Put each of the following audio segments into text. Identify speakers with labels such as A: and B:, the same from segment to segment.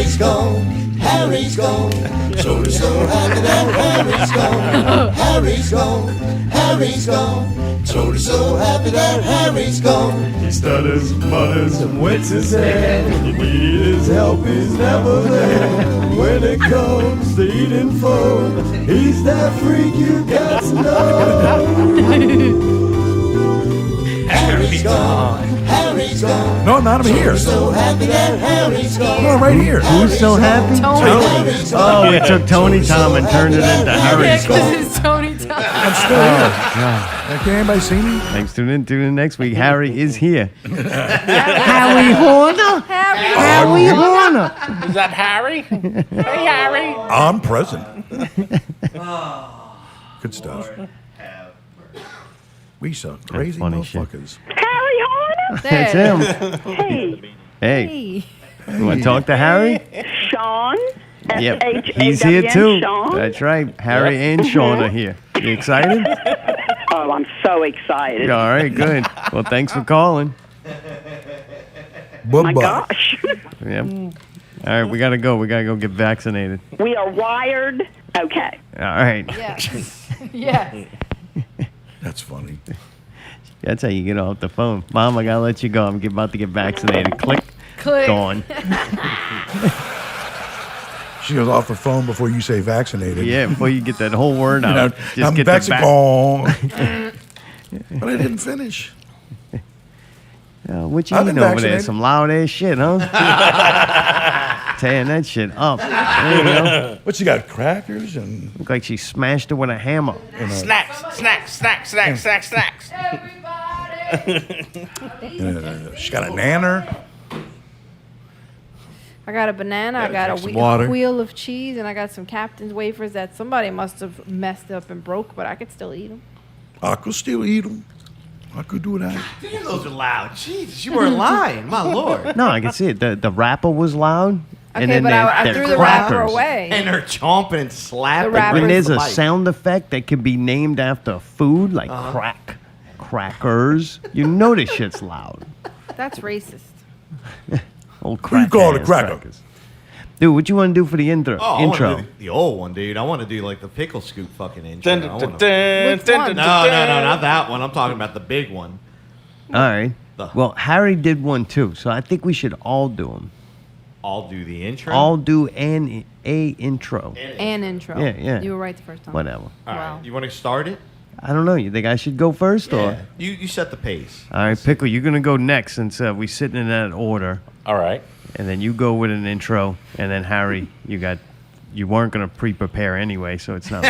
A: Harry's gone. Harry's gone. So happy that Harry's gone. Harry's gone. Harry's gone. So happy that Harry's gone.
B: He stutters, mutters, and wets his head. You need his help, he's never there. When it comes to eating food, he's that freak you got to know.
A: Harry's gone. Harry's gone.
B: No, not him here.
A: So happy that Harry's gone.
B: No, I'm right here.
C: Who's so happy?
A: Tony.
C: Oh, we took Tony Tom and turned it into Harry's
D: because
C: gone.
D: it's Tony Tom.
B: I'm still here. Can anybody see me?
C: Thanks. Tune in next week. Harry is here.
D: Harry
C: Horner.
D: Harry
C: Horner.
E: Is that Harry? Hey, Harry.
B: I'm present. Good stuff. We some crazy
C: funny shit.
B: motherfuckers.
F: Harry Horner?
C: That's him.
F: Hey,
C: Hey, you want to talk to Harry?
F: Sean.
C: Yep,
F: S-H-A-W-N,
C: he's here too.
F: Sean.
C: That's right. Harry and Sean are here. You excited?
F: Oh, I'm so excited.
C: All right, good. Well, thanks for calling.
F: My gosh.
C: Yep. All right, we gotta go. We gotta go get vaccinated.
F: We are wired. Okay.
C: All right.
D: Yes. Yes.
B: That's funny.
C: That's how you get off the phone. Mom, I gotta let you go. I'm about to get vaccinated. Click.
D: Click.
C: Gone.
B: She goes off the phone before you say vaccinated.
C: Yeah, before you get that whole word out. Just
B: I'm
C: get
B: vaccinated. But I didn't finish.
C: What you
B: I've
C: eating
B: been
C: over there?
B: vaccinated.
C: Some loud ass shit, huh? Tearing that shit up. There you go.
B: What you got? Crackers and
C: Look like she smashed it with a hammer.
E: Snacks, snacks, snacks, snacks, snacks, snacks.
B: she got a nanner.
D: I got a banana, I got
B: some
D: a
B: water.
D: wheel of cheese, and I got some Captain's wafers that somebody must have messed up and broke, but I could still eat them.
B: I could still eat them. I could do that.
G: Damn, those are loud. Jesus, you weren't lying. My lord.
C: No, I can see it. The wrapper was loud.
D: Okay,
C: and then
D: but I
C: they're
D: threw the wrapper
C: crackers.
D: away.
G: And they're chomping and slapping.
D: The wrapper-
C: When there's a
G: Mic.
C: sound effect that can be named after food, like crackers, you know this shit's loud.
D: That's racist.
C: Old
B: Who you call it,
C: ass
B: cracker?
C: crackers. Dude, what you want to do for the intro?
G: Oh, I wanna
C: intro.
G: do the old one, dude. I want to do like the pickle scoop fucking intro.
E: Dun,
G: I
E: dun,
G: wanna-
E: dun,
D: Which
E: dun,
D: one?
E: dun,
G: No,
E: dun,
G: no, no,
E: dun.
G: not that one. I'm talking about the big one.
C: All right. Well, Harry did one too, so I think we should all do them.
G: I'll do the intro.
C: All do a intro.
D: And intro.
C: Yeah, yeah.
D: You were right the first time.
C: Whatever.
G: All right.
D: Wow.
G: You want to start it?
C: I don't know. You think I should go first, or?
G: Yeah. You set the pace.
C: All right, Pickle, you're gonna go next since we sitting in that order,
E: All right.
C: and then you go with an intro, and then Harry, you weren't gonna pre-prepare anyway, so it's not.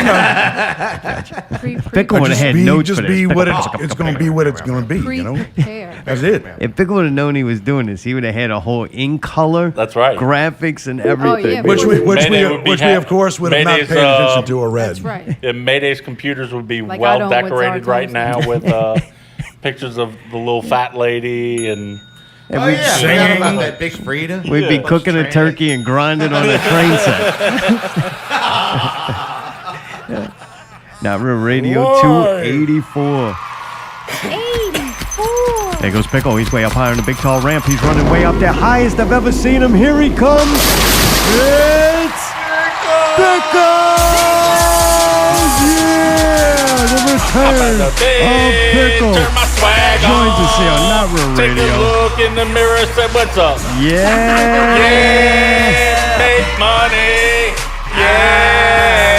C: Pickle would have had notes
B: just
C: for
B: be
C: this.
B: what it's going to be. What it's going to be. You know.
D: Prepare.
B: That's it.
C: If Pickle would have known he was doing this, he would have had a whole in color.
E: That's right.
C: Graphics and everything.
D: yeah,
B: Which we
E: Mayday would be
B: of course would have not
E: Mayday's,
B: paid attention to or read.
D: That's right.
E: Yeah, Mayday's computers would be
D: Like I
E: well
D: don't with
E: decorated right
D: Zartars.
E: now with pictures of the little fat lady and
C: And
G: Oh
C: we'd,
G: yeah,
B: sing.
G: forgot about that big Frida.
C: we'd be cooking a turkey and grinding on a train set. Not Real Radio
E: Why?
C: 284.
D: 84.
C: There goes Pickle. He's way up high on the big tall ramp. He's running way up there. Highest I've ever seen him. Here he comes. It's Pickle! Yeah! The return of Pickle.
E: turn my swag
C: Joins us here on Not Real
E: Take a
C: Radio.
E: look in the mirror and say, what's up?
C: Yeah!
E: Yeah, make money. Yeah.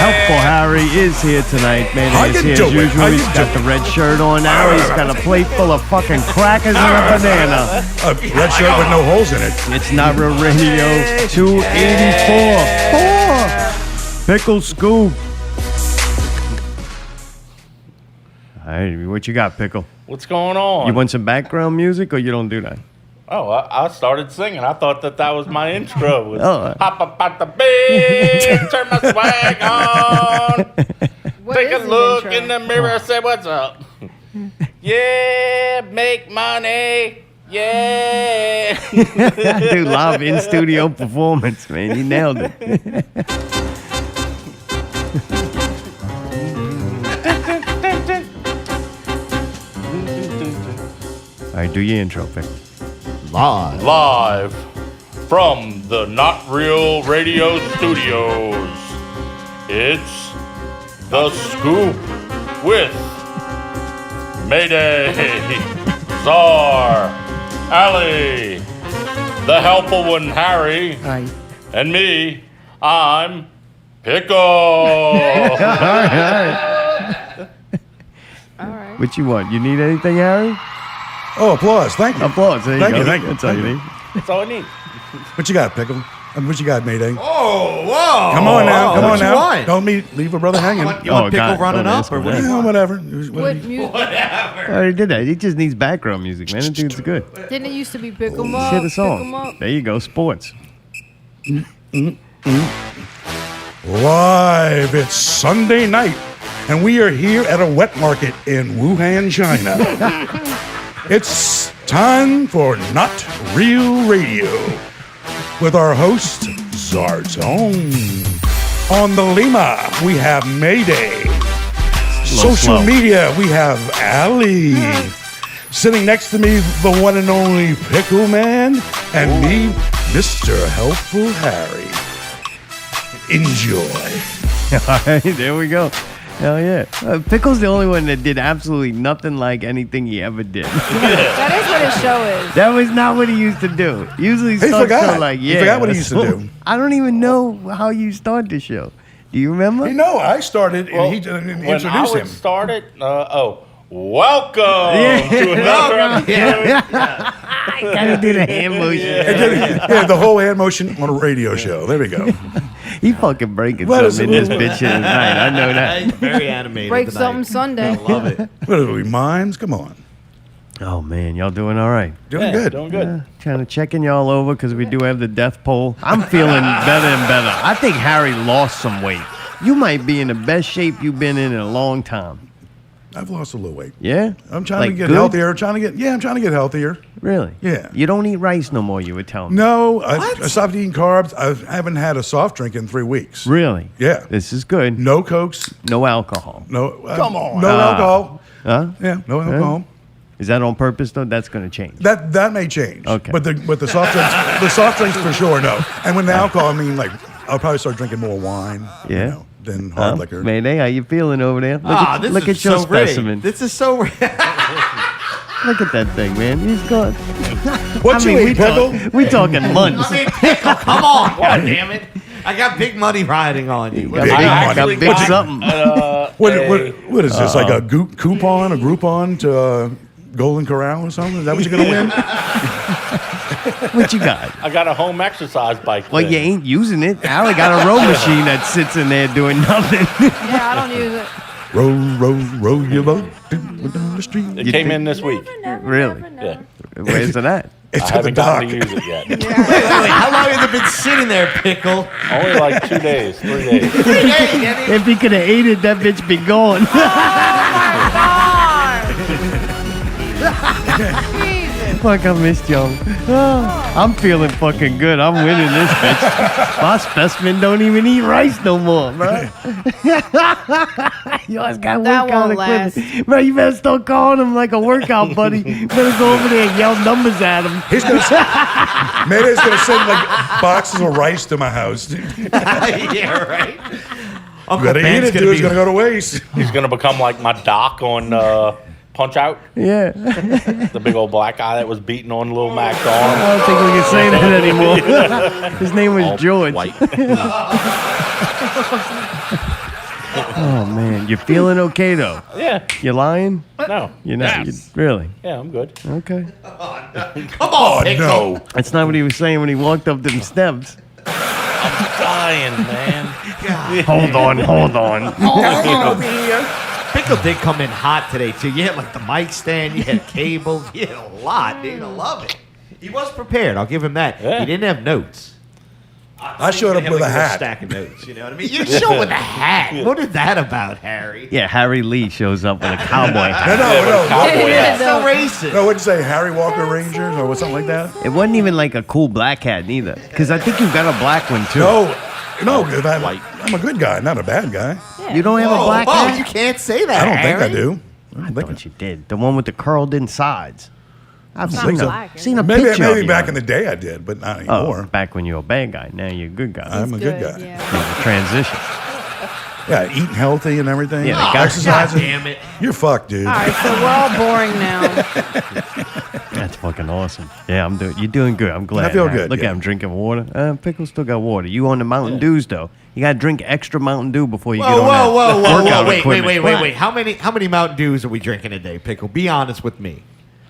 C: Helpful Harry is here tonight. Man,
B: How
C: he's
B: you
C: here as
B: doing?
C: usual.
B: How
C: He's
B: you
C: got the red shirt on now. He's got a plate full of fucking crackers and a banana.
B: A red shirt with no holes in it.
C: It's Not Real Radio 284. Pickle Scoop. All right, what you got, Pickle?
E: What's going on?
C: You want some background music or you don't do that?
E: Oh, I started singing. I thought that was my intro. Was
C: Oh.
E: hop up at the bed, turn my swag on,
D: What
E: take
D: is
E: a
D: his
E: look
D: intro?
E: in the mirror and say, what's up? Yeah, make money. Yeah.
C: Dude, live in studio performance, man. You nailed it. All right, do your intro, Pickle.
G: Live.
E: Live from the Not Real Radio Studios, it's The Scoop with Mayday, Czar, Ali, the helpful one, Harry, and me, I'm Pickle.
C: All right.
D: All right.
C: What you want? You need anything, Harry?
B: Oh, applause. Thank you.
C: Applause. There you
B: Thank
C: go.
B: you, thank you,
C: That's all
B: thank
C: you
B: you.
C: need.
E: That's all I need.
B: What you got, Pickle? What you got, Mayday?
G: Oh, whoa.
B: Come on now. Come
G: what
B: on
G: you
B: now.
G: Want?
B: Don't leave a brother hanging.
G: You want Pickle
C: God,
G: running
C: don't
G: up?
C: ask
G: Or
C: him
G: what do
C: that.
G: you
B: Yeah,
G: want?
B: whatever.
D: What music?
C: I already did that. He just needs background music, man. That dude's good.
D: Didn't it used to be pick 'em up?
C: Shit a
D: Pick 'em
C: song.
D: up?
C: There you go. Sports.
B: Live. It's Sunday night, and we are here at a wet market in Wuhan, China. It's time for Not Real Radio with our host, Zarzone. On the Lima, we have Mayday. Social
C: slow.
B: media, we have Ali. Sitting next to me, the one and only Pickle Man, and me, Mr. Helpful Harry. Enjoy.
C: All right, there we go. Hell yeah. Pickle's the only one that did absolutely nothing like anything he ever did.
D: That is what his show is.
C: That was not what he used to do. Usually
B: He
C: starts
B: forgot.
C: show like,
B: He
C: yeah.
B: forgot what he used to
C: so-
B: do.
C: I don't even know how you start the show. Do you remember?
B: You know, I started
E: Well,
B: and he
E: when
B: introduced
E: I would
B: him.
E: start it, welcome
C: Yeah.
E: to another episode.
C: Gotta do the hand motion.
B: Yeah, the whole hand motion on a radio show. There we go.
C: He fucking breaking
B: What is
C: something in
B: it?
C: this bitch here tonight. I know that.
G: Very animated.
D: Break
G: tonight.
D: something Sunday.
G: I love it.
B: What are we, mimes? Come on.
C: Oh man, y'all doing all right?
B: Doing
E: Yeah,
B: good.
E: doing good.
C: Trying to checking y'all over because we do have the death poll. I'm feeling better and better. I think Harry lost some weight. You might be in the best shape you've been in a long time.
B: I've lost a little weight.
C: Yeah?
B: I'm trying
C: Like
B: to get
C: good?
B: healthier. I'm trying to get healthier.
C: Really?
B: Yeah.
C: You don't eat rice no more, you were telling me.
B: No, I stopped eating carbs. I haven't had a soft drink in 3 weeks.
C: Really?
B: Yeah.
C: This is good.
B: No Cokes.
C: No alcohol.
B: No.
E: Come on.
B: No alcohol.
C: Huh?
B: Yeah, no alcohol.
C: Is that on purpose though? That's going to change.
B: That may change.
C: Okay.
B: But the soft drinks for sure, no. And when the alcohol, I mean, like, I'll probably start drinking more wine.
C: Yeah.
B: Than hard liquor.
C: Mayday, how you feeling over there?
G: This
C: look
G: is
C: at your
G: so rigged.
C: specimen.
G: This is so rigged.
C: Look at that thing, man. He's got.
B: What you eat, Pickle?
C: We talking months.
G: I mean, Pickle, come on. God damn it. I got big money riding on you.
C: Got
B: Big
C: big,
B: money.
C: got big something.
B: What is this, like a Groupon to Golden Corral or something? Is that what you're going to win?
C: What you got?
E: I got a home exercise bike.
C: Well,
E: thing.
C: you ain't using it. I only got a row machine that sits in there doing nothing.
D: Yeah, I don't use it.
B: Row your boat down the street.
E: It came in this week.
C: Really?
E: Yeah.
C: Where's it at?
B: It's
E: I
B: at the
E: haven't gotten
B: dock.
E: to use it yet.
G: Wait, how long has it been sitting there, Pickle?
E: Only like 2 days, 3 days.
C: If he could have ate it, that bitch be gone. Fuck, I missed y'all. Oh, I'm feeling fucking good. I'm winning this bitch. My specimen don't even eat rice no more, bro. You always got
D: That
C: workout
D: won't
C: equipment. Bro, you better start calling him like a workout buddy. You better go over there and yell numbers at him.
B: He's going to Mayday's going to send like boxes of rice to my house. You
G: Yeah, right. Uncle
B: better eat
G: Ben's
B: it, dude. It's going to go to waste.
E: He's gonna become like my doc on Punch Out,
C: Yeah.
E: the big old black guy that was beating on Little Mac's
C: I
E: arm.
C: don't think we can say that anymore. His name was George.
E: White.
C: Oh, man. You feeling okay, though?
E: Yeah.
C: You lying?
E: No.
C: You're not.
E: Yes.
C: Really?
E: Yeah, I'm good.
C: Okay.
G: Come
B: Oh,
G: on, Pickle.
B: no.
C: That's not what he was saying when he walked up them steps.
E: Dying, man.
C: Hold on.
G: Pickle did come in hot today, too. You had like the mic stand, you had cables, you had a lot, dude. I love it. He was prepared. I'll give him that.
E: Yeah.
G: He didn't have notes.
B: I showed up
G: He had
B: with a
G: like
B: hat.
G: stack of notes. You know what I mean? You show with a hat. What is that about, Harry?
C: Yeah, Harry Lee shows up with a cowboy hat.
B: No.
E: Cowboy hat.
G: So racist.
B: No, what'd you say? Harry Walker Rangers or something like that?
C: It wasn't even like a cool black hat neither. Because I think you got a black one too.
B: No, 'cause I'm a good guy, not a bad guy.
C: You don't have a black
G: Oh,
C: hat?
G: you can't say that.
B: I don't think I
G: Harry.
B: do. I
C: I
B: don't think
C: thought you did. The one with the curled in sides. I've
D: It's
C: seen
D: not
C: a,
D: black, is
C: seen a
D: it?
C: picture of
B: Maybe
C: you.
B: back in the day I did, but not anymore.
C: Oh, back when you were a bad guy. Now you're a good guy.
B: I'm a good guy.
D: Yeah.
C: There's a transition.
B: Yeah, eating healthy and everything.
C: Yeah, they got-
G: God
B: exercising.
G: damn it.
B: You're fucked, dude.
D: All right, so we're all boring now.
C: That's fucking awesome. Yeah, you're doing good. I'm glad.
B: I feel
C: Harry.
B: good,
C: Look
B: yeah.
C: at him drinking water. Pickle still got water. You on the Mountain Dews though? You gotta drink extra Mountain Dew before you get on that workout equipment.
G: Wait. How many Mountain Dews are we drinking a day, Pickle? Be honest with me.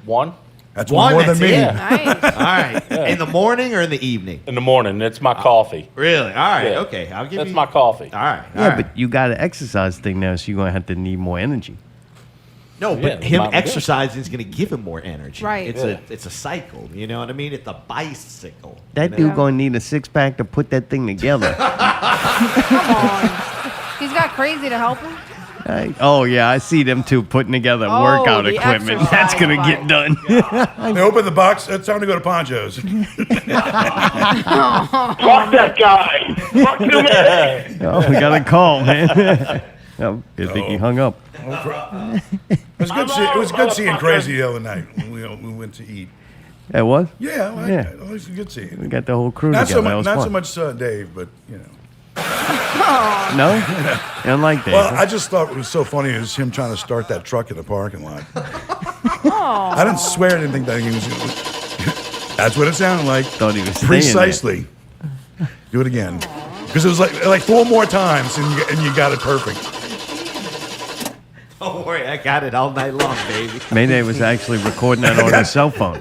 E: One
B: That's one more than
G: that's
B: me.
G: it.
D: Nice.
G: All right. In the morning or in the evening?
E: in the morning. It's my coffee.
G: Really? All right.
E: Yeah.
G: Okay. I'll give
E: That's
G: you.
E: my coffee.
G: All right.
C: Yeah, but you got an exercise thing now, so you're gonna have to need more energy.
G: No,
E: Yeah,
G: but
E: the
G: him
E: Mountain Dew.
G: exercising is going to give him more energy.
D: Right.
G: It's a cycle. You know what I mean? It's a bicycle.
C: That
G: you
C: dude
G: know?
C: gonna need a 6-pack to put that thing together.
D: Come on. He's got crazy to help him.
C: Oh yeah, I see them two putting together
D: Oh,
C: workout
D: the
C: equipment.
D: exercise
C: That's gonna
D: bike.
C: get done.
B: They open the box. It's time to go to Poncho's.
H: Fuck that guy. Fuck you, man.
C: Oh, we got a call, man. Oh, good thing he hung up.
B: It was good seeing Crazy the other night when we went to eat.
C: That was?
B: Yeah, I like
C: Yeah.
B: that. It was good seeing.
C: We got the whole crew
B: Not
C: together.
B: so
C: That
B: much,
C: was
B: not
C: fun.
B: so much Dave, but you know.
C: No? You don't like that?
B: Well, I just thought it was so funny is him trying to start that truck in the parking lot. I didn't swear. I didn't think that he was. That's what it sounded like.
C: Thought he was staying
B: Precisely. Do it again, because it was like 4 more times, and you got it perfect.
G: Don't worry, I got it all night long, baby.
C: Mayday was actually recording that on his cell phone.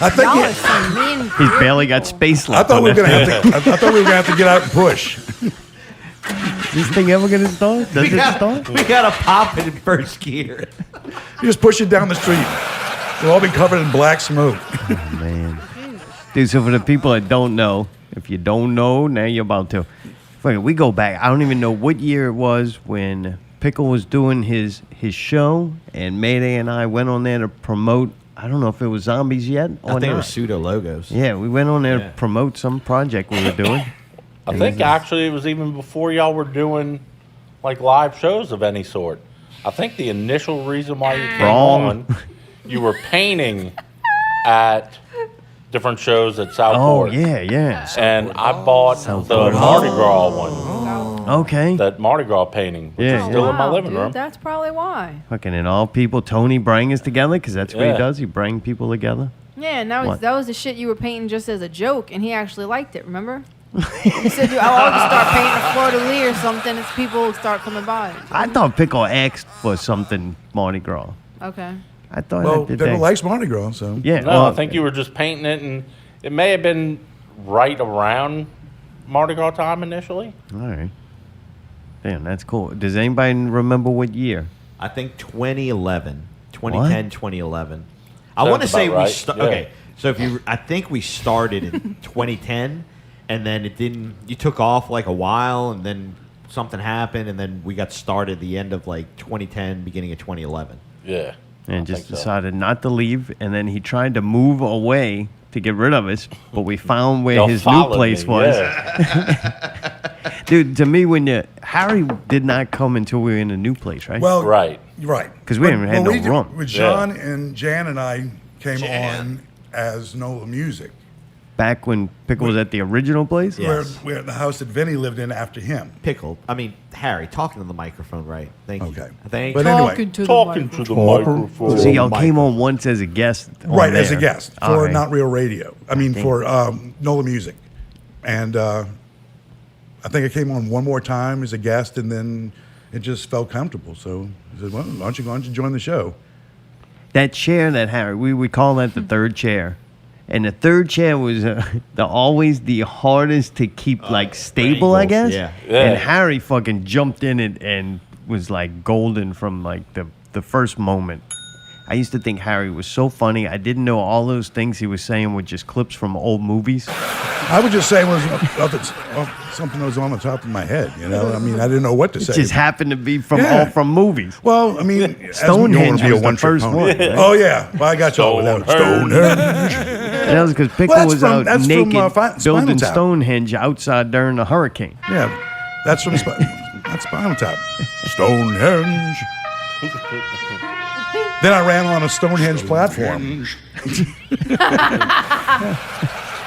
B: I think
D: Y'all
B: he-
D: are some mean.
C: He's barely got space
B: I
C: left.
B: thought
C: on
B: we were
C: that
B: gonna
C: thing.
B: have to. I thought we were gonna have to get out and push.
C: This thing ever gonna start? Does it start?
G: We got to pop it in first gear.
B: You just push it down the street. We'll all be covered in black smoke.
C: Man. Dude, so for the people that don't know, if you don't know, now you're about to. Wait, we go back. I don't even know what year it was when Pickle was doing his show, and Mayday and I went on there to promote. I don't know if it was Zombies yet or
G: I think it
C: not.
G: was pseudo logos.
C: Yeah, we went on there
G: Yeah.
C: to promote some project we were doing.
E: I think actually it was even before y'all were doing like live shows of any sort. I think the initial reason why you came
C: Wrong.
E: on, you were painting at different shows at
C: Oh,
E: Southport.
C: yeah.
E: And I bought the
C: Southport.
E: Mardi Gras one,
C: Okay.
E: that Mardi Gras painting, which
C: Yeah,
E: is still
C: yeah.
E: in my living
D: dude,
E: room.
D: That's probably why.
C: Fucking and all people, Tony bring us together because that's what he
E: Yeah.
C: does. He bring people together.
D: Yeah, and that was
C: What?
D: that was the shit you were painting just as a joke, and he actually liked it. Remember? You said I'll just start painting a fleur de lis or something. As people will start coming by.
C: I thought Pickle asked for something Mardi Gras.
D: Okay.
C: I thought
B: Well,
C: I did
B: Pickle
C: that.
B: likes Mardi Gras, so
C: Yeah.
E: No,
C: well,
E: I think you were just painting it, and it may have been right around Mardi Gras time initially.
C: All right. Damn, that's cool. Does anybody remember what year?
G: I think 2011, 2010, 2011. I
E: Sounds
G: want to say
E: about right, yeah.
G: Okay, so I think we started in 2010, and then it didn't. You took off like a while, and then something happened, and then we got started the end of like 2010, beginning of 2011.
E: Yeah.
C: And
E: I
C: just
E: think so.
C: decided not to leave. And then he tried to move away to get rid of us, but we found where
E: Y'all
C: his new
E: followed
C: place
E: me,
C: was.
E: yeah.
C: Dude, to me, Harry did not come until we were in a new place, right?
B: well,
E: Right.
B: right.
C: 'Cause we didn't have no room.
B: With John and Jan and I came on as NOLA Music.
C: Back when Pickle was at the original place?
G: Yeah.
B: We're at the house that Vinny lived in after him.
G: Pickle. I mean, Harry, talking to the microphone, right? Thank you.
B: Okay.
G: Thank
B: But
G: you.
B: anyway,
D: Talking to
E: Talking
D: the
E: to the
B: Talker.
E: microphone.
C: So y'all came on once as a guest. on
B: right, as a
C: there.
B: guest
C: All
B: for
C: right.
B: Not Real Radio. I mean, for NOLA Music. And I think I came on one more time as a guest, and then it just felt comfortable. So I said, well, why don't you join the show?
C: That chair that Harry, we would call that the third chair. And the third chair was always the hardest to keep stable, I guess.
G: Yeah.
E: Yeah.
C: And Harry fucking jumped in it and was like golden from like the first moment. I used to think Harry was so funny. I didn't know all those things he was saying were just clips from old movies.
B: I would just say something that was on the top of my head. You know, I mean, I didn't know what to
C: It
B: say.
C: just happened to be from
B: Yeah.
C: all from movies.
B: Well, I mean, as
C: Stonehenge
B: you know,
C: was the
B: one-trick
C: first
B: pony.
C: one, right?
B: Oh yeah, well, I got you all with that. Stonehenge.
C: That was because Pickle
B: Well, that's
C: was
B: from-
C: out
B: that's from,
C: naked
B: Spinal
C: building
B: Tap.
C: Stonehenge outside during the hurricane.
B: Yeah, that's from that's Spinal Tap. Stonehenge.
I: Then I ran on a Stonehenge platform.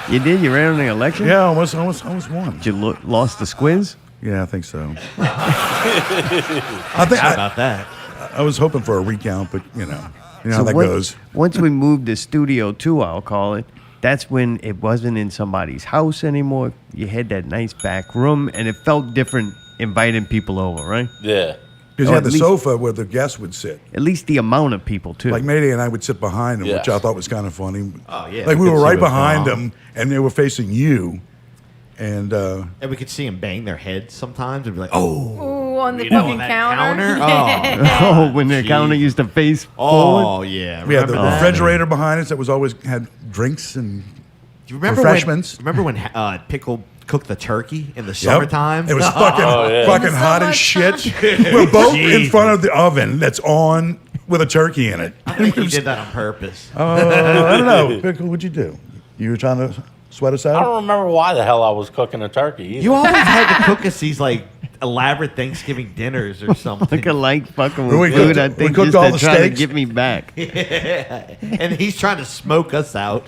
C: You did? You ran on the election?
I: Yeah, I almost won.
C: Did you lost the squiz?
I: Yeah, I think so. I think
G: How about that?
I: I was hoping for a recount, but you know how that goes.
C: Once we moved to Studio 2, I'll call it, that's when it wasn't in somebody's house anymore. You had that nice back room, and it felt different inviting people over, right?
E: Yeah.
I: Because
C: Or
I: you had
C: at
I: the
C: least-
I: sofa where the guests would sit.
C: At least the amount of people, too.
I: Like Mayday and I would sit behind them, which
E: Yes.
I: I thought was kind of funny.
G: Oh, yeah.
I: Like we
G: could
I: were
G: see
I: right
G: what's
I: behind
G: going on.
I: them, and they were facing you. And
G: And we could see them bang their heads sometimes and be like, oh.
D: Ooh, on the
G: You know,
D: fucking
G: that
D: counter.
G: Oh,
C: oh, when the
G: Jeez.
C: counter used to face
G: oh
C: forward?
G: yeah.
I: we had the
G: Remember that?
I: refrigerator behind us that was always had drinks and
G: Do you remember
I: refreshments.
G: when Pickle cooked the turkey in the summertime?
I: It was fucking
E: yeah.
I: fucking
D: In the
I: hot as shit.
D: summertime.
I: We're both in
G: Jesus.
I: front of the oven that's on with a turkey in it.
G: I think he did that on purpose.
I: I don't know. Pickle, what'd you do? You were trying to sweat us
E: I
I: out?
E: don't remember why the hell I was cooking a turkey either.
G: You always had to cook us these like elaborate Thanksgiving dinners or something.
C: Like a light fucking with
I: We
C: food,
I: cooked-
C: I
I: we
C: think,
I: cooked
C: just
I: all
C: to
I: the
C: try to
I: steaks.
C: get me back.
G: And he's trying to smoke us out.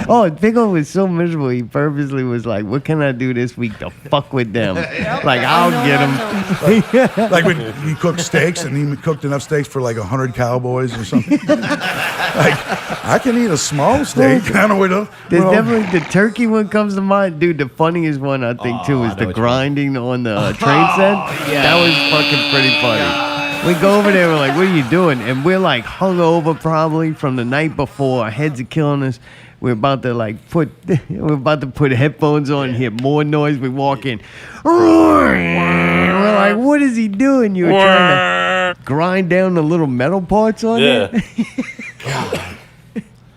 C: Oh, Pickle was so miserable. He purposely was like, what can I do this week to fuck with them? Like, I'll get them.
I: Like we cooked steaks, and he cooked enough steaks for like 100 cowboys or something. Like I can eat a small steak. I don't know where to.
C: There's definitely the turkey one comes to mind. Dude, the funniest one I think too
G: I
C: is
G: know
C: the
G: what you
C: grinding on the train set. That was fucking pretty funny. We go over there, we're like, what are you doing? And we're like hungover probably from the night before. Our heads are killing us. We're about to put headphones on and hear more noise. We walk in. We're like, what is he doing? You were trying to grind down the little metal parts on
E: Yeah.
C: it?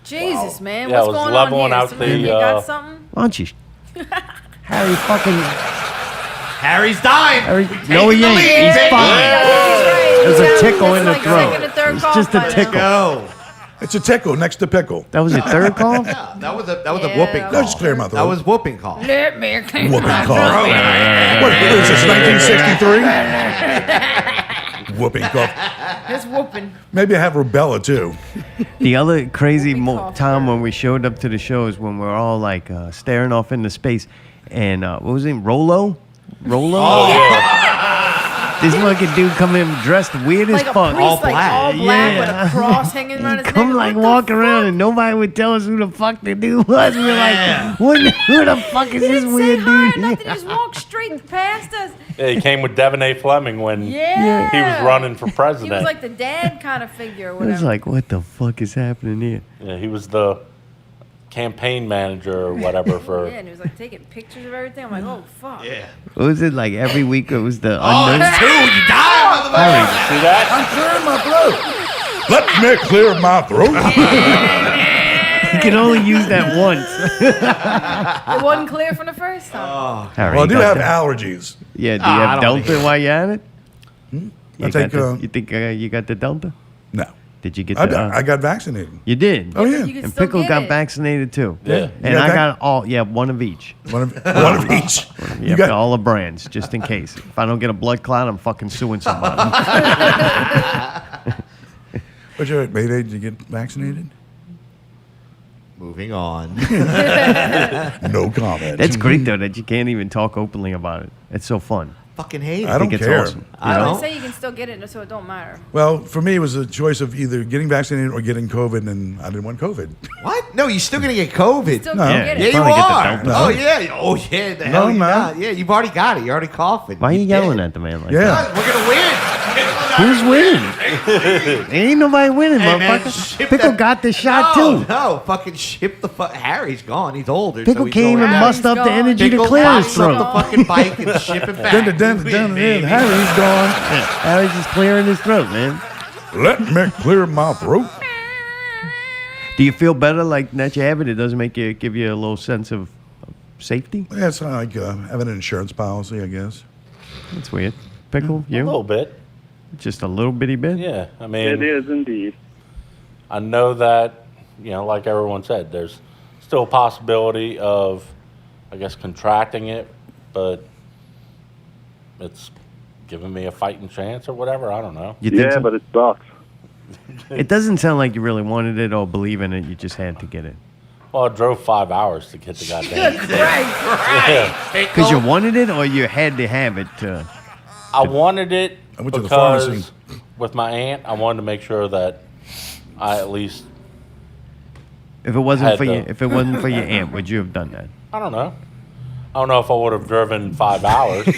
D: Jesus, man.
E: Yeah, I
D: What's
E: was
D: going on
E: leveling
D: here?
E: out
D: Somebody
E: the,
D: got something?
C: Why don't you? Harry fucking.
G: Harry's dying.
C: No, he
G: the
C: ain't.
G: lead,
C: He's
G: baby.
C: fine. There's a tickle in the throat. It's just a tickle.
G: Go.
I: It's a tickle next to pickle.
C: That was your third call?
G: That was a
D: Yeah,
G: whooping
D: that
G: call.
I: was- Just clear my throat.
G: That was whooping call.
D: Let me clean
I: Whooping
D: my
I: call.
D: throat.
I: What is this, 1963? Whooping cough.
D: It's whooping.
I: Maybe I have rubella too.
C: The other crazy
D: Whooping cough.
C: time when we showed up to the shows when we're all like staring off into space, and what was his name? Rolo? This fucking dude come in dressed weird
D: Like
C: as
D: a
C: fuck.
D: priest,
G: All
D: like
G: black.
D: all black
C: Yeah.
D: with a cross hanging around his neck.
C: Come like
D: What the
C: walk around
D: fuck?
C: and nobody would tell us who the fuck the dude was. We were like, who the fuck is
D: He
C: this
D: didn't say
C: weird
D: hi or
C: dude?
D: nothing. He just walked straight past us.
E: Yeah, he came with Devin A. Fleming when
D: Yeah.
E: he was running for
D: He
E: president.
D: was like the dad kind of figure or
C: I
D: whatever.
C: was like, what the fuck is happening here?
E: Yeah, he was the campaign manager or whatever for.
D: Yeah, and he was like taking pictures of everything. I'm like, oh, fuck.
G: Yeah.
C: What was it like every week? It was the
G: Oh,
C: unknown.
G: it's two. You died, motherfucker.
E: See that?
I: I'm clearing my throat. Let me clear my throat.
C: You can only use that once.
D: It wasn't clear from the first time.
C: Harry,
I: Well, I
C: you
I: do
C: got
I: have
C: that?
I: allergies.
C: Yeah, do you
G: I
C: have
G: don't
C: Delta while you're at it? You
I: I take,
C: you think you got the Delta?
I: No.
C: Did you get
I: I,
C: the?
I: I got vaccinated.
C: You did.
I: Oh, yeah.
D: You can
C: And
D: still
C: Pickle
D: get
C: got
D: it.
C: vaccinated too.
E: Yeah.
C: And
I: You
C: I
I: got
C: got all, one of each.
I: One of each.
C: Yeah,
I: You got
C: all the brands, just in case. If I don't get a blood clot, I'm fucking suing somebody.
I: What's your Mayday? Did you get vaccinated?
G: Moving on.
I: No comment.
C: That's great though that you can't even talk openly about it. It's so fun.
G: Fucking hate it.
I: I don't
C: think it's
I: care.
C: awesome.
G: I
D: I would
G: don't.
D: say you can still get it, so it don't matter.
I: Well, for me, it was a choice of either getting vaccinated or getting COVID, and I didn't want COVID.
G: What? No, you're still gonna get COVID.
D: Still
I: No.
D: can get
G: Yeah,
D: it.
G: you
C: Probably get the
G: are.
C: Delta.
G: Oh yeah. Oh yeah. The hell
I: No,
G: you
I: no.
G: not. Yeah, you've already got it. You're already coughing.
C: Why are you
G: You're
C: yelling
G: dead.
C: at the man like
I: Yeah.
C: that?
G: We're gonna win.
C: Who's winning? Ain't nobody winning,
G: Hey, man,
C: motherfucker.
G: ship
C: Pickle
G: that-
C: got the shot
G: no,
C: too.
G: No, fucking ship the fuck. Harry's gone. He's older.
C: Pickle
G: so he's
C: came
G: going
C: and
G: out.
C: mussed up the
D: Harry's
C: energy to
G: Pickle
C: clear his
G: boxed up
C: throat.
G: the fucking bike and ship it back.
I: Harry's gone.
C: Harry's just clearing his throat, man.
I: Let me clear my throat.
C: Do you feel better like that you have it? It doesn't make you give you a little sense of safety?
I: Yeah, it's like having an insurance policy, I guess.
C: That's weird. Pickle,
E: A little
C: you?
E: bit.
C: Just a little bitty bit?
E: Yeah, I mean,
H: It is indeed.
E: I know that, like everyone said, there's still a possibility of, I guess, contracting it, but it's giving me a fighting chance or whatever. I don't know.
C: You think
H: Yeah,
C: so?
H: but it sucks.
C: It doesn't sound like you really wanted it or believe in it. You just had to get it.
E: Well, I drove 5 hours to get the goddamn.
C: Because you wanted it or you had to have it.
E: I wanted it
I: I went to the pharmacy.
E: because with my aunt, I wanted to make sure that I at least.
C: If it wasn't
E: Had
C: for
E: to.
C: you, if it wasn't for your aunt, would you have done that?
E: I don't know. I don't know if I would have driven 5 hours.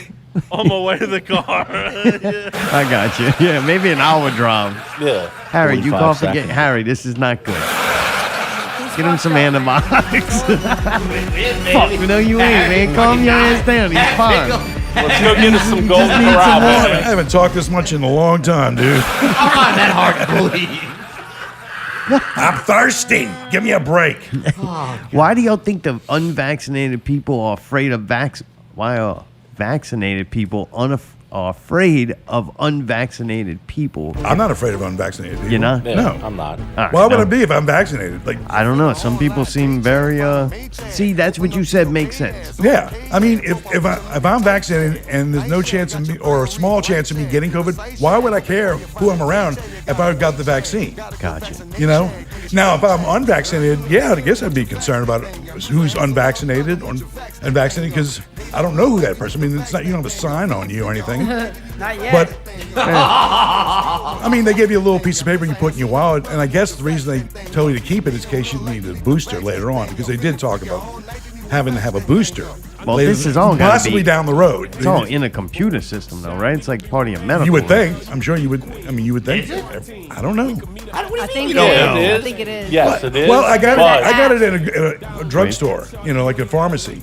B: On my way to the car.
C: I got you. Yeah, maybe an hour drive.
E: Yeah.
C: Harry, you
E: 45
C: cough again.
E: seconds.
C: Harry, this is not good. Get him some antibiotics. Fuck, no, you ain't, man. Calm your ass down. He's fine.
E: Let's go get us some Golden
C: need some
E: Corral,
C: water.
I: I
E: man.
I: haven't talked this much in a long time, dude.
G: Come on, that hard to believe.
I: I'm thirsty. Give me a break.
C: Why do y'all think the unvaccinated people are afraid of Why are vaccinated people are afraid of unvaccinated people?
I: I'm not afraid of unvaccinated people.
C: You're not?
E: Yeah,
I: No.
E: I'm not.
C: All right,
I: Why would
C: no.
I: I be if I'm vaccinated? Like,
C: I don't know. Some people seem very. See, that's what you said makes sense.
I: yeah. I mean, if I'm vaccinated and there's no chance of me or a small chance of me getting COVID, why would I care who I'm around if I've got the vaccine?
C: Gotcha.
I: You know. Now, if I'm unvaccinated, yeah, I guess I'd be concerned about who's unvaccinated or unvaccinated because I don't know who that person. I mean, it's not you don't have a sign on you or anything.
D: Not yet.
I: But I mean, they give you a little piece of paper you put in your wallet, and I guess the reason they tell you to keep it is in case you need a booster later on, because they did talk about having to have a booster.
C: Well,
I: later,
C: this is all gotta
I: possibly
C: be-
I: down the road.
C: It's all in a computer system, though, right? It's like part of your medical.
I: You would think. I'm sure you would. I mean, you would think. I don't know.
D: I think
E: Yeah,
D: it
E: it
D: is. I
E: is.
D: think it is.
E: Yes, it is.
I: Well, I got
E: but
I: it. I got it in a drugstore. You know, like a pharmacy.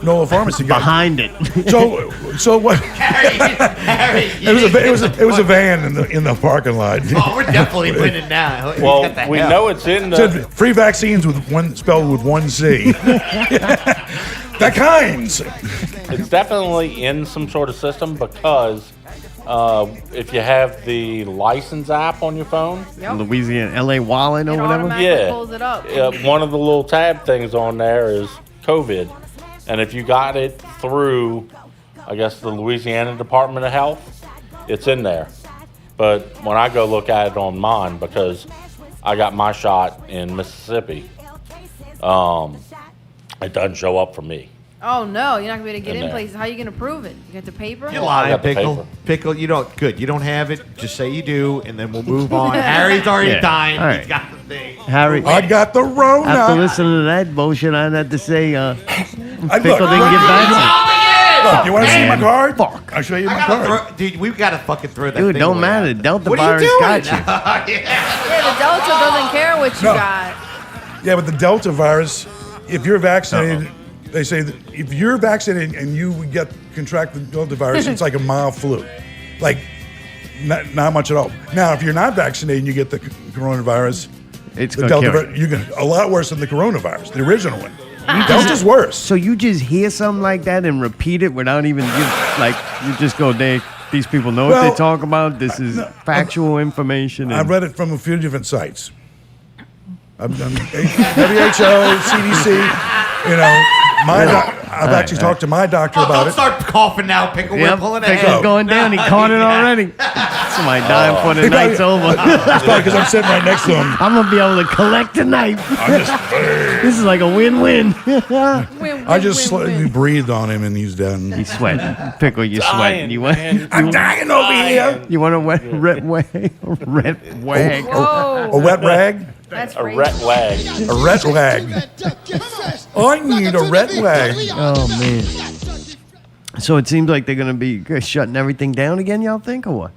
I: No, a pharmacy got
C: behind it.
I: So what?
G: Harry,
I: It was a van in the parking lot.
G: Oh, we're definitely winning now.
E: well,
G: What the
E: we
G: hell?
E: know it's in
I: It
E: the.
I: said free vaccines with one spelled with one C. The kinds.
E: It's definitely in some sort of system because if you have the license app on your phone,
D: Yep.
C: Louisiana, LA Wallet or
D: It
C: whatever.
D: automatically
E: yeah,
D: pulls it up.
E: one of the little tab things on there is COVID, and if you got it through, I guess the Louisiana Department of Health, it's in there. But when I go look at it on mine, because I got my shot in Mississippi, it doesn't show up for me.
D: Oh no, you're not gonna be able to get
E: In
D: in
E: there.
D: places. How are you gonna prove it? You got the paper?
G: You
E: I
G: lie,
E: got the
G: Pickle.
E: paper.
G: Pickle, you don't. Good. You don't have it. Just say you do, and then we'll move on. Harry's already
C: Yeah.
G: dying.
C: All right.
G: He's got the thing.
C: Harry,
I: I got the Rona.
C: after listening to that bullshit, I'd have to say,
I: I-
C: Pickle
I: look,
C: didn't get vaccinated.
I: Look, you want to see my
C: Man.
I: card?
C: Fuck.
I: I'll show you
G: I
I: my
G: gotta
I: card.
G: throw, dude, we've got to fucking throw that
C: Dude,
G: thing
C: don't
G: away.
C: matter. Delta
G: What are
C: virus
G: you doing?
C: got you.
G: yeah.
D: Yeah, the Delta doesn't care what you
I: No.
D: got.
I: Yeah, but the Delta virus, if you're vaccinated, they say that if you're vaccinated and you contract the Delta virus, it's like a mild flu. Like, not much at all. Now, if you're not vaccinated and you get the coronavirus,
C: It's
I: the
C: gonna
I: Delta
C: kill you.
I: virus, you get a lot worse than the coronavirus, the original one. Delta's worse.
C: So you just hear something like that and repeat it without even you just go, these people know what
I: Well,
C: they talk about. This is factual information.
I: I've
C: And
I: read it from a few different sites. I've done WHO, CDC, you know. I've actually talked to my doctor
G: Oh,
I: about
G: don't
I: it.
G: start coughing now, Pickle. We're
C: yep,
G: pulling
C: Pickle's
G: ahead.
C: going down. He caught it already. Somebody dying before the night's over.
I: It's probably because I'm sitting right next to him.
C: I'm gonna be able to collect tonight.
I: I just,
C: This is like a win-win.
I: I just slightly breathed on him and he's done.
C: He's sweating. Pickle, you're sweating. You want?
I: I'm dying over here.
C: You want a wet wag? Red wag.
D: Whoa,
I: A wet rag?
D: that's
E: A
D: racist.
E: ret lag.
I: A red rag. I need a red rag.
C: Oh man. So it seems like they're gonna be shutting everything down again. Y'all think or what?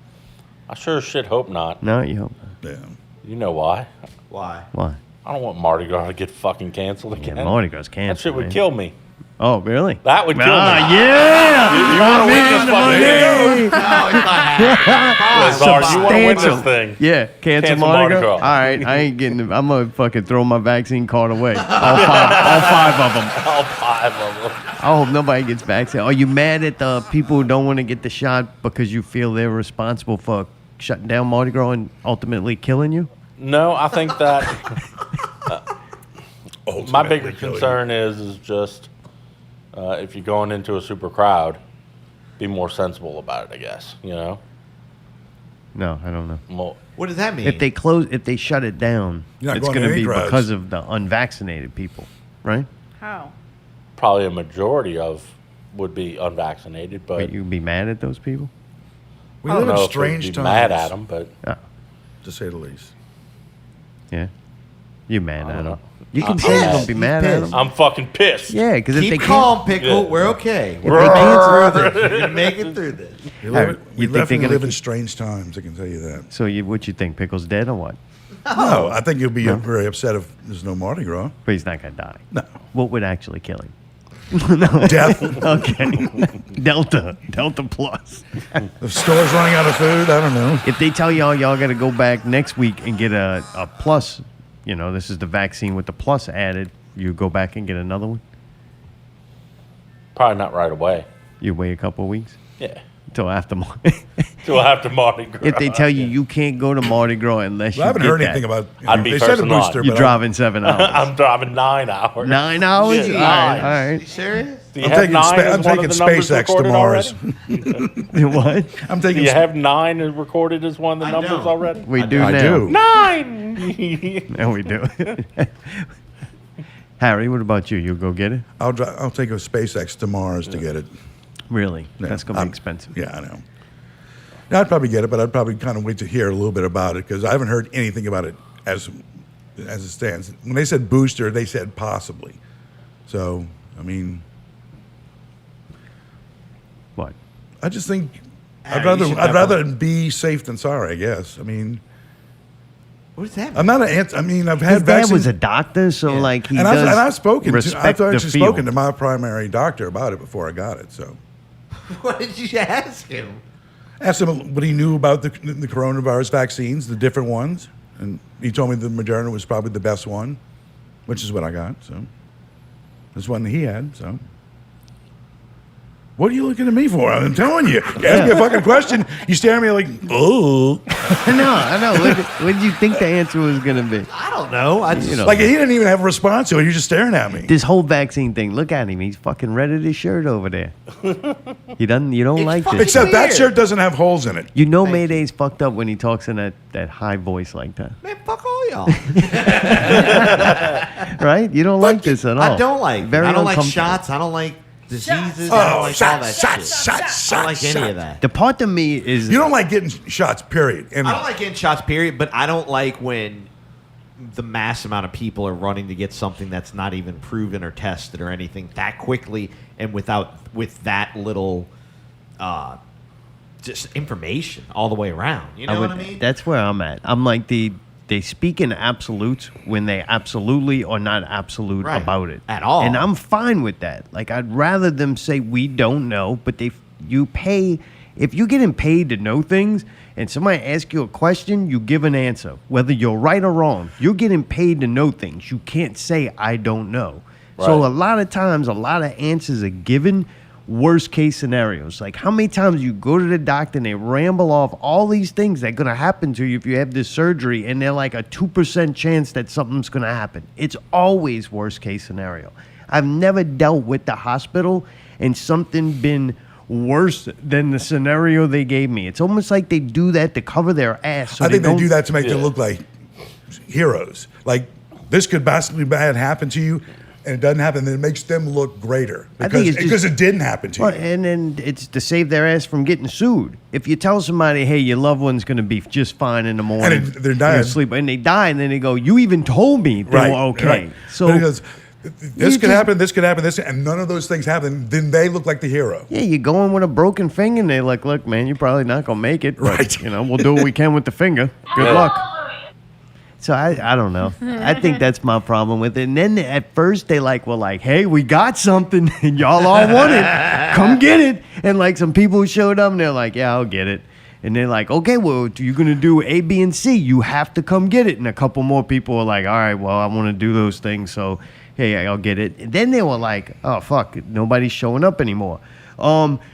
E: I sure as shit hope not.
C: No, you hope not.
I: Yeah.
E: You know why?
G: Why?
C: Why?
E: I don't want Mardi Gras to get fucking canceled again.
C: Yeah, Mardi Gras
E: That
C: canceled.
E: shit would
C: man.
E: kill me.
C: Oh, really?
E: That would kill
C: Ah,
E: me.
C: yeah.
E: You want to win this fucking thing?
G: No, it's not happening.
E: Lazar, you want to win this
C: Substantial.
E: thing?
C: Yeah, cancel
E: Cancel
C: Mardi
E: Mardi
C: Gras.
E: Gras.
C: All right, I ain't getting. I'm gonna fucking throw my vaccine card away. All five of them.
E: All 5 of them.
C: I hope nobody gets vaccinated. Are you mad at the people who don't want to get the shot because you feel they're responsible for shutting down Mardi Gras and ultimately killing you?
E: No, I think that my
I: Ultimately
E: bigger
I: kill you.
E: concern is just if you're going into a super crowd, be more sensible about it, I guess, you know?
C: No, I don't know.
E: More.
G: What does that mean?
C: If they shut it down,
I: You're not
C: it's
I: going to
C: going to
I: any
C: be
I: crowds.
C: because of the unvaccinated people, right?
D: How?
E: Probably a majority of would be unvaccinated, but
C: But you'd be mad at those people?
I: We
E: I don't
I: live
E: know
I: in
E: if
I: strange
E: they'd be
I: times.
E: mad at them, but
I: To say the least.
C: Yeah. You're mad
E: I
C: at
E: don't
C: them.
E: know.
C: You can
E: I'm
C: say you're
E: mad.
C: going to be
G: He's
C: mad at
G: pissed.
C: them.
E: I'm fucking pissed.
C: Yeah, because if
G: Keep
C: they
G: calm,
C: can't...
G: Pickle.
E: Yeah.
G: We're okay.
C: If they
G: We're
C: can't-
G: We're gonna make it through this.
I: We
C: Harry,
I: live,
C: you
I: we
C: think they're
I: definitely
C: gonna
I: live in
C: keep-
I: strange times, I can tell you that.
C: So what you think? Pickle's dead or what?
I: No, I think you'll be very upset if there's no Mardi Gras.
C: But he's not going to die.
I: No.
C: What would actually kill him?
I: Death.
C: Okay. Delta plus.
I: The store's running out of food. I don't know.
C: If they tell y'all got to go back next week and get a plus, this is the vaccine with the plus added, you go back and get another one?
E: Probably not right away.
C: You wait a couple of weeks?
E: Yeah.
C: Until after
E: Till after Mardi Gras.
C: If they tell you can't go to Mardi Gras unless
I: Well, I
C: you
I: haven't
C: get
I: heard
C: that.
I: anything about.
E: I'd be
I: they
E: first
I: said a
E: in line.
I: booster,
C: You're
I: but
C: driving 7 hours.
E: I'm driving 9 hours.
C: 9 hours?
E: Yeah,
C: All
E: nine.
C: right.
G: You serious?
E: Do you
I: I'm
E: have
I: taking,
E: 9
I: I'm
E: as one
I: taking
E: of the numbers
I: SpaceX
E: recorded
I: to Mars.
E: already?
C: What?
I: I'm
E: Do
I: taking.
E: you have 9 as recorded as one of the
G: I
E: numbers
G: don't.
E: already?
C: We do
I: I
C: now.
I: do.
E: 9!
C: No, we do. Harry, what about you? You'll go get it?
I: I'll take a SpaceX to Mars to get it.
C: Really?
I: Yeah,
C: That's going to be
I: I'm-
C: expensive.
I: Yeah, I know. Yeah, I'd probably get it, but I'd probably kind of wait to hear a little bit about it because I haven't heard anything about it as it stands. When they said booster, they said possibly. So, I mean,
C: What?
I: I just think
G: Harry, you should
I: I'd rather
G: definitely-
I: be safe than sorry. I guess. I mean,
G: What does that mean?
I: I'm not an anti. I mean, I've
C: His
I: had
C: dad
I: vaccines.
C: was a doctor, so
G: Yeah.
C: like he
I: and
C: does
I: I've spoken.
C: respect
I: I've
C: the
I: actually
C: field.
I: spoken to my primary doctor about it before I got it. So,
G: What did you ask him?
I: asked him what he knew about the coronavirus vaccines, the different ones, and he told me the Moderna was probably the best one, which is what I got. So, this one he had. So, what are you looking at me for? I'm telling you. You ask me a fucking question, you stare at me like, oh.
C: I know. What did you think the answer was going to be?
G: I don't know. I just,
C: know.
I: Like he didn't even have a response to it. You're just staring at me.
C: This whole vaccine thing. Look at him. He's fucking red at his shirt over there. You don't
G: It's
C: like
G: fucking-
C: this.
I: Except that
G: weird.
I: shirt doesn't have holes in it.
C: You know Mayday's fucked up when he talks in that high voice like that.
G: man, fuck all y'all.
C: Right? You don't like this at all.
G: I don't like.
C: Very
G: I don't like
C: uncomfortable.
G: shots. I don't like diseases. I don't like all that shit. I don't like any of that.
C: The part to me is
I: You don't like getting shots, period. And
G: I don't like getting shots, period, but I don't like when the mass amount of people are running to get something that's not even proven or tested or anything that quickly and with that little just information all the way around. You know what I mean?
C: That's where I'm at. I'm like they speak in absolutes when they absolutely are not absolute
G: Right.
C: about it
G: At all.
C: and I'm fine with that. Like I'd rather them say we don't know, but you pay if you're getting paid to know things and somebody asks you a question, you give an answer, whether you're right or wrong. You're getting paid to know things. You can't say I don't know. So
E: Right.
C: a lot of times, a lot of answers are given. Worst case scenarios. Like how many times you go to the doctor and they ramble off all these things that are going to happen to you if you have this surgery and they're like a 2% chance that something's going to happen. It's always worst case scenario. I've never dealt with the hospital and something been worse than the scenario they gave me. It's almost like they do that to cover their ass. So
I: I think they
C: don't-
I: do that to make them look like heroes. Like this could possibly bad happen to you, and it doesn't happen. Then it makes them look greater
C: I think it's
I: because
C: just-
I: it didn't happen to
C: Well,
I: you.
C: and then it's to save their ass from getting sued. If you tell somebody, hey, your loved one's going to be just fine in the morning,
I: And they're
C: you're
I: dying.
C: asleep, and they die, and then they go, you even told me they were okay.
I: Right.
C: So,
I: But he goes, this
C: you
I: could
C: just-
I: happen, this could happen, this, and none of those things happen. Then they look like the hero.
C: yeah, you go in with a broken finger, and they're like, look, man, you're probably not going to make it. But,
I: Right.
C: we'll do what we can with the finger. Good luck. So I don't know. I think that's my problem with it. And then at first they were like, hey, we got something and y'all all want it. Come get it. And like some people showed up and they're like, yeah, I'll get it. And they're like, okay, well, you're going to do A, B, and C. You have to come get it. And a couple more people were like, all right, well, I want to do those things. So, hey, I'll get it. And then they were like, oh, fuck, nobody's showing up anymore.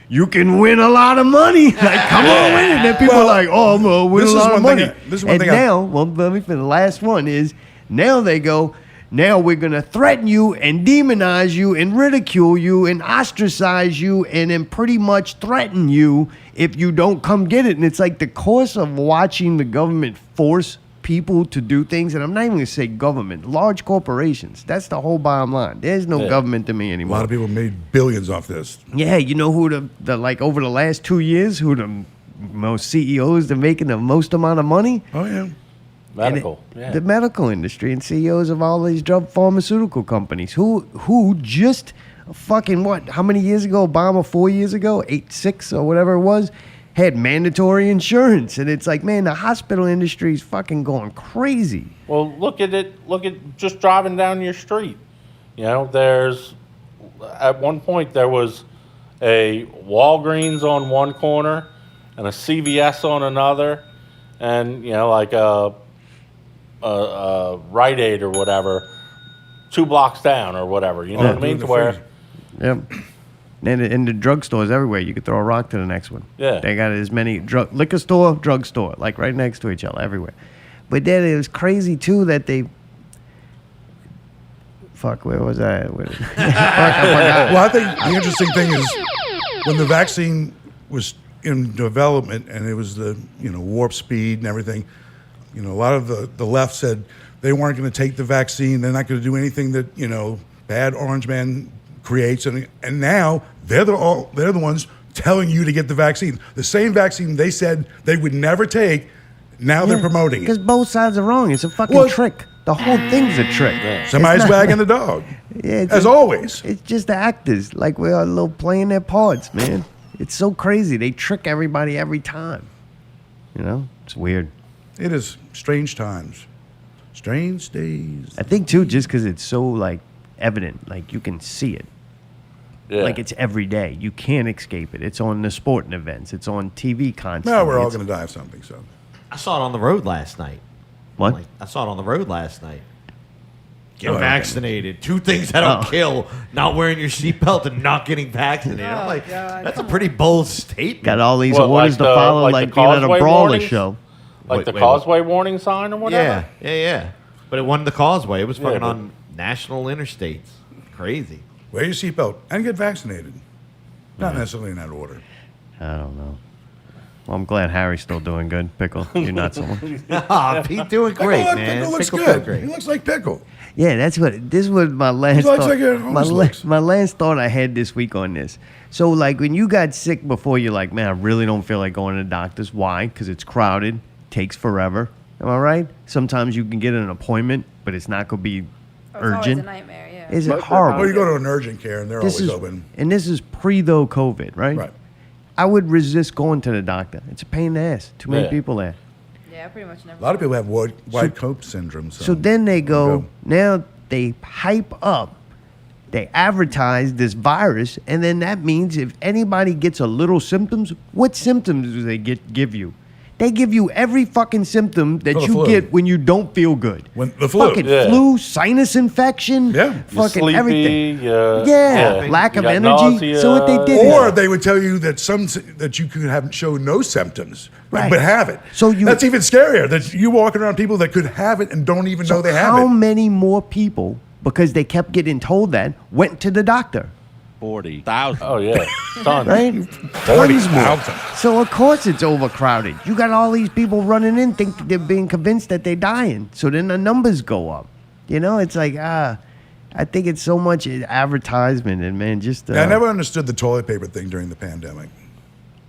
C: You can win a lot of money. Like, come on, win it. And then people are like, oh, I'm going to win
I: this
C: a
I: is
C: lot of
I: one thing
C: money.
I: I- this is one
C: And
I: thing I-
C: now, well, let me finish. The last one is now they go, Now we're going to threaten you and demonize you and ridicule you and ostracize you and then pretty much threaten you if you don't come get it. And it's like the course of watching the government force people to do things, and I'm not even going to say government, large corporations. That's the whole bottom line. There's no government to me
I: A
C: anymore.
I: lot of people made billions off this.
C: Yeah, you know who the like over the last 2 years, who the most CEOs that are making the most amount of money?
I: Oh, yeah.
E: Medical.
C: The medical industry and CEOs of all these drug pharmaceutical companies who just fucking what? How many years ago? Obama 4 years ago, 6 or whatever it was, had mandatory insurance, and it's like, man, the hospital industry is fucking going crazy.
E: Well, look at it. Look at just driving down your street. You know, there's at one point there was a Walgreens on one corner and a CVS on another, and you know, like a Rite Aid or whatever, 2 blocks down or whatever. You know what I mean? To where,
C: Yep. And the drugstores everywhere. You could throw a rock to the next one.
E: Yeah.
C: They got as many liquor store, drugstore, like right next to each other everywhere. But then it was crazy too that they. Fuck, where was I? Fuck, I forgot.
I: Well, I think the interesting thing is when the vaccine was in development and it was the warp speed and everything, a lot of the left said they weren't going to take the vaccine. They're not going to do anything that bad Orange Man creates, and now they're the ones telling you to get the vaccine. The same vaccine they said they would never take. Now they're promoting
C: Because
I: it.
C: both sides are wrong. It's a fucking trick. The whole thing's a trick.
I: Somebody's wagging the dog.
C: Yeah,
I: as always.
C: It's just the actors, like we're a little playing their parts, man. It's so crazy. They trick everybody every time. It's weird.
I: It is strange times, strange days.
C: I think too, just because it's so like evident, like you can see it.
E: yeah.
C: Like it's every day. You can't escape it. It's on the sporting events. It's on TV constantly.
I: No, we're all
C: It's-
I: going to die of something. So
G: I saw it on the road last night.
C: What?
G: I saw it on the road last night. Get
C: Oh, okay.
G: vaccinated. 2 things that'll
C: Oh.
G: kill: not wearing your seatbelt and not getting vaccinated. I'm
D: Oh,
G: like,
D: God,
G: that's a
D: come
G: pretty bold statement.
C: Got all these
E: What,
C: orders
E: like
C: to
E: the-
C: follow,
E: like
C: like
E: the
C: being at a
E: Causeway
C: brawler
E: warnings?
C: show.
E: Like
G: Wait,
E: the
G: wait,
E: Causeway warning sign or whatever.
G: Yeah. But it wasn't the Causeway. It was
E: Yeah,
G: fucking
E: but-
G: on national interstates. Crazy.
I: wear your seatbelt and get vaccinated. Not necessarily in that order.
C: I don't know. Well, I'm glad Harry's still doing good. Pickle, you're not someone.
G: He's doing great,
I: Pickle,
G: man.
I: Pickle looks
G: Pickle
I: good.
G: great.
I: He looks like Pickle.
C: Yeah, this was my last
I: looks
C: thought.
I: like it always looks.
C: My last thought I had this week on this. So, like, when you got sick before, you're like, man, I really don't feel like going to the doctor's. Why? Because it's crowded, takes forever. Am I right? Sometimes you can get an appointment, but it's not going to be
D: It's always a
C: urgent.
D: nightmare, yeah.
C: Is it
I: Well,
C: horrible?
I: you go to an urgent care and they're
C: This
I: always
C: is,
I: open.
C: and this is pre-though COVID, right?
I: Right.
C: I would resist going to the doctor. It's a pain in the ass. Too many
E: Yeah.
C: people there.
D: Yeah, I pretty much never.
I: A lot of people have white coat syndrome.
C: So then they go, now they hype up, they advertise this virus, and then that means if anybody gets a little symptoms, what symptoms do they give you? They give you every fucking symptom that
I: For the
C: you
I: flu.
C: get when you don't feel good.
I: When the flu.
C: Fucking
E: Yeah.
C: flu, sinus infection,
I: Yeah.
E: You're
C: fucking
E: sleepy,
C: everything.
E: yeah,
C: Yeah, lack
E: you
C: of
E: got
C: energy.
E: nausea.
C: So what they did is-
I: Or they would tell you that you could have show no symptoms,
C: Right.
I: but have it.
C: So
I: that's even scarier. That you walking around people that could have it and don't even know they have
C: how
I: it.
C: many more people, because they kept getting told that, went to the doctor?
J: 40,000.
E: Oh yeah, tons.
C: Right?
I: 40,000.
C: So of course it's overcrowded. You got all these people running in, think they're being convinced that they're dying. So then the numbers go up. It's like I think it's so much advertisement and man, just
I: Yeah, I never understood the toilet paper thing during the pandemic.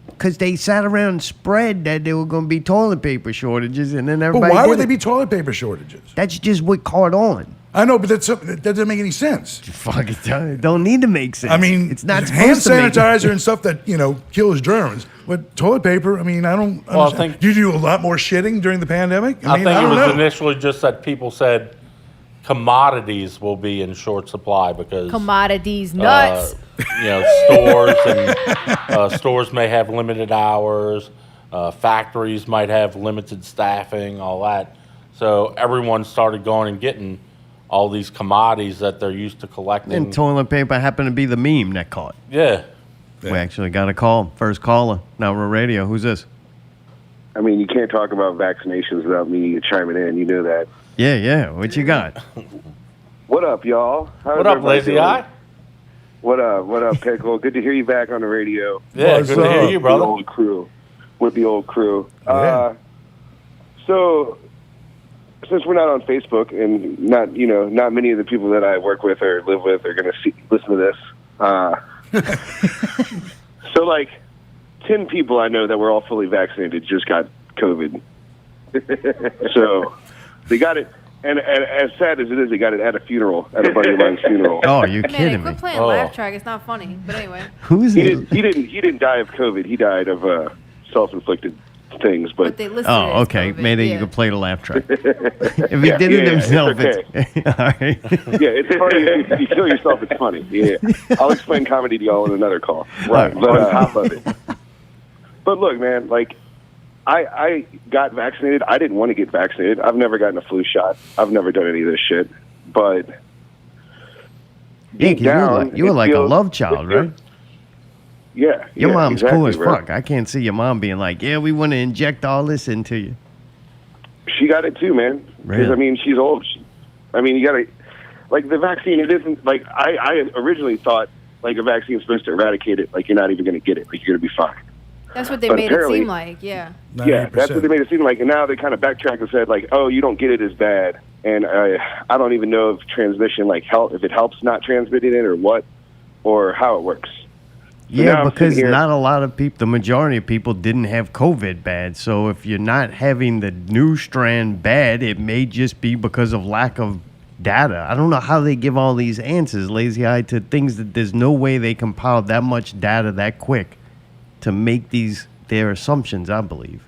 C: because they sat around and spread that there were going to be toilet paper shortages, and then
I: But
C: everybody.
I: why
C: did
I: would they
C: it.
I: be toilet paper shortages?
C: That's just what caught on.
I: I know, but that doesn't make any sense.
C: Fuck it, don't need to make sense.
I: I mean,
C: it's not
I: hand
C: supposed to make
I: sanitizer and stuff that kills germs. But toilet paper, I mean, I don't.
E: Well, I
I: understand.
E: think-
I: Do you do a lot more shitting during the pandemic?
E: I think it
I: don't
E: was
I: know.
E: initially just that people said commodities will be in short supply because
D: Commodities, nuts.
E: stores and stores may have limited hours, factories might have limited staffing, all that. So everyone started going and getting all these commodities that they're used to collecting.
C: And toilet paper happened to be the meme that caught.
E: Yeah.
C: We actually got a call. First caller. Now we're radio. Who's this?
K: I mean, you can't talk about vaccinations without me chiming in. You know that.
C: Yeah. What you got?
K: What up, y'all? How's
E: What up,
K: everybody
E: Lazy
K: doing?
E: Eye?
K: What up? What up, Pickle? Good to hear you back on the radio.
E: Yeah,
I: What's
E: good to hear
I: up?
E: you, brother.
K: The old crew. With the old crew.
I: Yeah.
K: So, since we're not on Facebook and not many of the people that I work with or live with are going to listen to this. So, like, 10 people I know that were all fully vaccinated just got COVID. So, they got it. And as sad as it is, they got it at a funeral, at a buddy of mine's funeral.
C: Oh, you're
D: Man,
C: kidding me.
D: quit playing
E: Oh.
D: laugh track. It's not funny. But anyway.
C: Who's
K: He
C: it?
K: didn't die of COVID. He died of self-inflicted things.
D: But
K: But
D: they listed it
C: Oh,
D: as
C: okay.
D: COVID,
C: Maybe
D: yeah.
C: you could play the laugh track. If he
K: Yeah,
C: did it
K: yeah,
C: himself,
K: it's
C: it's all right.
K: yeah, it's funny. If you kill yourself, it's funny. Yeah, I'll explain comedy to y'all in another call.
C: Right.
K: But on top of it. But look, man, like I got vaccinated. I didn't want to get vaccinated. I've never gotten a flu shot. I've never done any of this shit. But
C: Yeah, 'cause you were
K: it
C: like a
K: feels-
C: love child,
K: it feels-
C: right?
K: Yeah.
C: Your
K: yeah,
C: mom's
K: exactly,
C: cool as
K: bro.
C: fuck. I can't see your mom being like, yeah, we want to inject all this into you.
K: She got it too, man. Because
C: Really?
K: I mean, she's old. You gotta like the vaccine. It isn't like I originally thought like a vaccine is supposed to eradicate it. Like you're not even gonna get it. Like you're gonna be fine.
D: That's what they
K: But
D: made it
K: apparently-
D: seem like. Yeah.
K: Yeah, that's what they made it seem like. And now they kind of backtracked and said like, oh, you don't get it as bad. And I don't even know if transmission if it helps not transmitting it or what or how it works. So now
C: Yeah,
K: I'm
C: because
K: sitting here-
C: not a lot of people, the majority of people didn't have COVID bad. So if you're not having the new strand bad, it may just be because of lack of data. I don't know how they give all these answers, Lazy Eye, to things that there's no way they compile that much data that quick to make their assumptions, I believe.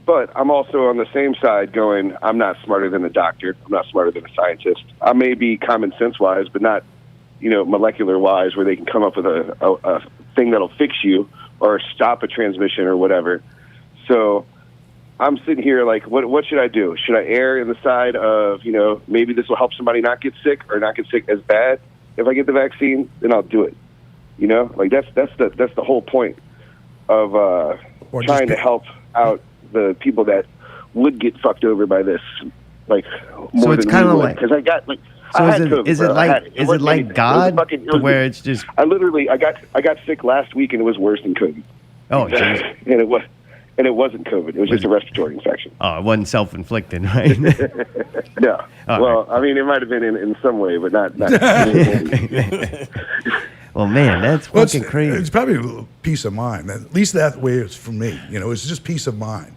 K: But I'm also on the same side going, I'm not smarter than a doctor. I'm not smarter than a scientist. I may be common sense wise, but not, molecular wise, where they can come up with a thing that'll fix you or stop a transmission or whatever. So I'm sitting here like, what should I do? Should I err in the side of, maybe this will help somebody not get sick or not get sick as bad? If I get the vaccine, then I'll do it. That's the whole point of trying to help out the people that would get fucked over by this, like more
C: So it's
K: than
C: kinda
K: we would.
C: like-
K: Because I got like.
C: So
K: I
C: is
K: had
C: it,
K: COVID,
C: is
K: bro.
C: it
K: I had
C: like
K: it. It
C: is it
K: wasn't
C: like
K: anything. It was
C: God
K: fucking- it
C: to
K: was-
C: where it's just
K: I got sick last week and it was worse than COVID.
C: oh jeez.
K: and it wasn't COVID. It was just a respiratory infection.
C: Oh, it wasn't self-inflicted, right?
K: No.
C: All
K: Well, I mean, it might have been in some way, but not.
C: Well, man, that's
I: Well,
C: fucking crazy.
I: It's probably a little peace of mind. At least that way it's for me. It's just peace of mind.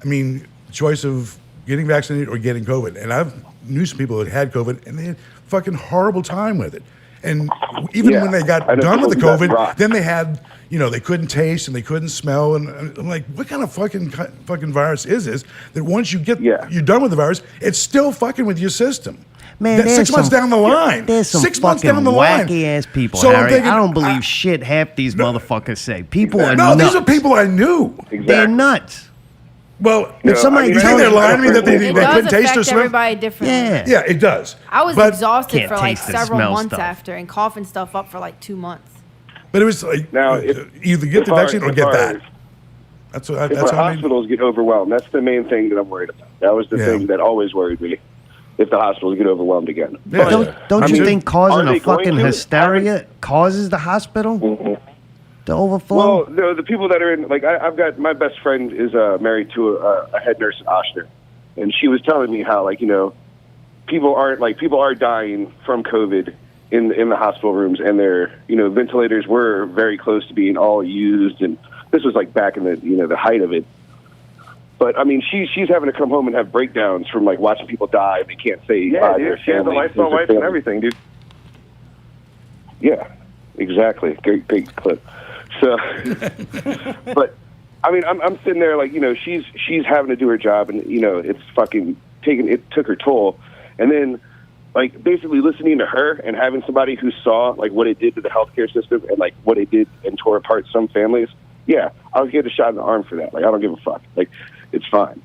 I: I mean, choice of getting vaccinated or getting COVID. And I've knew some people that had COVID and they had fucking horrible time with it. And even
K: Yeah,
I: when they got
K: I know
I: done with the
K: people that
I: COVID,
K: rock.
I: then they had, they couldn't taste and they couldn't smell. And I'm like, what kind of fucking virus is this? That once you get you're done with the virus, it's still fucking with your system.
C: Man,
I: That's
C: there's
I: 6 months
C: some-
I: down the line.
C: There's some
I: 6 months
C: fucking
I: down the line.
C: wacky ass people,
I: So I'm
C: Harry.
I: thinking,
C: I don't believe shit half these motherfuckers say. People are
I: No,
C: nuts.
I: these are people I knew.
C: They're nuts.
I: Well,
C: If somebody
I: you think
C: tells
I: they're
C: you-
I: lying to me that they
D: It
I: couldn't
D: does
I: taste or
D: affect
I: smell?
D: everybody differently.
C: Yeah.
I: Yeah, it does.
D: I was
I: But-
D: exhausted
C: Can't
D: for like
C: taste or
D: several
C: smell
D: months
C: stuff.
D: after and coughing stuff up for like 2 months.
I: But it was like
K: Now,
I: either get the vaccine or get that. That's what.
K: If
I: That's
K: our
I: how I mean.
K: hospitals get overwhelmed, that's the main thing that I'm worried about. That was the
I: Yeah.
K: thing that always worried me. If the hospitals get overwhelmed again.
I: Yeah.
K: But,
C: Don't
K: I
C: you
K: mean,
C: think causing
K: are
C: a
K: they going
C: fucking
K: to?
C: hysteria causes the hospital to overflow?
K: Well, no, the people that are in, like, I've got, my best friend is married to a head nurse at Ochsner. And she was telling me how, like, people are dying from COVID in the hospital rooms. And their, ventilators were very close to being all used. And this was, like, back in the height of it. But, I mean, she's having to come home and have breakdowns from, like, watching people die. They can't say
J: Yeah,
K: their
J: dude, she has a
K: family,
J: lifelong
K: their
J: wife and
K: family.
J: everything, dude.
K: Yeah, exactly. Great clip. So, but I mean, I'm sitting there like, she's having to do her job, and it's fucking it took her toll, and then like basically listening to her and having somebody who saw like what it did to the healthcare system and like what it did and tore apart some families. Yeah, I'll get a shot in the arm for that. Like I don't give a fuck. Like it's fine.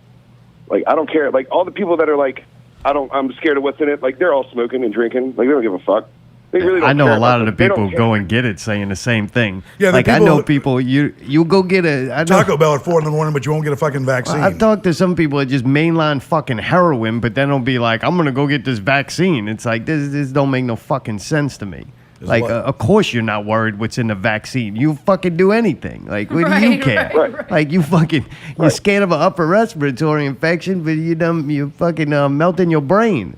K: Like I don't care. Like all the people that are like, I'm scared of what's in it. Like they're all smoking and drinking. Like they don't give a fuck. They really don't
C: I know
K: care
C: a lot of
K: about
C: the
K: them. They don't
C: people
K: care.
C: go and get it saying the same thing.
I: Yeah, the
C: like I
I: people-
C: know people. You go get a
I: Taco Bell at 4 in the morning, but you won't get a fucking vaccine.
C: I've talked to some people that just mainline fucking heroin, but then they'll be like, "I'm gonna go get this vaccine." It's like this don't make no fucking sense to me. Like,
I: what?
C: of course you're not worried what's in the vaccine. You fucking do anything. Like, what do you
D: Right,
C: care?
K: right.
C: Like, you're scared of an upper respiratory infection, but you fucking melting your brain.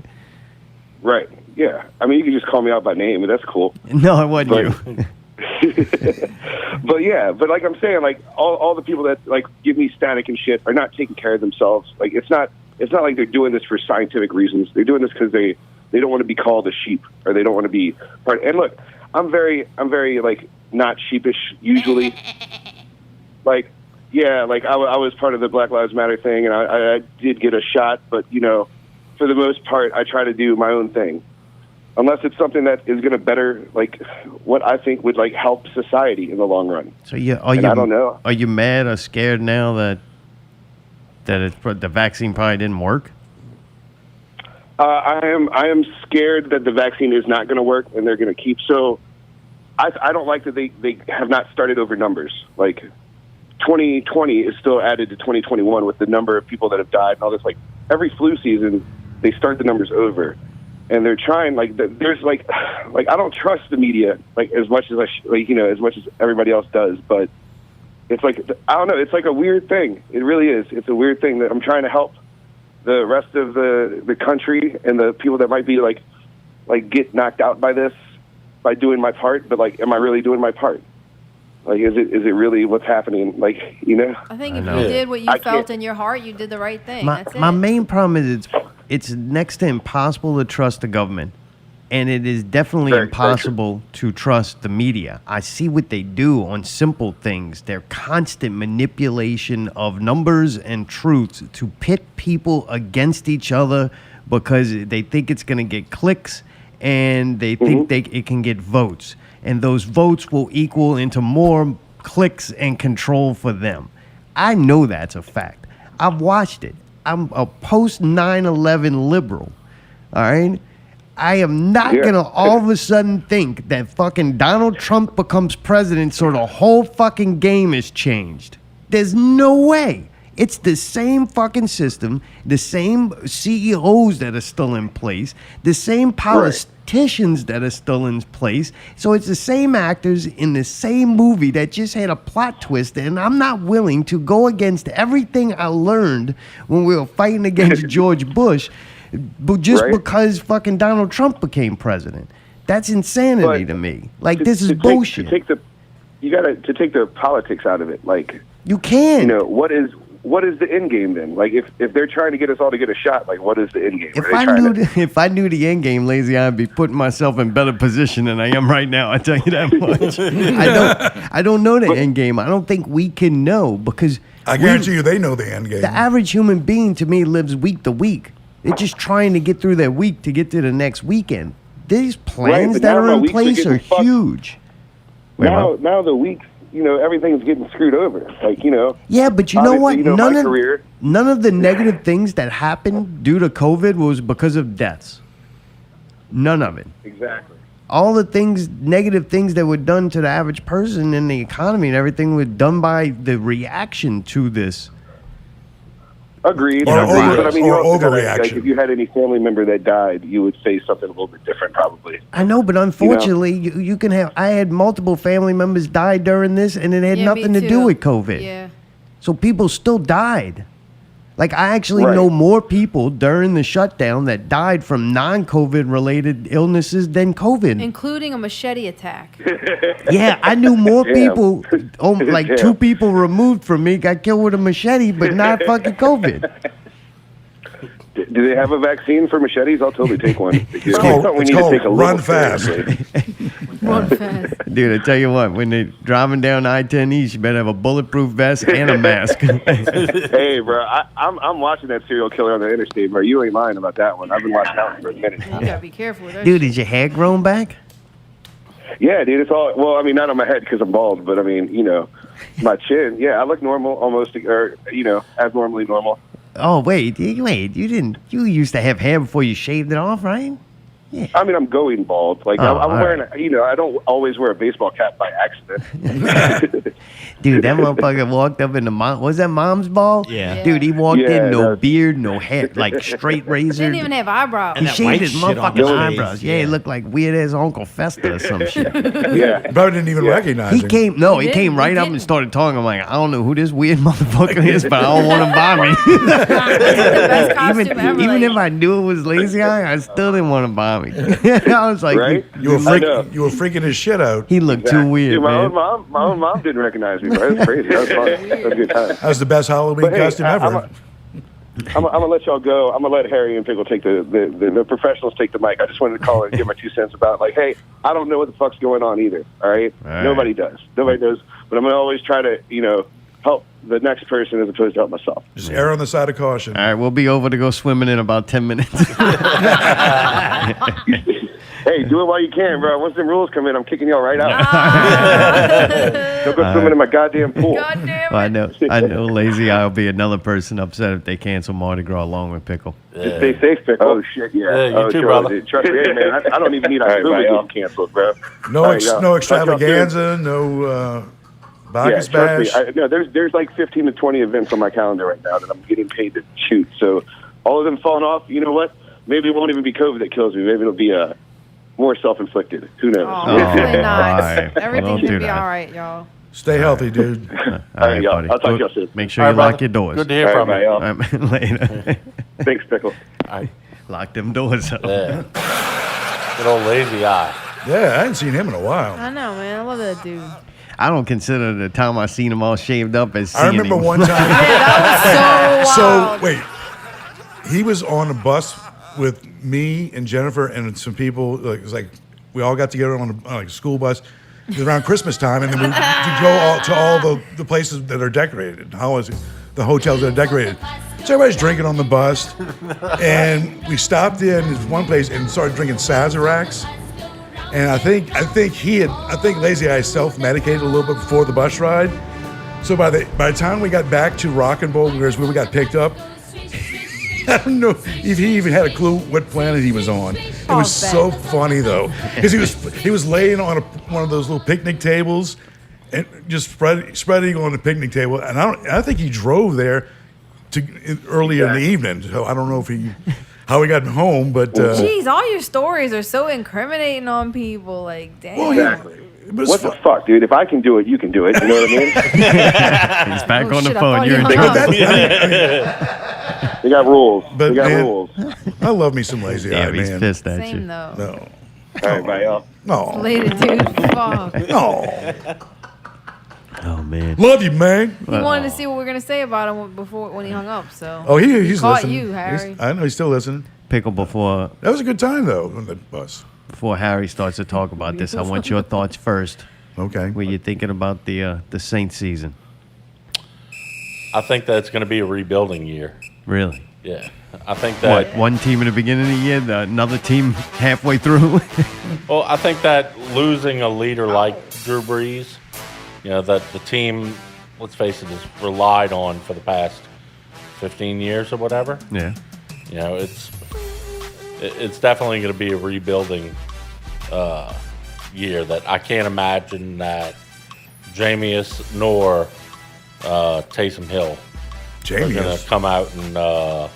K: Right. Yeah. I mean, you can just call me out by name, and that's cool.
C: No, it wasn't you.
K: But yeah, but like I'm saying, like all the people that like give me static and shit are not taking care of themselves. Like it's not like they're doing this for scientific reasons. They're doing this because they don't want to be called a sheep, or they don't want to be part. And look, I'm very like not sheepish usually. Like yeah, like I was part of the Black Lives Matter thing, and I did get a shot, but you know, for the most part, I try to do my own thing. Unless it's something that is going to better, like, what I think would, like, help society in the long run.
C: So
K: I don't know.
C: Are you mad or scared now that the vaccine probably didn't work?
K: I am scared that the vaccine is not going to work, and they're going to keep. So I don't like that they have not started over numbers. Like 2020 is still added to 2021 with the number of people that have died and all this. Like every flu season, they start the numbers over. And they're trying, like, there's, like I don't trust the media, like, as much as as much as everybody else does. But it's like, I don't know, it's like a weird thing. It really is. It's a weird thing that I'm trying to help the rest of the country and the people that might be, like get knocked out by this by doing my part. But, like, am I really doing my part? Like, is it really what's happening? Like, you know?
D: I think if
C: know.
D: you did what you
K: I
D: felt
K: can't-
D: in your heart, you did the right thing. That's it.
C: My main problem is it's next to impossible to trust the government, and it is definitely
K: Very
C: impossible to trust the media. I see what they do on simple things. Their constant manipulation of numbers and truths to pit people against each other because they think it's going to get clicks and they think it can get votes. And those votes will equal into more clicks and control for them. I know that's a fact. I've watched it. I'm a post 9/11 liberal. All right? I am not going to all of a sudden think that fucking Donald Trump becomes president so the whole fucking game is changed. There's no way. It's the same fucking system, the same CEOs that are still in place, the same politicians that are still in place. So it's the same actors in the same movie that just had a plot twist. And I'm not willing to go against everything I learned when we were fighting against George Bush, but just because fucking Donald Trump became president. That's insanity to me. Like, this is bullshit.
K: You got to take the politics out of it. Like,
C: you can.
K: You know, what is the end game then? Like, if they're trying to get us all to get a shot, like, what is the end game?
C: If I knew the end game, Lazy, I'd be putting myself in better position than I am right now. I tell you that much. I don't know the end game. I don't think we can know because
I: I guarantee you they know the end game.
C: the average human being to me lives week to week. They're just trying to get through their week to get to the next weekend. These plans
K: but
C: that
K: now
C: are
K: my
C: in
K: weeks are
C: place are
K: getting fucked.
C: huge.
K: Now the weeks, you know, everything's getting screwed over. Like, you know.
C: Yeah, but you know what?
K: obviously, you know,
C: None of the negative things that happened due to COVID was because of deaths. None of it.
K: Exactly.
C: All the negative things that were done to the average person in the economy and everything were done by the reaction to this.
K: Agreed.
I: Or
K: But I mean, you also gotta,
I: overreaction.
K: like, if you had any family member that died, you would say something a little bit different, probably.
C: I know, but unfortunately, you can have. I had multiple family members die during this, and it had
D: Yeah,
C: nothing
D: me
C: to do
D: too.
C: with COVID.
D: Yeah.
C: So people still died. Like, I actually know more people during the shutdown that died from non-COVID related illnesses than COVID.
D: Including a machete attack.
C: Yeah, I knew more
K: Damn.
C: people, like
K: Damn.
C: 2 people removed from me got killed with a machete, but not fucking COVID.
K: Do they have a vaccine for machetes? I'll totally take one.
I: It's called Run Fast.
D: Run fast.
C: Dude, I tell you what, when they're driving down I-10 East, you better have a bulletproof vest and a mask.
K: Hey, bro, I'm watching that serial killer on the interstate, bro. You ain't lying about that one. I've been watching that one for a minute.
D: You gotta be careful with that.
C: Dude, is your hair grown back?
K: Yeah, dude, it's all, well, I mean, not on my head because I'm bald, but I mean, you know, my chin, yeah, I look normal almost, or, you know, abnormally normal.
C: Oh, wait, you used to have hair before you shaved it off, right?
K: I mean, I'm going bald. Like
C: Oh,
K: I'm
C: all
K: wearing, I don't always wear a baseball cap by accident.
C: Dude, that motherfucker walked up in the mom. Was that mom's ball?
G: Yeah.
C: Dude, he walked
K: Yeah,
C: in, no
K: that's-
C: beard, no hair, like straight razor.
D: Didn't even have eyebrows.
C: He
G: And that
C: shaved
G: white
C: his
G: shit on
C: motherfucking
G: his face,
C: eyebrows. Yeah, he
G: yeah.
C: looked like weird ass Uncle Fester or some shit.
K: Yeah.
I: Probably didn't even recognize
C: He
I: him.
C: came, no, he
D: He
C: came
D: didn't,
C: right
D: he
C: up and
D: didn't.
C: started talking. I'm like, I don't know who this weird motherfucker is, but I don't want him by me.
D: the best costume ever.
C: Even
D: like,
C: if I knew it was Lazy Eye, I still didn't want him by me. I was like,
K: Right?
I: You were
K: I know.
I: freaking his shit out.
C: he looked too weird,
K: Dude, my
C: man.
K: own mom didn't recognize me. Bro. That was crazy. That was fun. That was a good time.
I: That was the best Halloween
K: But hey,
I: costume ever.
K: I'm gonna let y'all go. I'm gonna let Harry and Pickle take the professionals take the mic. I just wanted to call and give my 2 cents about like, hey, I don't know what the fuck's going on either. All right, nobody does. Nobody knows. But I'm gonna always try to help the next person as opposed to help myself.
I: Just err on the side of caution.
C: All right, we'll be over to go swimming in about 10 minutes.
K: Hey, do it while you can, bro. Once the rules come in, I'm kicking y'all right out. Don't go swimming in my goddamn pool.
D: God damn
C: Well,
D: it.
C: I know Lazy Eye will be another person upset if they cancel Mardi Gras along with Pickle.
K: Just stay safe, Pickle. Oh shit, yeah.
E: Yeah, you
K: oh,
E: too,
K: sure,
E: brother.
K: dude. Trust me, hey, man. I don't even need a movie getting canceled, bro.
I: No,
K: All right, y'all.
I: no
K: Talk y'all soon.
I: extravaganza, no Bacchus
K: trust me.
I: bash.
K: There's like 15 to 20 events on my calendar right now that I'm getting paid to shoot. So all of them falling off. You know what? Maybe it won't even be COVID that kills me. Maybe it'll be more self-inflicted. Who knows?
D: Oh, hopefully not.
C: right.
D: Everything's
C: Don't
D: gonna
C: do
D: be
C: that.
D: all right, y'all.
I: Stay healthy, dude.
C: All
K: right,
C: right,
K: y'all.
C: buddy.
K: I'll talk to y'all soon.
C: Make sure
E: All
C: you
E: right,
C: lock
E: brother.
C: your doors.
E: Good to hear
K: All
E: from
K: right,
E: you.
K: y'all.
C: All right, later.
K: Thanks, Pickle.
C: Lock them doors up.
E: Yeah. Good old Lazy Eye.
I: Yeah, I hadn't seen him in a while.
D: I know, man. I love that dude.
C: I don't consider the time I seen him all shaved up as seeing
I: I remember
C: him.
I: one time.
D: That was so wild.
I: So wait, he was on a bus with me and Jennifer and some people. Like, it was like we all got together on a school bus. It was around Christmas time, and then we go to all the places that are decorated. How is it? The hotels that are decorated. So everybody's drinking on the bus, and we stopped in one place and started drinking Sazeracs. And I think Lazy Eye self-medicated a little bit before the bus ride. So by the time we got back to Rock and Roll, where we got picked up, I don't know if he even had a clue what planet he was on. It was so funny though, because he was laying on one of those little picnic tables, and just spread eagle on the picnic table. And I think he drove there earlier in the evening. So I don't know how he got home, but
D: Jeez, all your stories are so incriminating on people. Like, damn.
I: well,
K: Exactly. What the fuck, dude? If I can do it, you can do it. You know what I mean?
C: He's back
D: Oh,
C: on the
D: shit, I
C: phone.
D: thought
C: You're
D: he
C: in
D: hung
C: trouble.
D: up.
K: We got rules.
I: But
K: we got
I: man,
K: rules.
I: I love me some Lazy Eye,
C: Damn, he's
I: man.
C: pissed at
D: Same
C: you.
D: though.
I: No,
K: All right, bye, y'all.
I: no,
D: Later, dude. Fuck.
I: no.
C: Oh man.
I: Love you, man.
D: He wanted to see what we were gonna say about him when he hung up. So.
I: Oh, he's
D: Caught
I: listening.
D: you, Harry.
I: I know he's still listening.
C: Pickle, before
I: That was a good time though on the bus.
C: Harry starts to talk about this, I want your thoughts first.
I: Okay.
C: What you thinking about the Saints season?
E: I think that it's going to be a rebuilding year.
C: Really?
E: Yeah. I think that.
C: What, one team in the beginning of the year, another team halfway through?
E: Well, I think that losing a leader like Drew Brees, that the team, let's face it, has relied on for the past 15 years or whatever.
C: Yeah.
E: It's definitely going to be a rebuilding year that I can't imagine that Jameis nor Taysom Hill are going to come out and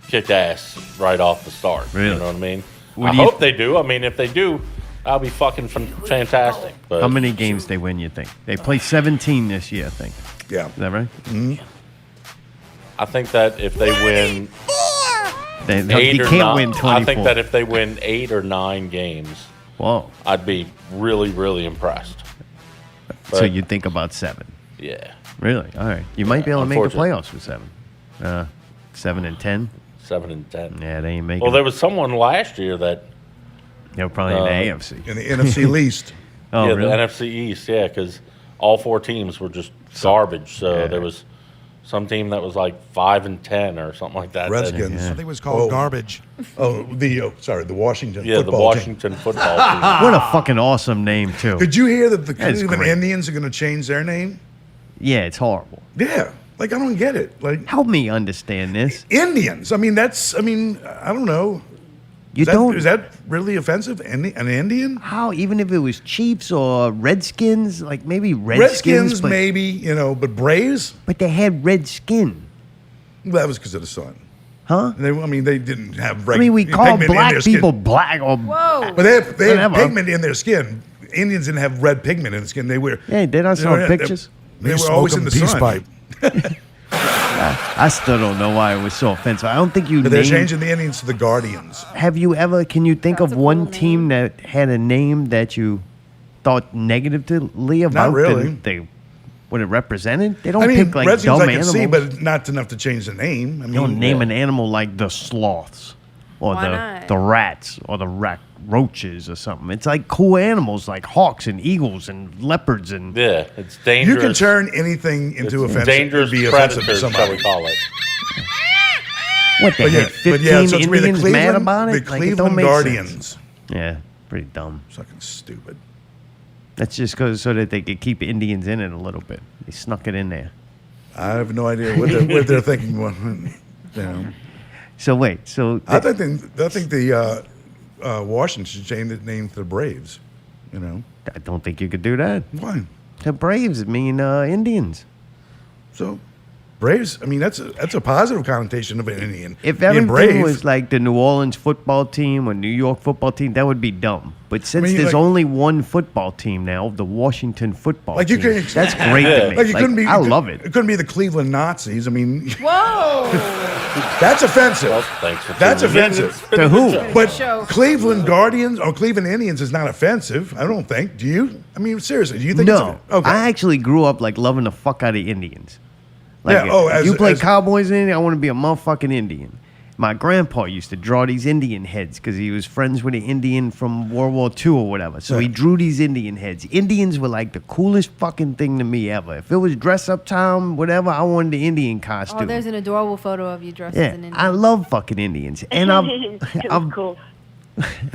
E: kick ass right off the start.
C: Really?
E: You know what I mean?
C: What
E: I
C: do you
E: hope they do. I mean, if they do, that'll be fucking fantastic. But
C: How many games they win, you think? They play 17 this year, I think.
I: Yeah.
C: Is that right?
E: I think that if they win
C: You can't win 24.
E: I think that if they win 8 or 9 games,
C: Whoa.
E: I'd be really, really impressed.
C: So
E: But-
C: you think about 7.
E: Yeah.
C: Really? All right. You might be able to make the
E: Unfortunately.
C: playoffs with 7. 7 and 10?
E: 7 and 10.
C: Yeah, they ain't making
E: Well,
C: it.
E: there was someone last year that
C: They were probably in the AFC.
I: In the NFC least.
C: Oh,
E: yeah,
C: really?
E: the NFC East, yeah, because all 4 teams were just garbage. So
C: Yeah.
E: there was some team that was like 5 and 10 or something like that.
I: Redskins.
J: I think it was called garbage.
I: Oh, the Washington
E: Yeah, the
I: football team.
E: Washington football team.
C: What a fucking awesome name, too.
I: Did you hear that the
C: That's
I: Cleveland
C: great.
I: Indians are going to change their name?
C: Yeah, it's horrible.
I: Yeah. Like, I don't get it. Like,
C: Help me understand this.
I: Indians. I mean, I don't know.
C: You don't.
I: Is that really offensive? An Indian?
C: How? Even if it was Chiefs or Redskins, like maybe Redskins, but,
I: maybe, but Braves?
C: But they had red skin.
I: Well, that was because of the sun.
C: Huh?
I: They didn't have
C: we call
I: pigment in
C: black
I: their skin.
C: people black or.
D: Whoa.
I: But they have pigment in their skin. Indians didn't have red pigment in the skin. They were.
C: Yeah, did I saw pictures?
I: They were always in the
B: peace
I: sun.
B: pipe.
C: I still don't know why it was so offensive. I don't think you.
I: But they're changing the Indians to the Guardians.
C: Have you ever? Can you think
D: That's
C: of
D: a
C: one
D: cool
C: team that had a name that you thought negatively about?
I: Not really.
C: What it represented? They don't
I: I mean,
C: pick like
I: Redskins
C: dumb
I: I can
C: animals.
I: see, but not enough to change the name.
C: You don't name an animal like the sloths or
D: Why not?
C: the rats or the roaches or something. It's like cool animals like hawks and eagles and leopards and
E: Yeah, it's dangerous.
I: You can turn anything into
E: it's
I: offensive.
E: dangerous
I: Be offensive to
E: predators, shall
I: somebody.
E: we call it?
C: what they
I: But
C: had 15
I: so it's be
C: Indians mad about
I: the
C: it. Like, it don't
I: Cleveland
C: make
I: Guardians.
C: sense. Yeah, pretty dumb.
I: Fucking stupid.
C: That's just so that they could keep Indians in it a little bit. They snuck it in there.
I: I have no idea what they're thinking.
C: So wait, so
I: I think the Washington should change the name to the Braves.
C: I don't think you could do that.
I: Why?
C: The Braves mean Indians.
I: So Braves. I mean, that's a positive connotation of an Indian.
C: If
I: Being
C: everything
I: brave.
C: was like the New Orleans football team or New York football team, that would be dumb. But since there's
I: like-
C: only one football team now, the Washington football
I: Like you
C: team,
I: could-
C: that's great to me.
I: Like, it couldn't be.
C: I love it.
I: It couldn't be the Cleveland Nazis. I mean,
D: Whoa.
I: that's offensive.
E: Well, thanks for
I: That's
E: tuning in.
I: offensive.
E: It's been
C: To
E: a
C: who?
E: good show.
I: But
D: Show.
I: Cleveland Guardians or Cleveland Indians is not offensive. I don't think. Do you? I mean, seriously, do you think?
C: No,
I: It's, okay.
C: I actually grew up like loving the fuck out of Indians. Like,
I: Yeah, oh,
C: if
I: as-
C: you play
I: as-
C: Cowboys in India, I want to be a motherfucking Indian. My grandpa used to draw these Indian heads because he was friends with an Indian from World War II or whatever. So he drew these Indian heads. Indians were like the coolest fucking thing to me ever. If it was dress up time, whatever, I wanted the Indian costume.
D: Oh, there's an adorable photo of you dressed
C: yeah,
D: as an Indian.
C: I love fucking Indians, and I've
F: cool.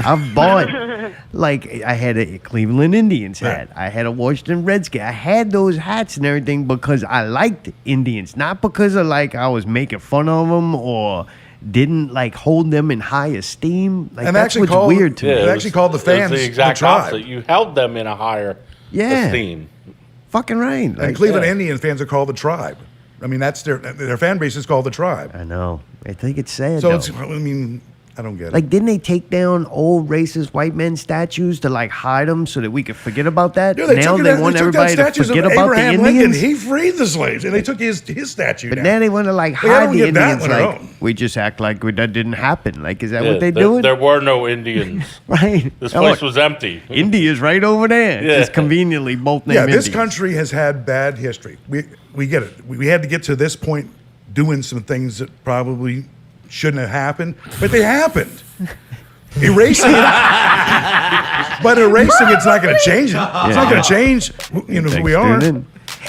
C: I've bought, like, I had a Cleveland Indians hat. I had a Washington Redskin. I had those hats and everything because I liked Indians, not because of, like, I was making fun of them or didn't, like, hold them in high esteem. Like,
I: And
C: that's
I: actually
C: what's
I: called-
C: weird to
I: Yeah,
C: me.
I: it actually called the fans
E: the exact
I: the tribe.
E: opposite. You held them in a higher
C: Yeah.
E: esteem.
C: Fucking right.
I: And
C: Like,
I: Cleveland Indian fans are called the tribe. I mean, that's their fan base is called the tribe.
C: I know. I think it's sad,
I: So
C: though.
I: it's, I mean, I don't get it.
C: Like, didn't they take down old racist white men statues to, like, hide them so that we could forget about that?
I: Yeah,
C: Now
I: took
C: they
I: down-
C: want
I: took down
C: everybody to
I: statues of
C: forget about the
I: Abraham
C: Indians?
I: Lincoln. He freed the slaves, and they took his statue
C: But
I: down.
C: now they want to, like,
I: Like, I
C: hide
I: don't
C: the
I: get that
C: Indians.
I: one at
C: Like,
I: all.
C: we just act like that didn't happen. Like, is that
E: Yeah,
C: what they're
E: there,
C: doing?
E: there were no Indians.
C: Right.
E: This
C: Oh,
E: place
C: look,
E: was empty.
C: India's right over there.
E: Yeah.
C: It's conveniently both named
I: Yeah, this
C: Indians.
I: country has had bad history. We get it. We had to get to this point doing some things that probably shouldn't have happened, but they happened. Erasing it, but erasing it's not going to change it. It's not going to change, who we are.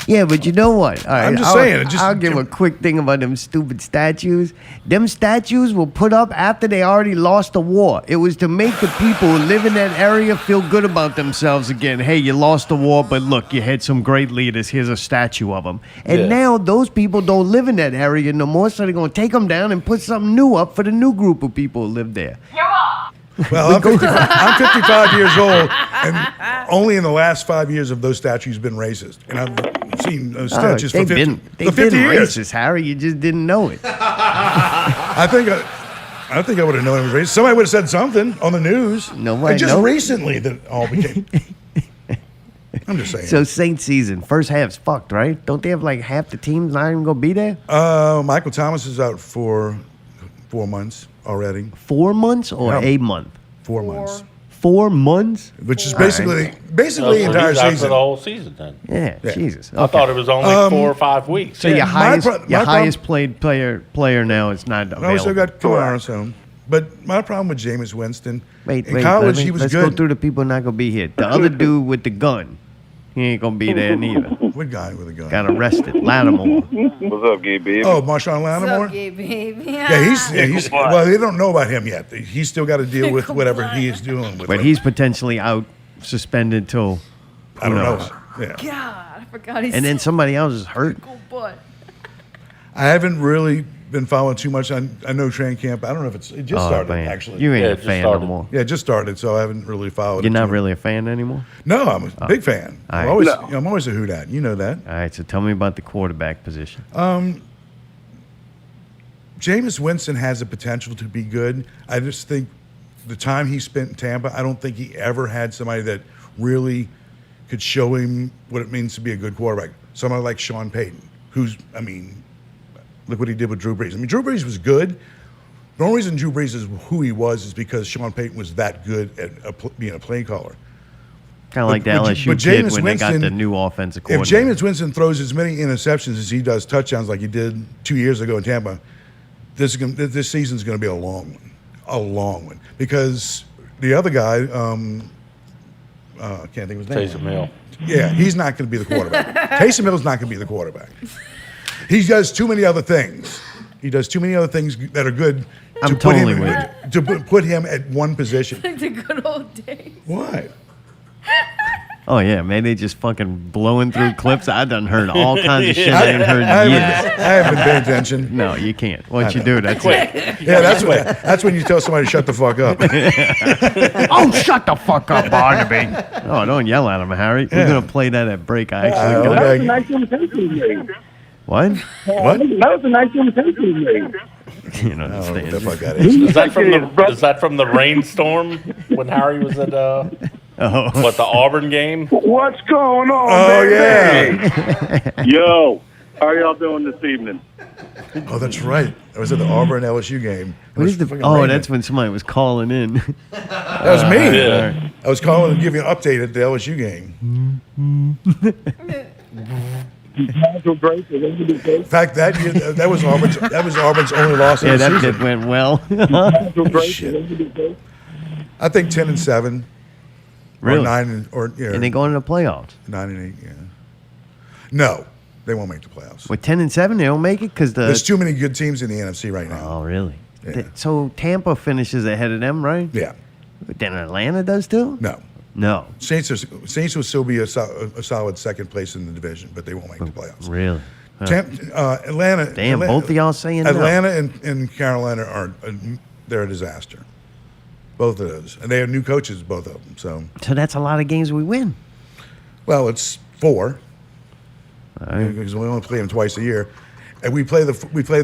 C: Yeah, but you know what? All right,
I: I'm just
C: I'll,
I: saying, it just-
C: I'll give a quick thing about them stupid statues. Them statues were put up after they already lost the war. It was to make the people who live in that area feel good about themselves again. Hey, you lost the war, but look, you had some great leaders. Here's a statue of them. And
E: Yeah.
C: now those people don't live in that area no more, so they're going to take them down and put something new up for the new group of people who live there.
I: Well, I'm 55 years old, and only in the last 5 years have those statues been racist. And I've seen those statues for
C: they've
I: 50,
C: been,
I: for
C: they've
I: 50
C: been
I: years.
C: racist, Harry. You just didn't know it.
I: I think I would have known it was racist. Somebody would have said something on the news.
C: Nobody
I: And just
C: knows.
I: recently that it all became. I'm just saying.
C: So Saint season, first half's fucked, right? Don't they have like half the teams not even gonna be there?
I: Michael Thomas is out for 4 months already.
C: 4 months or
I: Yeah.
C: a month?
I: 4 months,
C: 4 months?
I: which is
C: All right.
I: basically
E: Oh, so
I: the entire
E: he's out for
I: season.
E: the whole season then.
C: Yeah,
I: Yeah.
C: Jesus.
E: I thought it was only 4 or 5 weeks.
C: So your highest,
I: My
C: your
I: problem-
C: highest played player now is not available.
I: No, we still got Kamara, so. But my problem with Jameis Winston,
C: Wait,
I: in college he was
C: let's
I: good.
C: go through the people not gonna be here. The other dude with the gun, he ain't gonna be there neither.
I: What guy with a gun?
C: Got arrested. Lattimore.
K: What's up, gay baby?
I: Oh, Marshawn
D: What's
I: Lattimore.
D: up, gay baby?
I: Yeah, he's well. They don't know about him yet. He's still got to deal with whatever he is dealing with.
C: But he's potentially out suspended till
I: I don't
C: who
I: know.
C: knows.
I: Yeah,
D: God, I forgot he's
C: And then somebody else is hurt.
D: cool butt.
I: I haven't really been following too much. I know training camp. I don't know if it just started
C: man.
I: actually.
C: You ain't
E: Yeah,
C: a
E: it just
C: fan no
E: started.
C: more.
I: Yeah, it just started, so I haven't really followed.
C: You're
I: it
C: not
I: too
C: really a fan anymore?
I: No, I'm a big fan.
C: All
I: I'm
C: right.
I: always,
K: No.
I: I'm always a who dat. You know that.
C: All right, so tell me about the quarterback position.
I: Jameis Winston has the potential to be good. I just think the time he spent in Tampa, I don't think he ever had somebody that really could show him what it means to be a good quarterback. Somebody like Sean Payton, who's, I mean, look what he did with Drew Brees. I mean, Drew Brees was good. The only reason Drew Brees is who he was is because Sean Payton was that good at being a play caller.
C: Kind of like the
I: but
C: LSU kid when they got the new offensive
I: If
C: coordinator.
I: Jameis Winston throws as many interceptions as he does touchdowns like he did 2 years ago in Tampa, this season's going to be a long one. Because the other guy, I can't think of his name.
E: Taysom Hill.
I: Yeah, he's not going to be the quarterback. Taysom Hill's not going to be the quarterback. He does too many other things. He does too many other things that are good
C: I'm totally with
I: to put him at one position.
D: Like the good old days.
I: What?
C: Oh, yeah, man, they just fucking blowing through clips. I done heard all kinds of shit I ain't heard
I: I
C: in years.
I: haven't been paying attention.
C: No, you can't. Once you do, that's it.
I: Yeah, that's when you tell somebody to shut the fuck up.
C: Oh, shut the fuck up, Barnaby. Oh, don't yell at him, Harry. We're going to play that at break. I actually got
I: okay.
C: it.
H: Nice imitation game.
C: What?
I: What?
H: That was a nice imitation game.
C: You don't
I: Oh, get
C: understand.
I: the fuck out of here.
E: Is that from the rainstorm when Harry was at what, the Auburn game?
H: What's going on,
I: Oh,
H: baby? Yo, how are y'all doing this evening?
I: Oh, that's right. I was at the Auburn LSU game. It
C: What
I: was
C: is the?
I: fucking
C: Oh,
I: raining.
C: that's when somebody was calling in.
I: That was me.
E: Yeah.
I: I was calling to give you an update at the LSU game. In fact, that year, that was Auburn's only loss
C: Yeah,
I: of the
C: that
I: season.
C: bit went well.
I: Shit. I think 10-7.
C: Really?
I: Or 9 or yeah,
C: And they go into the playoffs.
I: 9-8. Yeah. No, they won't make the playoffs.
C: With 10-7, they don't make it because the.
I: There's too many good teams in the NFC right now.
C: Oh, really?
I: Yeah.
C: So Tampa finishes ahead of them, right?
I: Yeah.
C: But then Atlanta does too?
I: No.
C: No.
I: Saints will still be a solid second place in the division, but they won't make the playoffs.
C: Really? Huh.
I: Atlanta.
C: Damn,
I: Atlanta,
C: both of y'all saying no.
I: Atlanta and Carolina they're a disaster. Both of those, and they have new coaches, both of them. So
C: that's a lot of games we win.
I: well, it's 4
C: right.
I: because we only play them twice a year, and I think we play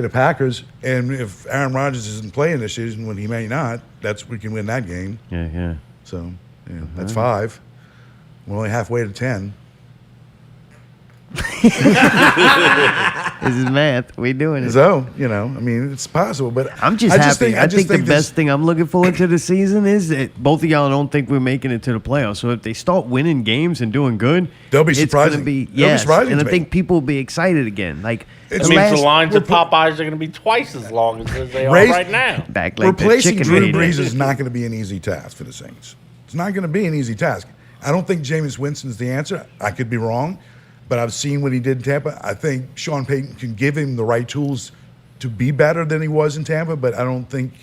I: the Packers, and if Aaron Rodgers isn't playing this season, when he may not, we can win that game.
C: Yeah.
I: So yeah, that's 5. We're only halfway to 10.
C: This is math. We doing it.
I: So, I mean, it's possible, but
C: I'm just happy. I think the best thing I'm looking forward to this season is that both of y'all don't think we're making it to the playoffs. So if they start winning games and doing good,
I: They'll be
C: it's
I: surprising.
C: gonna be
I: They'll be
C: yes,
I: surprising
C: and
I: to
C: I
I: me.
C: think people will be excited again. Like
I: It
E: It means the lines at Popeyes are going to be twice as long as they are right now.
C: back like the
I: Replacing
C: chicken
I: Drew
C: eater.
I: Brees is not going to be an easy task for the Saints. It's not going to be an easy task. I don't think Jameis Winston's the answer. I could be wrong, but I've seen what he did in Tampa. I think Sean Payton can give him the right tools to be better than he was in Tampa, but I don't think.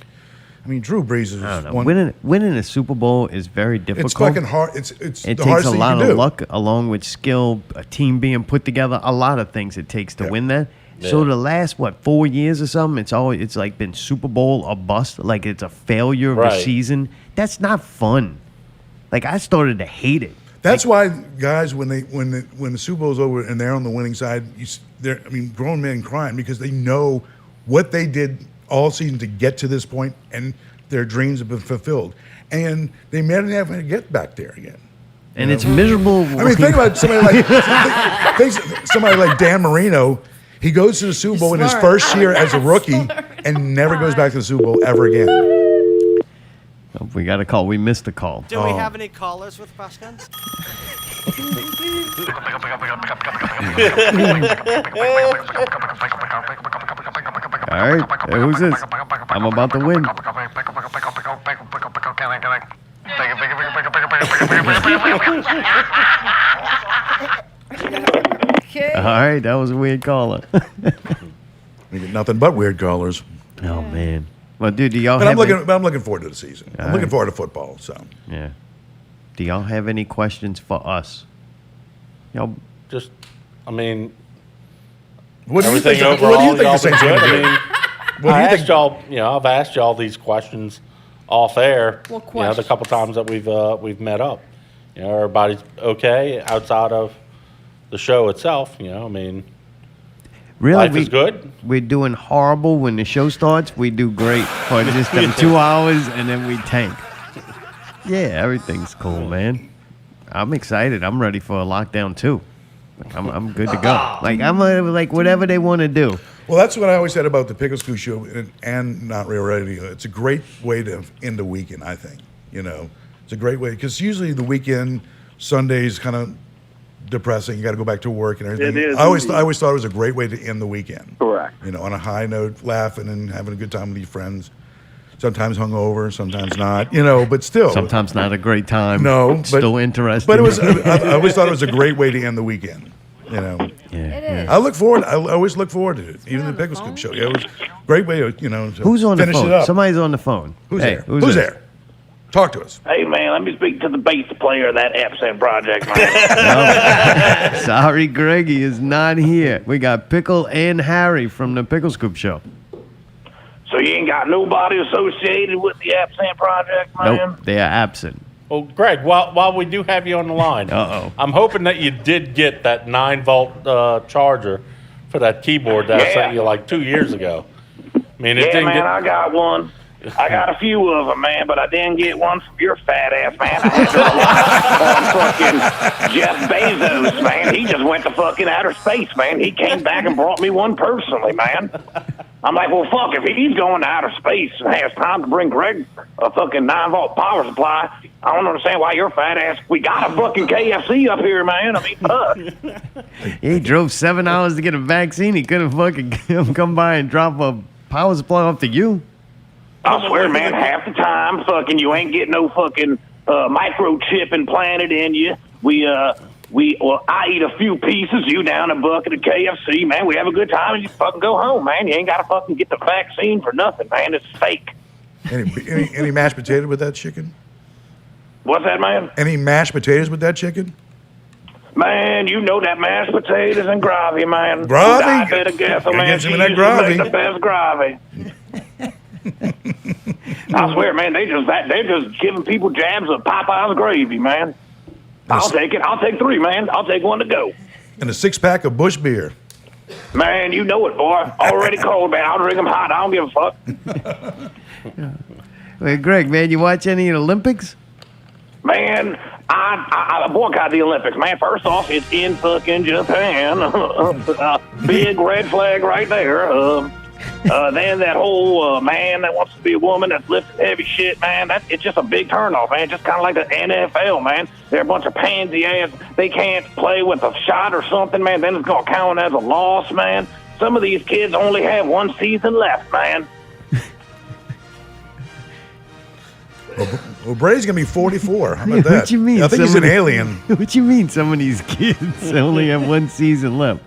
I: I mean, Drew Brees is
C: I don't know. Winning a Super Bowl is very difficult.
I: It's fucking hard. It
C: It
I: the
C: takes
I: hardest
C: a
I: thing
C: lot
I: you can
C: of
I: do.
C: luck along with skill, a team being put together, a lot of things it takes to win that. So the last 4 years or something, it's like been Super Bowl or bust, like it's a failure of a
E: Right.
C: season. That's not fun. Like I started to hate it.
I: That's why guys, when the Super Bowl's over and they're on the winning side, grown men crying because they know what they did all season to get to this point, and their dreams have been fulfilled, and they may never get back there again.
C: And it's miserable.
I: I mean, think about somebody like Dan Marino. He goes to the Super Bowl in his
D: Smart.
I: first year as a rookie and never goes back to the Super Bowl ever again.
C: Oh, we got a call. We missed the call.
J: Do we have any callers with questions?
C: All right. Hey, who's this? I'm about to win.
D: Okay.
C: All right. That was a weird caller.
I: We get nothing but weird callers.
C: Oh man. Well, dude, do y'all
I: But
C: have
I: I'm looking forward to the season. I'm looking forward to football. So
C: Yeah. Do y'all have any questions for us? Y'all,
E: Just, I mean,
I: What do you
E: Everything
I: think?
E: overall,
I: What do you think
E: y'all
I: the Saints
E: been
I: are
E: good.
I: going to
E: I
I: do?
E: mean,
I: What do
E: I
I: you
E: asked
I: think?
E: y'all, I've asked y'all these questions off air.
D: What
E: The
D: questions?
E: couple times that we've met up. Everybody's okay outside of the show itself. I mean,
C: Really,
E: life is good.
C: We're doing horrible when the show starts. We do great for just them 2 hours, and then we tank. Yeah, everything's cool, man. I'm excited. I'm ready for a lockdown too. I'm good to go. Like I'm like whatever they want to do.
I: Well, that's what I always said about the Pickle Scoop show and Not Real Radio. It's a great way to end the weekend, I think. It's a great way because usually the weekend, Sunday's kind of depressing. You got to go back to work and everything.
H: It is,
I: I always
H: indeed.
I: thought it was a great way to end the weekend.
F: Correct.
I: On a high note, laughing and having a good time with your friends. Sometimes hungover, sometimes not. But still.
C: Sometimes not a great time.
I: No, but
C: still interesting.
I: But it was. I always thought it was a great way to end the weekend.
C: Yeah.
D: It is.
I: I look forward. I always look forward to it. Even the Pickle Scoop show. Yeah, it was a great way to to
C: Who's on the
I: finish
C: phone?
I: it up.
C: Somebody's on the phone.
I: Who's
C: Hey,
I: there? Who's there? Talk to us.
L: Hey, man, let me speak to the bass player of that Epson project, man.
C: Sorry, Greggy is not here. We got Pickle and Harry from the Pickle Scoop show.
L: So you ain't got nobody associated with the Epson project, man?
C: Nope, they are absent.
E: Well, Greg, while we do have you on the line, I'm hoping that you did get that 9-volt charger for that keyboard that I sent you like 2 years ago. I mean, it didn't get.
L: I got one. I got a few of them, man, but I didn't get one from your fat ass, man. I had to rely on fucking Jeff Bezos, man. He just went to fucking outer space, man. He came back and brought me one personally, man. I'm like, well, fuck, if he's going to outer space and has time to bring Greg a fucking 9-volt power supply, I don't understand why your fat ass, we got a fucking KFC up here, man. I mean, fuck.
C: He drove 7 hours to get a vaccine. He couldn't fucking come by and drop a power supply off to you.
L: I swear, man, half the time, fucking, you ain't getting no fucking microchip implanted in you. I eat a few pieces, you down a bucket of KFC, man. We have a good time and you fucking go home, man. You ain't got to fucking get the vaccine for nothing, man. It's fake.
I: Any mashed potatoes with that chicken?
L: What's that, man?
I: Any mashed potatoes with that chicken?
L: Man, you know that mashed potatoes and gravy, man.
I: Gravy?
L: I better guess,
I: Gotta
L: man.
I: get some
L: She
I: of that
L: used to make
I: gravy.
L: the best gravy. I swear, man, they're just giving people jabs of Popeye's gravy, man. I'll take it. I'll take 3, man. I'll take 1 to go.
I: And a 6-pack of Bush beer.
L: Man, you know it, boy. Already cold, man. I'll drink them hot. I don't give a fuck.
C: Hey, Greg, man, you watch any of the Olympics?
L: Man, I boycott the Olympics, man. First off, it's in fucking Japan. Big red flag right there. Then that whole man that wants to be a woman that's lifting heavy shit, man, it's just a big turnoff, man. Just kind of like the NFL, man. They're a bunch of pansy ass. They can't play with a shot or something, man. Then it's going to count as a loss, man. Some of these kids only have 1 season left, man.
I: Well, Brady's going to be 44. How about that?
C: What you mean?
I: I think he's an
C: Somebody-
I: alien.
C: What you mean some of these kids only have 1 season left?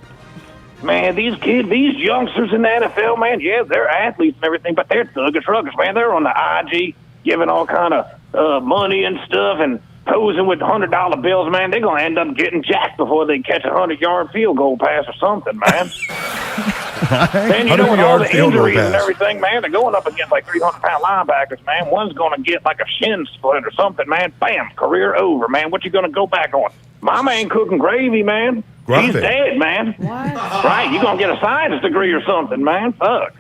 L: Man, these kids, these youngsters in the NFL, man, yeah, they're athletes and everything, but they're thuggish, man. They're on the IG giving all kind of money and stuff and posing with $100 bills, man. They're going to end up getting jacked before they catch a 100-yard field goal pass or something, man. Then you know with all the
I: 100-yard field goal
L: injuries and
I: pass.
L: everything, man, they're going up against like 300-pound linebackers, man. One's going to get like a shin split or something, man. Bam, career over, man. What you going to go back on? Mama ain't cooking gravy, man.
I: Gravy.
L: He's dead, man.
D: What?
L: Right, you going to get a science degree or something, man. Fuck.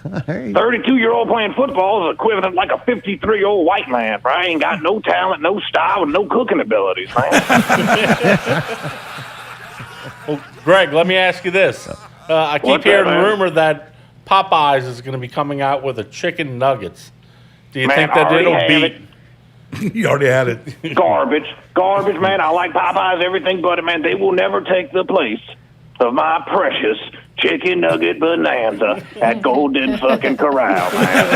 L: 32-year-old playing football is equivalent like a 53-year-old white man, right? Ain't got no talent, no style, and no cooking abilities, man.
E: Well, Greg, let me ask you this. I keep
L: What's that,
E: hearing
L: man?
E: rumor that Popeyes is going to be coming out with a chicken nuggets. Do you
L: Man,
E: think that
L: I already
E: it'll
L: have
E: beat?
I: You already had it.
L: Garbage, man. I like Popeyes, everything but it, man. They will never take the place of my precious chicken nugget bonanza at Golden fucking Corral, man.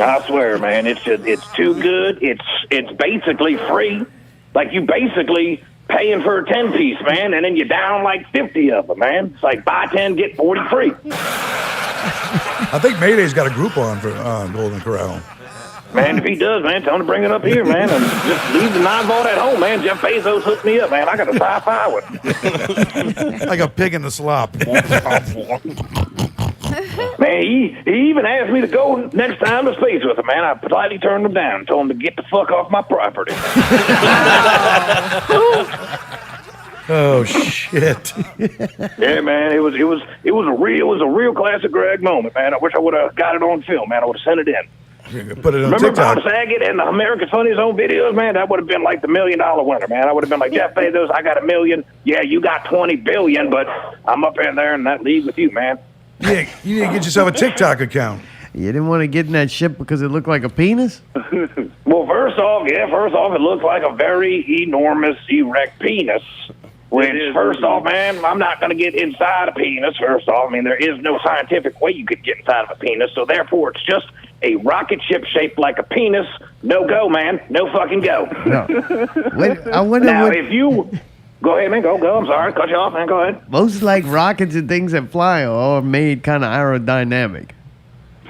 L: I swear, man, it's too good. It's basically free. Like you basically paying for a 10-piece, man, and then you down like 50 of them, man. It's like buy 10, get 40 free.
I: I think Mayday's got a Groupon for Golden Corral.
L: Man, if he does, man, tell him to bring it up here, man, and just leave the 9-volt at home, man. Jeff Bezos hooked me up, man. I got a sci-fi with him.
I: Like a pig in the slop.
L: Man, he even asked me to go next time to space with him, man. I politely turned him down and told him to get the fuck off my property.
I: Oh shit!
L: Yeah, man, it was a real classic Greg moment, man. I wish I would have got it on film, man. I would have sent it in.
I: Put it on
L: Remember
I: TikTok.
L: Bob Saget and the America's Funniest Home Videos, man? That would have been like the $1 million winner, man. I would have been like, Jeff Bezos, I got $1 million. Yeah, you got 20 billion, but I'm up in there in that league with you, man.
I: Yeah, you need to get yourself a TikTok account.
C: You didn't want to get in that ship because it looked like a penis?
L: Well, first off, it looks like a very enormous erect penis. Which, first off, man, I'm not going to get inside a penis, first off. I mean, there is no scientific way you could get inside of a penis, so therefore it's just a rocket ship shaped like a penis. No go, man. No fucking go.
C: No. Wait, I wonder
L: now,
C: what...
L: if you... Go ahead, man. Go. I'm sorry. Cut you off, man. Go ahead.
C: Most like rockets and things that fly are all made kind of aerodynamic.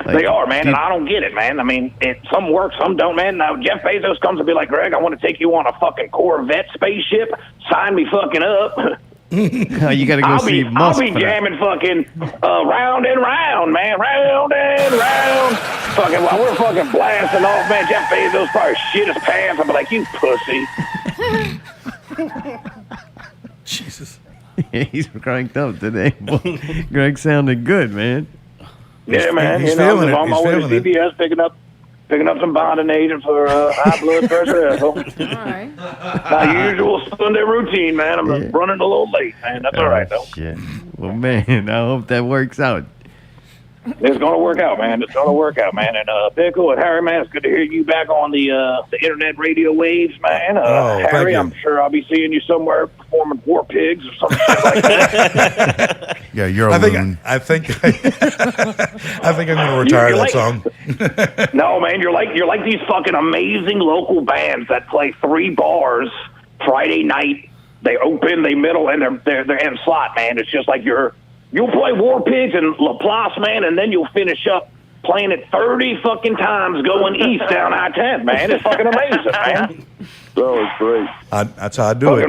C: Like,
L: They are, man, and I don't get it, man. I mean, some work, some don't, man. Now, Jeff Bezos comes and be like, Greg, I want to take you on a fucking Corvette spaceship. Sign me fucking up.
C: You got to go see Musk.
L: I'll be
C: for that.
L: jamming fucking round and round, man. Round and round. Fucking while we're fucking blasting off, man. Jeff Bezos probably shit his pants. I'll be like, you pussy.
I: Jesus.
C: He's cranked up today. Boy, Greg sounded good, man.
L: Yeah, man.
I: He's
L: you know,
I: feeling
L: I'm
I: it.
L: on my
I: He's
L: way to
I: feeling it.
L: CVS picking up some bonding agent for high blood pressure. That's all.
D: All right.
L: My usual Sunday routine, man. I'm running a little late, man. That's all right, though.
C: Shit. Well, man, I hope that works out.
L: It's going to work out, man. It's going to work out, man. And Pickle and Harry, man, it's good to hear you back on the internet radio waves, man.
I: thank
L: Harry,
I: you.
L: I'm sure I'll be seeing you somewhere performing War Pigs or something like that.
B: Yeah, you're a
I: I
B: loon.
I: think I'm going to retire
L: You're
I: that song.
L: No, man, you're like these fucking amazing local bands that play 3 bars Friday night. They open, they middle, and they're in slot, man. It's just like you'll play War Pigs and Laplace, man, and then you'll finish up playing it 30 fucking times going east down I-10, man. It's fucking amazing, man.
K: Oh, it's great.
I: That's how I do it.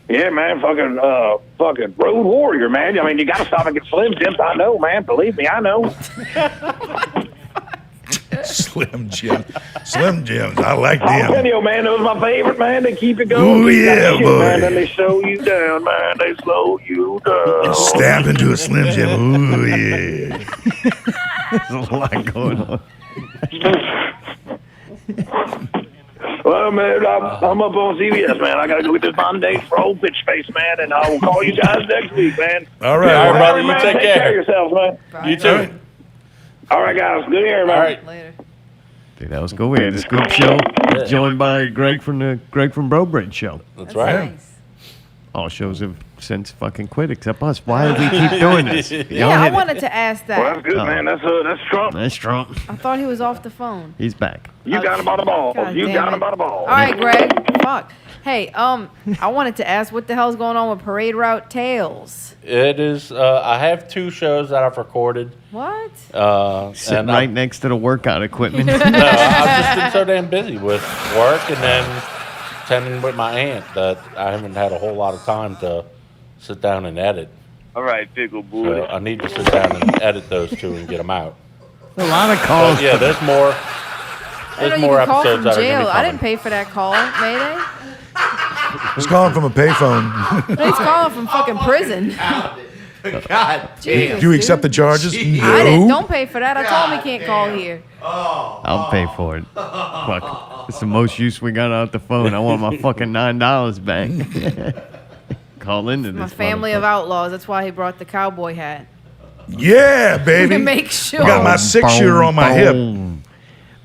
L: Yeah, man, fucking road warrior, man. I mean, you got to stop and get Slim Jims. I know, man. Believe me, I know.
I: Slim Jims. I like
L: I'm
I: them.
L: telling you, man, those my favorite, man. They keep it going.
I: Ooh,
L: They got
I: yeah,
L: shit,
I: boy.
L: Man, then they slow you down, man. They slow you down.
I: Stamp into a Slim Jim. Ooh, yeah.
C: There's a lot going on.
L: Well, man, I'm up on CBS, man. I got to go get this bond date for old bitch face, man, and I will call you guys next week, man.
I: All right.
E: All right, brother.
L: All
E: You
L: man,
E: take
L: care of
E: care.
L: yourselves, man.
E: You too.
L: All right, guys. Good hearing, man.
E: All right.
D: Later.
C: Dude, that was cool. We had a scoop show joined by Greg from the Greg from Brobridge show.
E: That's right.
D: Nice.
C: All shows have since fucking quit except us. Why do we keep doing this? Y'all
D: Yeah, I
C: hit it.
D: wanted to ask
L: Well,
D: that.
L: that's good, man. That's Trump.
C: That's Trump.
D: I thought he was off the phone.
C: He's back.
L: You got him by the balls.
D: God
L: You
D: damn
L: got
D: it.
L: him by the balls.
D: All right, Greg. Fuck. Hey, I wanted to ask what the hell's going on with Parade Route Tales?
E: It is. I have 2 shows that I've recorded.
D: What?
C: Sitting
E: And
C: right next to the workout equipment.
E: I've just been so damn busy with work and then tending with my aunt that I haven't had a whole lot of time to sit down and edit.
K: All right, Pickle Boy.
E: So I need to sit down and edit those 2 and get them out.
C: A lot of calls.
E: But yeah, there's more.
D: I know
E: There's
D: you
E: more
D: can call
E: episodes
D: from
E: that are going to
D: jail.
E: be
D: I
E: coming.
D: didn't pay for that call, Mayday.
I: He's calling from a payphone.
D: No, he's calling from fucking prison.
G: God
D: Jesus,
I: Do you accept the
D: dude.
I: charges?
D: I didn't.
I: No.
D: Don't pay for that. I told him he can't call here.
C: I'll pay for it. Fuck. It's the most use we got out the phone. I want my fucking $9 back. Call into this.
D: My family of outlaws. That's why he brought the cowboy hat.
I: Yeah, baby.
D: To make sure.
I: Got my 6-shooter on my hip.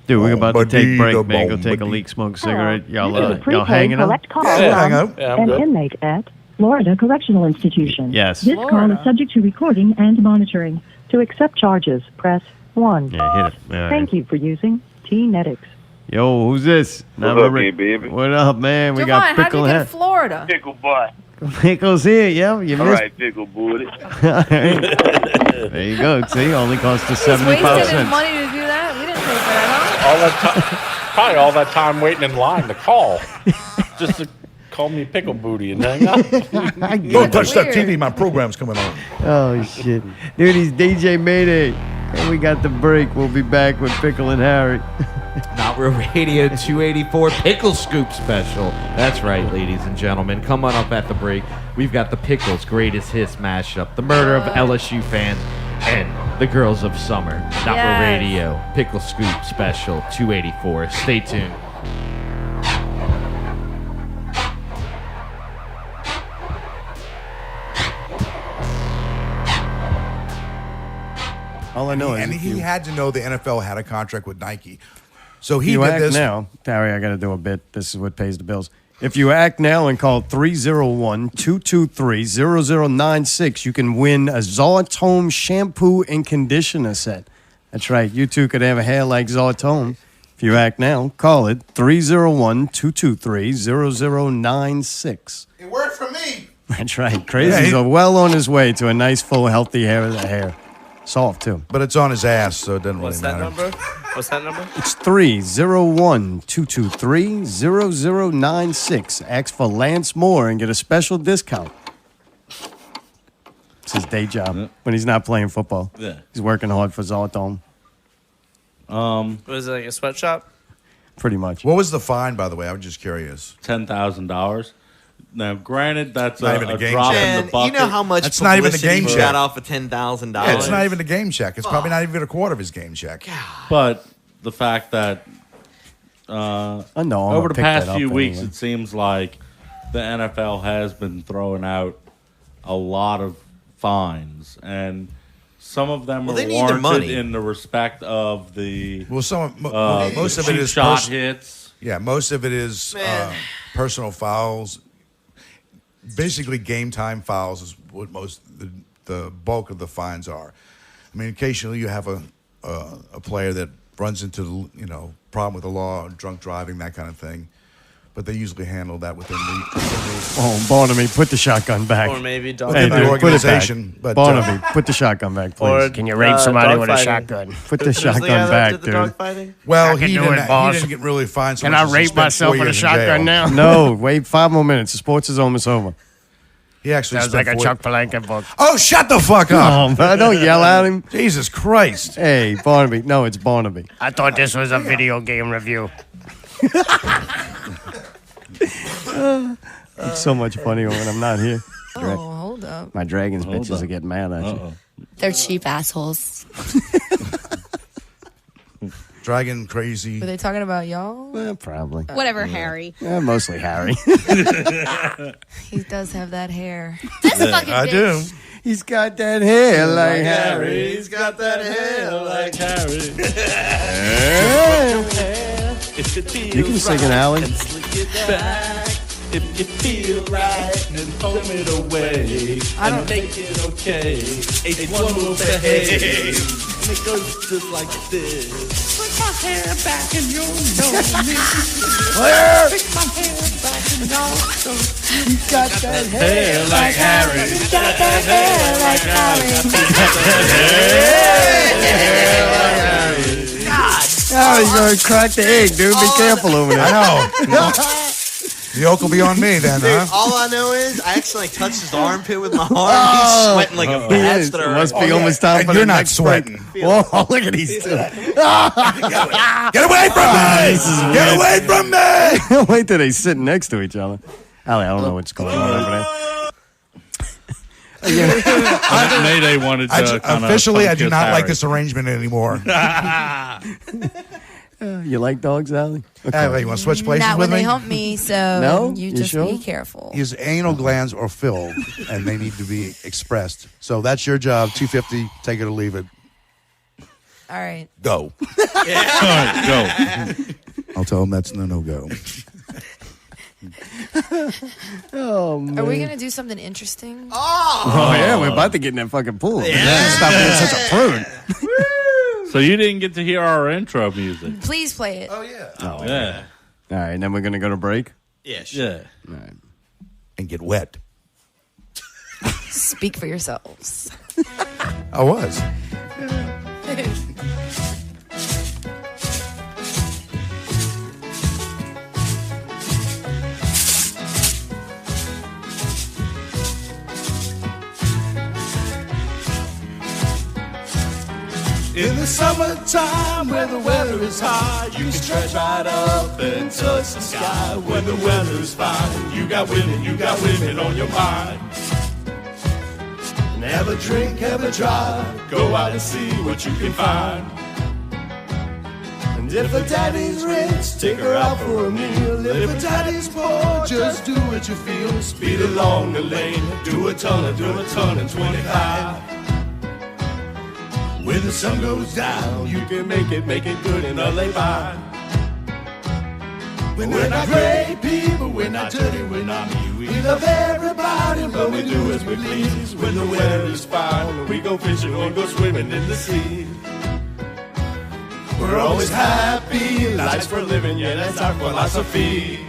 C: Dude, we're about to take break,
I: Boom,
C: man. Go
I: boom,
C: take a
I: boom.
C: leak, smoke a cigarette. Y'all,
M: You can
C: y'all
M: prepaid
C: hanging out?
M: collect call
I: Yeah, hang
M: from
I: out.
E: Yeah, I'm
M: an
E: good.
M: inmate at Florida Correctional Institution.
C: Yes.
M: This call
D: Florida.
M: is subject to recording and monitoring. To accept charges, press 1.
C: Yeah, hit it. All right.
M: Thank you for using T-Netics.
C: Yo, who's this?
K: What's up, baby?
C: What up, man? We
D: Javon,
C: got
D: how'd you
C: Pickle
D: get to
C: hat.
D: Florida?
K: Pickle Butt.
C: Pickle's here, yeah. You
K: All
C: missed.
K: right, Pickle Booty.
C: There you go. See, only cost us
D: He's wasting
C: 75
D: his
C: cents.
D: money to do that. We didn't pay for that, huh?
E: Probably all that time waiting in line to call, just to call me pickle booty and hang up.
I: Don't touch that TV. My program's coming on.
C: Oh, shit. Dude, he's DJ Mayday. And we got the break. We'll be back with Pickle and Harry.
G: Not Real Radio 284 Pickle Scoop Special. That's right, ladies and gentlemen. Come on up at the break. We've got the Pickles Greatest Hits mashup, the murder of LSU fans, and the Girls of Summer. Not Real Radio Pickle Scoop Special 284. Stay tuned.
C: All I know is
I: and
C: if
I: he
C: you-
I: had to know the NFL had a contract with Nike. So he
C: you
I: did
C: act
I: this.
C: now, Harry, I got to do a bit. This is what pays the bills. If you act now and call 301-223-0096, you can win a Zolotome shampoo and conditioner set. That's right. You too could have a hair like Zolotome. If you act now, call it 301-223-0096.
I: It worked for me.
C: That's right. Crazy's well on his way to a nice, full, healthy hair. Soft, too.
I: But it's on his ass, so it doesn't
J: What's
I: really
J: that
I: matter.
J: number? What's that number?
C: It's 301-223-0096. Ask for Lance Moore and get a special discount. It's his day job when he's not playing football.
N: Yeah.
C: He's working hard for Zolotone.
J: Was it like a sweatshop?
C: Pretty much.
I: What was the fine, by the way? I'm just curious.
N: $10,000. Now, granted, that's
I: Not
N: a,
I: even a game
N: drop
I: check.
N: in the
I: Man,
N: bucket.
O: You know how much
I: That's not even the
O: publicity
I: game
O: we
I: check.
O: got off of $10,000?
I: Yeah, it's not even a game check. It's probably not even a quarter of his game check.
N: But the fact that
C: know, I'm
N: over
C: gonna
N: the
C: pick
N: past
C: that up
N: few weeks,
C: anyway.
N: it seems like the NFL has been throwing out a lot of fines, and some of them
O: Well,
N: are
O: they need their
N: warranted
O: money.
N: in the respect of the
I: Well, most of it
N: cheap
I: is
N: shot hits.
I: Yeah, most of it is personal fouls. Basically, game time fouls is what the bulk of the fines are. I mean, occasionally you have a player that runs into problem with the law, drunk driving, that kind of thing. But they usually handle that within the
C: Oh, Barnaby, put the shotgun back.
J: Or maybe dog
C: Hey,
J: fighting.
C: dude, put it back.
I: Organization, but,
C: Barnaby, put the shotgun back, please.
J: Or,
C: Can you rape somebody with a
J: dogfighting.
C: shotgun? Put the
J: Who's guy
C: shotgun
J: that
C: back,
J: did the
C: dude.
J: dogfighting?
I: Well,
C: I can
I: he
C: do
I: didn't,
C: it, boss.
I: he didn't get really fined so
C: Can
I: much
C: I
I: as he
C: rape
I: spent
C: myself
I: 4
C: with a
I: years in
C: shotgun
I: jail.
C: now? No, wait 5 more minutes. The sports is almost over.
I: He actually
C: Sounds
I: spent
C: like a
I: 4
C: Chuck Palahniuk book.
I: Oh, shut the fuck up!
C: Oh, man, don't yell at him.
I: Jesus Christ!
C: Hey, Barnaby. No, it's Barnaby. I thought this was a video game review. It's so much funnier when I'm not here.
P: Oh, hold up.
C: My dragons bitches are getting mad at you.
P: They're cheap assholes.
I: Dragon crazy.
P: Were they talking about y'all?
C: Well, probably.
Q: Whatever, Harry.
C: Yeah, mostly Harry.
P: He does have that hair.
Q: This fucking
C: I
Q: bitch.
C: do. He's got that hair like Harry.
N: He's got that hair like Harry.
C: You can sing it, Alan.
N: If you feel right, then throw it away and make it okay. H1 will behave. And it goes just like this. Put my hair back in your nose. Pick my hair back in your nose.
C: He's got that
N: hair like Harry.
P: He's got that hair like Harry.
C: Oh, he's going to crack the egg, dude. Be careful over there.
I: I know. The yoke will be on me then,
O: Dude,
I: huh?
O: all I know is I accidentally touched his armpit with my arm. He's sweating like a
C: He is.
O: bastard.
C: It must be almost time for
I: You're
C: the
I: not
C: next break.
I: sweating.
C: Whoa, look at these two.
I: Get away from me! Get away from me!
C: Wait till they sit next to each other. Allie, I don't know what's going on over there.
N: Mayday wanted to
I: Officially, I do not like this arrangement anymore.
C: You like dogs, Allie?
I: Allie, you want to switch places
P: Not
I: with
P: when
I: me?
P: they hump me, so
C: No?
P: you
C: You
P: just
C: sure?
P: be careful.
I: His anal glands are filled, and they need to be expressed. So that's your job. $250. Take it or leave it.
P: All right.
I: Go.
N: All right, go.
I: I'll tell him that's no go.
C: Oh, man.
P: Are we going to do something interesting?
C: Oh, yeah, we're about to get in that fucking pool. Yeah. Stop being such a prude.
N: So you didn't get to hear our intro music.
P: Please play it.
I: Oh, yeah.
C: Oh,
N: Yeah.
C: All right, and then we're going to go to break?
O: Yeah, sure.
N: Yeah.
C: All right.
I: And get wet.
P: Speak for yourselves.
I: I was.
N: the summertime, where the weather is high, you can stretch right up and touch the sky. When the weather is fine, you got women on your mind. And have a drink, have a drive, go out and see what you can find. And if a daddy's rich, take her out for a meal. If a daddy's poor, just do what you feel. Speed along the lane, do a ton and 25. When the sun goes down, you can make it good in a lay by. We're not great people, we're not dirty, we're not mean. We love everybody, but we do as we please. When the weather is fine, we go fishing or go swimming in the sea. We're always happy, life's for living, yeah, that's our philosophy.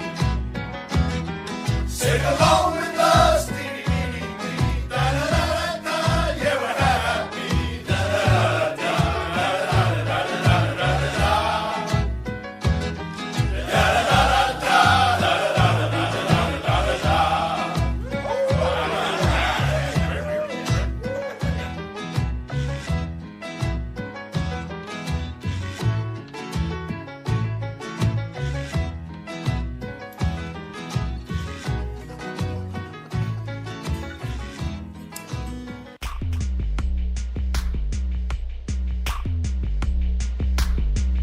N: Sing along with us, da-da-da-da-da, yeah, we're happy,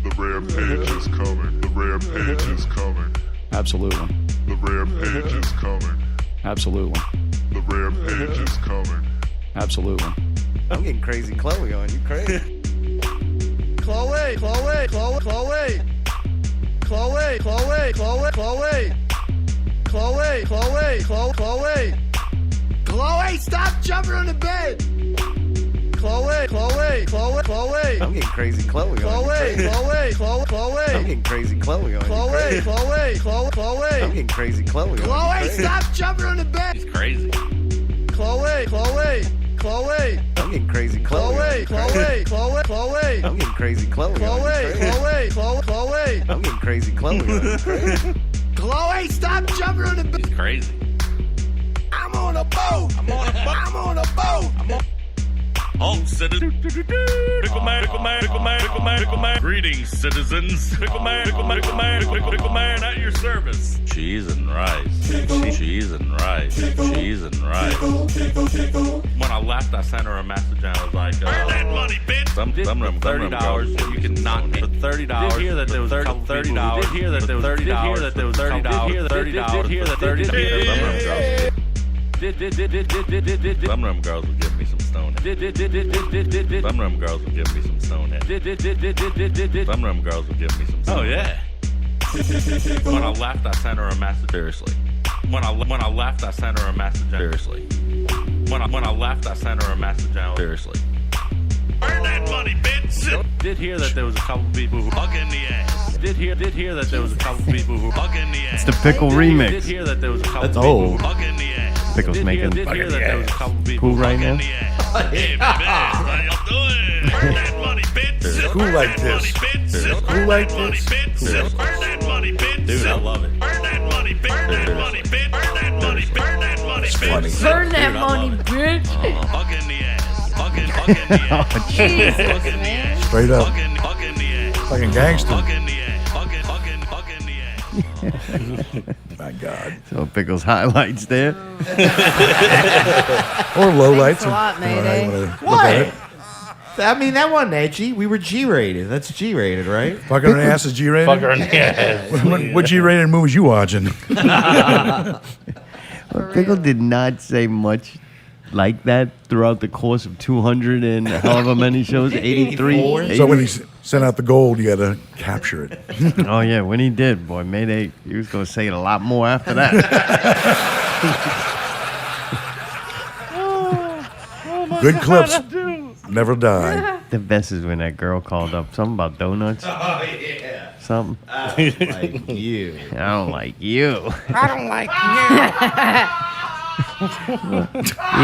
Q: The rampage is coming. The rampage is coming.
R: Absolutely.
Q: The rampage is coming.
R: Absolutely.
Q: The rampage is coming.
R: Absolutely.
C: I'm getting crazy Chloe on you. Crazy.
N: Chloe, Chloe, Chloe, Chloe. Chloe, Chloe, Chloe, Chloe. Chloe, Chloe, Chloe, Chloe. Chloe, stop jumping on the bed. Chloe, Chloe, Chloe, Chloe.
C: I'm getting crazy Chloe on you.
N: Chloe, Chloe, Chloe, Chloe.
C: I'm getting crazy Chloe on you.
N: Chloe, Chloe, Chloe, Chloe.
C: I'm getting crazy Chloe on you.
N: Chloe, stop jumping on the bed.
E: He's crazy.
N: Chloe, Chloe, Chloe.
C: I'm getting crazy Chloe.
N: Chloe, Chloe, Chloe, Chloe.
C: I'm getting crazy Chloe.
N: Chloe, Chloe, Chloe, Chloe.
C: I'm getting crazy Chloe.
N: Chloe, stop jumping on the bed.
E: He's crazy.
N: I'm on a boat. I'm on a boat. I'm on a boat. I'm on.
E: Home citizens. Pickle man, pickle man, pickle man, pickle man, pickle man. Greetings, citizens. Pickle man, pickle man, pickle man, pickle man at your service. Cheese and rice. Cheese and rice. Cheese and rice. When I left, I sent her a message and I was like, earn that money, bitch. Some of them $30 you can not pay for $30. Did hear that there was $30. Did hear that there was $30. Did hear that there was $30. Did hear that $30. Some of them girls will give me some stone head. Some of them girls will give me some stone head. Some of them girls will give me some stone head. Oh, yeah. When I left, I sent her a message. Seriously. When I left, I sent her a message. Seriously. When I left, I sent her a message. Seriously. Earn that money, bitch. Did hear that there was a couple people who fuck in the ass. Did hear that there was a couple people who fuck in the ass.
C: It's the Pickle remix.
E: Did hear that there was a couple
C: That's
E: people
C: old.
E: who fuck in the ass.
C: Pickle's making
E: Did hear that there was a couple people
C: cool right now.
E: Hey, baby, how y'all doing? Earn that money, bitch.
I: Cool like this. Cool like this.
E: Earn that money, bitch. Dude, I love it. Earn that money, bitch. Earn that money, bitch. Earn that money, bitch. Earn that money, bitch.
D: Burn that money, bitch.
E: Fuck in the ass. Fuck in the ass.
D: Jesus,
E: Fuck in the ass.
I: Straight up.
E: Fuck in the ass.
I: Fucking gangster.
E: Fuck in the ass. Fuck in the ass.
I: My God.
C: So Pickle's highlights there.
I: Or lowlights.
D: Thanks a lot, Mayday.
G: What? I mean, that wasn't edgy. We were G-rated. That's G-rated, right?
I: Fucking her ass is G-rated?
E: Fuck her in the ass.
I: What G-rated movies you watching?
C: Well, Pickle did not say much like that throughout the course of 200 and however many shows, 83.
I: So when he sent out the gold, you got to capture it.
C: Oh, yeah, when he did, boy, Mayday, he was going to say it a lot more after that.
I: Good clips. Never die.
C: The best is when that girl called up. Something about donuts.
G: Oh, yeah.
C: Something.
G: I don't like you.
C: I don't like you.
N: I don't like
C: He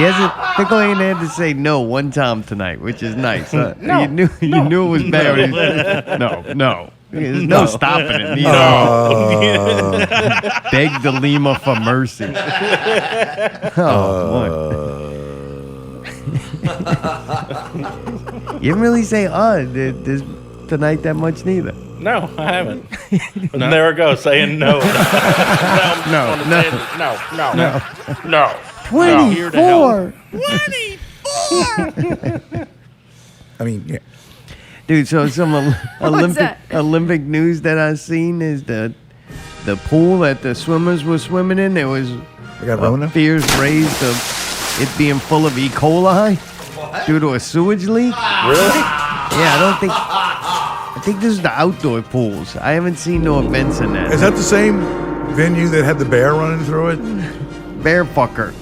C: hasn't. Pickle ain't had to say no one time tonight, which is nice.
N: No,
C: you knew it was bad. When he said, no. There's no stopping it. Neither. Beg the Lima for mercy. Oh, boy. You didn't really say this tonight that much neither.
E: No, I haven't. But there we go, saying no. No.
C: 24.
I: I mean, yeah.
C: Dude, so some
D: that?
C: Olympic news that I've seen is the pool that the swimmers were swimming in. There was fears raised of it being full of E. coli due to a sewage leak.
E: Really?
C: Yeah, I think this is the outdoor pools. I haven't seen no events in that.
I: Is that the same venue that had the bear running through it?
C: Bear fucker.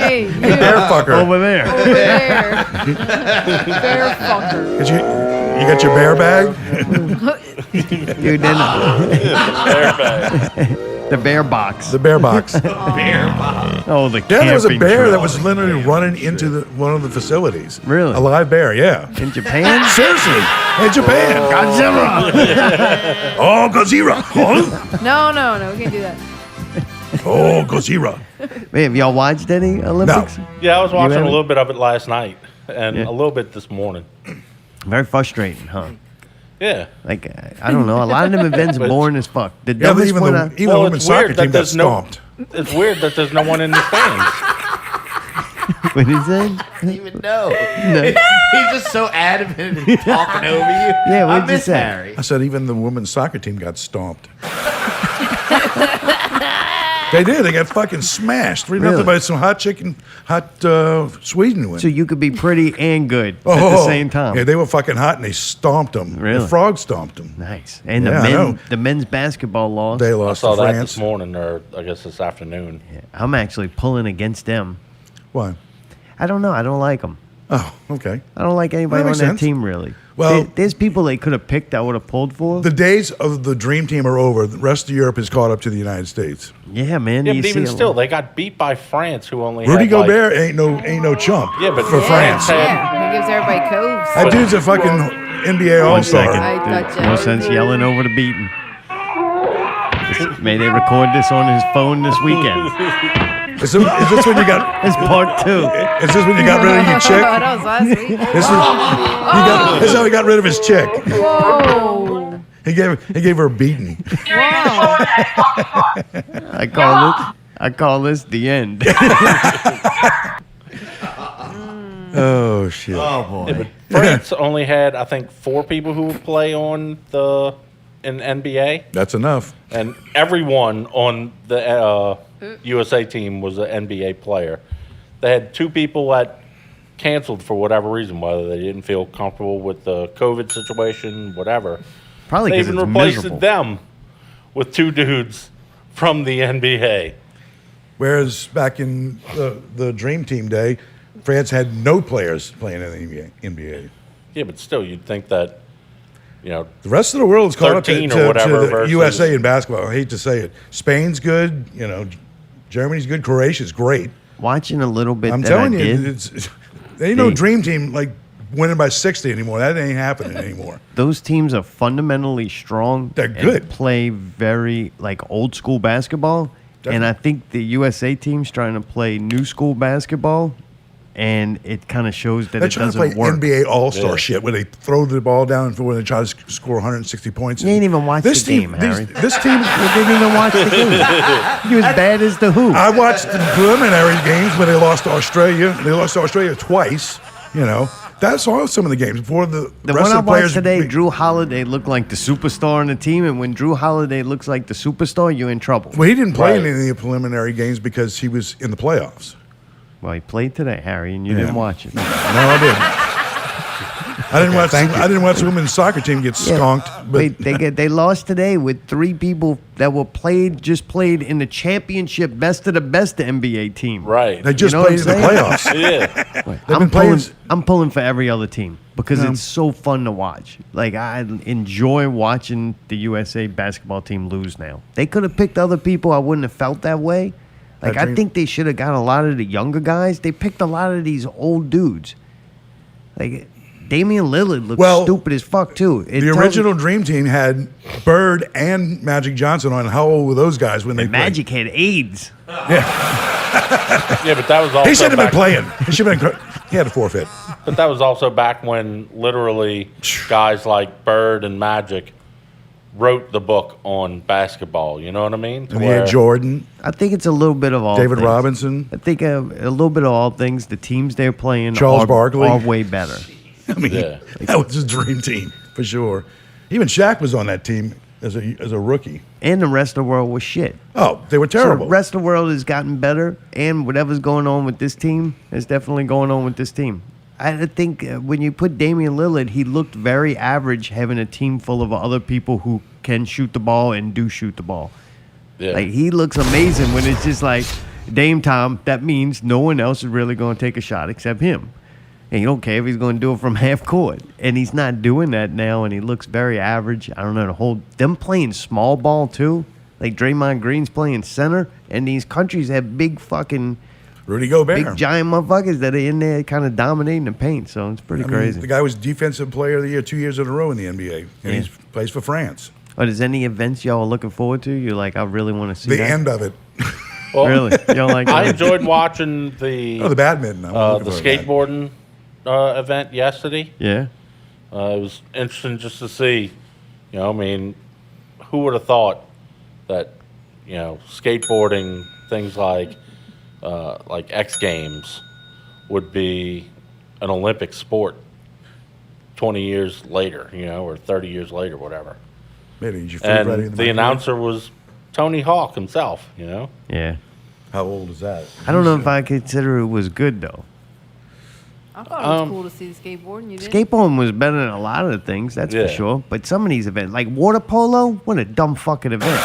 D: Hey, you.
I: Bear fucker.
C: Over there.
D: Over there. Bear fucker.
I: You got your bear bag?
C: Dude, then
E: Bear bag.
C: the bear box.
I: The bear box.
G: Bear box.
C: Oh, the
I: Yeah, there was a
C: camping
I: bear
C: trip.
I: that was literally running into one of the facilities.
C: Really?
I: A live bear, yeah.
C: In Japan?
I: Seriously, in Japan.
C: Godzilla.
I: Oh, Godzilla. Huh?
D: No, we can't do that.
I: Oh, Godzilla.
C: Man, have y'all watched any Olympics?
E: Yeah, I was watching a
C: haven't?
E: little bit of it last night and
C: Yeah.
E: a little bit this morning.
C: Very frustrating, huh?
E: Yeah.
C: Like, I don't know. A lot of them events are boring as fuck. The
I: Yeah, but
C: dumbest
I: even
C: one
I: the women's soccer team got stomped.
E: It's weird that there's no one in the stands.
C: What is it?
G: I don't even know.
C: No.
G: He's just so adamant and talking over you.
C: Yeah,
G: I
C: what'd you
G: miss
C: say?
G: Harry.
I: I said even the women's soccer team got stomped. They did. They got fucking smashed. 3-0
C: Really?
I: by some hot Sweden win.
C: So you could be pretty and good at the same time.
I: Yeah, they were fucking hot and they stomped them.
C: Really?
I: The frogs stomped them.
C: Nice. And
I: Yeah, I know.
C: the men's basketball lost.
I: They
E: I
I: lost
E: saw
I: to
E: that
I: France.
E: this morning, or I guess this afternoon.
C: Yeah, I'm actually pulling against them.
I: Why?
C: I don't know. I don't like them.
I: Oh, okay.
C: I don't like anybody
I: That
C: on
I: makes
C: that
I: sense.
C: team, really.
I: Well-
C: there's people they could have picked I would have pulled for.
I: The days of the dream team are over. The rest of Europe has caught up to the United States.
C: Yeah, man.
E: Yeah,
C: you
E: but even
C: see a
E: still,
C: lot.
E: they got beat by France, who only
I: Rudy
E: had, like,
I: Gobert ain't no chump.
E: Yeah, but
I: for France.
D: Yeah, he gives everybody coves.
I: That dude's a fucking NBA All
C: One
I: Star.
C: second.
D: I gotcha.
C: No sense yelling over the beating. May they record this on his phone this weekend.
I: Is this when you got?
C: It's part 2.
I: Is this when you got rid of your chick?
D: That was last week.
I: This is how he got rid of his chick.
D: Whoa.
I: He gave her a beating.
D: Wow.
C: I call this the end.
I: Oh shit!
G: Oh boy.
E: Yeah, but France only had, I think, 4 people who would play in NBA,
I: That's enough.
E: and everyone on the USA team was an NBA player. They had 2 people that canceled for whatever reason, whether they didn't feel comfortable with the COVID situation, whatever.
C: Probably
E: They
C: because
E: even
C: it's
E: replaced
C: miserable.
E: them with 2 dudes from the NBA.
I: Whereas back in the Dream Team day, France had no players playing in the NBA.
E: Yeah, but still, you'd think that,
I: The rest of the world's caught up to
E: 13 or whatever
I: the
E: versus-
I: USA in basketball. I hate to say it. Spain's good. Germany's good. Croatia's great.
C: Watching a little bit
I: I'm
C: that
I: telling
C: I
I: you,
C: did,
I: there ain't no Dream Team like winning by 60 anymore. That ain't happening anymore.
C: those teams are fundamentally strong.
I: They're
C: and
I: good.
C: play very like old school basketball. And I think the USA team's trying to play new school basketball, and it kind of shows that
I: They're
C: it
I: trying to
C: doesn't
I: play
C: work.
I: NBA All-Star
E: Yeah.
I: shit where they throw the ball down when they try to score 160 points.
C: You ain't even watched
I: This
C: the
I: team,
C: game, Harry.
I: This team,
C: You didn't even watch the game. You as bad as the Who.
I: I watched the preliminary games where they lost to Australia. They lost to Australia twice. That's all some of the games before the
C: The
I: rest
C: one
I: of
C: I
I: the players.
C: watched today, Drew Holiday looked like the superstar on the team, and when Drew Holiday looks like the superstar, you're in trouble.
I: Well, he didn't play
E: Right.
I: in any of the preliminary games because he was in the playoffs.
C: Well, he played today, Harry, and you didn't watch it.
I: No, I didn't. I didn't watch the women's soccer team get skunked. But
C: They lost today with 3 people that were just played in the championship best of the best NBA team.
E: Right.
I: they just
C: You know
I: played in
C: what
I: the
C: I'm
I: playoffs.
E: Yeah.
I: They've been playing.
C: I'm pulling for every other team because
I: Yeah.
C: it's so fun to watch. Like I enjoy watching the USA basketball team lose now. They could have picked other people. I wouldn't have felt that way. Like I think they should have got a lot of the younger guys. They picked a lot of these old dudes. Like Damian Lillard looked stupid as fuck too.
I: The original Dream Team had Bird and Magic Johnson on. How old were those guys when they played?
C: Magic had AIDS.
I: Yeah.
E: Yeah, but that was also
I: He shouldn't have been
E: back-
I: playing. He should have been. He had a forfeit.
E: But that was also back when literally guys like Bird and Magic wrote the book on basketball. You know what I mean? To
I: And he had
E: where-
I: Jordan,
C: I think it's a little bit of all
I: David
C: things.
I: Robinson.
C: I think a little bit of all things. The teams they're playing
I: Charles
C: are,
I: Barkley.
C: are way better.
I: I mean, that was his dream team for sure. Even Shaq was on that team as a rookie.
C: And the rest of the world was shit.
I: Oh, they were
C: So
I: terrible.
C: the rest of the world has gotten better, and whatever's going on with this team is definitely going on with this team. I think when you put Damian Lillard, he looked very average having a team full of other people who can shoot the ball and do shoot the ball.
E: Yeah.
C: Like, he looks amazing when it's just like Dame time. That means no one else is really going to take a shot except him. And you don't care if he's going to do it from half court. And he's not doing that now, and he looks very average. I don't know, them playing small ball too. Like Draymond Green's playing center, and these countries have big fucking
I: Rudy Gobert.
C: big giant motherfuckers that are in there kind of dominating the paint. So it's pretty
I: I mean,
C: crazy.
I: the guy was Defensive Player of the Year 2 years in a row in the NBA, and he plays for France.
C: But is any events y'all are looking forward to? You're like, I really want to see
I: The
C: that.
I: end of it.
E: Well,
C: Really? You don't like
E: I
C: that?
E: enjoyed watching the
I: the badminton. I'm looking
E: the
I: for that.
E: skateboarding event yesterday.
C: Yeah.
E: It was interesting just to see. You know, I mean, who would have thought that skateboarding, things like X Games, would be an Olympic sport 20 years later, or 30 years later, whatever.
I: Maybe did you food ready in
E: And
I: the
E: the
I: microwave?
E: announcer was Tony Hawk himself.
C: Yeah.
I: How old is that?
C: I don't know if I consider it was good though.
D: I thought it was cool to see the skateboarding. You did?
C: Skateboarding was better than a lot of the things, that's
E: Yeah.
C: for sure. But some of these events, like water polo, what a dumb fucking event.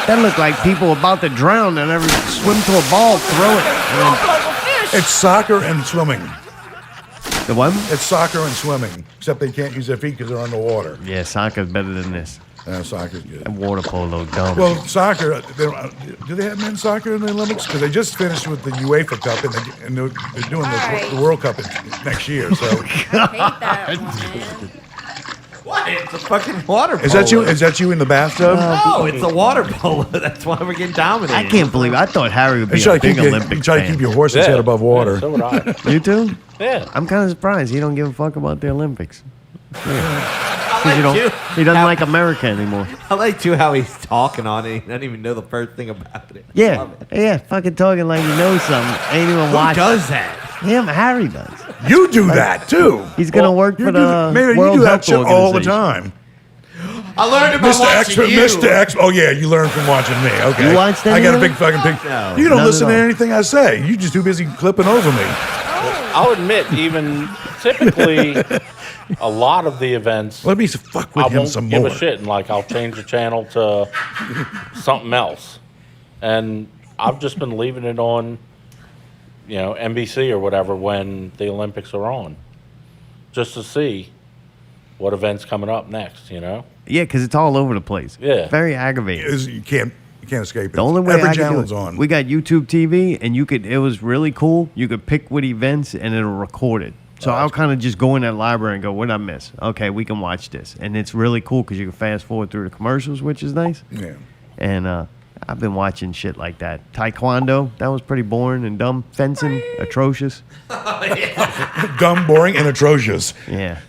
C: That looked like people about to drown and ever swim to a ball, throw it. And
I: It's soccer and swimming.
C: the one?
I: It's soccer and swimming, except they can't use their feet because they're underwater.
C: Yeah, soccer's better than this.
I: Soccer's good.
C: And water polo, dumb.
I: Well, soccer. Do they have men's soccer in the Olympics? Because they just finished with the UEFA Cup and they're doing the World Cup next year. So
G: What? It's a fucking water polo.
I: is that you? Is that you in the bathtub?
G: No, it's a water polo. That's why we're getting dominated.
C: I can't believe I thought Harry would be
I: You try
C: a
I: to keep
C: big
I: your,
C: Olympic
I: you try to
C: fan.
I: keep your horse's head above water.
E: Yeah, so would I.
C: You too?
E: Yeah.
C: I'm kind of surprised he don't give a fuck about the Olympics.
G: I
C: 'Cause
G: like you.
C: he doesn't like America anymore.
G: I like too how he's talking on it. He doesn't even know the first thing about it.
C: Yeah, yeah, fucking talking like he knows something. Ain't even
G: Who
C: watching.
G: does that?
C: Him, Harry does.
I: You do that too.
C: He's gonna work
I: You
C: for
I: do
C: the
I: that- man,
C: World
I: you do that
C: Health
I: shit all the
C: Organization.
I: time.
G: I learned it by
I: Mr. X,
G: watching you.
I: Mr. X. Oh yeah, you learned from watching me. Okay,
C: You watched
I: I
C: any
I: got a
C: of
I: big
C: it?
I: fucking picture.
G: No.
I: You don't
C: None
I: listen
C: at
I: to
C: all.
I: anything I say. You just too busy clipping over me.
E: I'll admit, even typically, a lot of the events,
I: Let me fuck with
E: I
I: him
E: won't
I: some
E: give
I: more.
E: a shit, and I'll change the channel to something else, and I've just been leaving it on, NBC or whatever when the Olympics are on, just to see what event's coming up next.
C: Yeah, because it's all over the place.
E: Yeah.
C: Very aggravating.
I: You can't escape it.
C: The only way
I: Every
C: I could do
I: channel's
C: it,
I: on.
C: we got YouTube TV, and it was really cool. You could pick what events, and it'll record it. So I'll kind of just go in that library and go, what did I miss? Okay, we can watch this. And it's really cool because you can fast forward through the commercials, which is nice.
I: Yeah.
C: And I've been watching shit like that. Taekwondo, that was pretty boring and dumb. Fencing, atrocious.
I: Dumb, boring, and atrocious.
C: Yeah.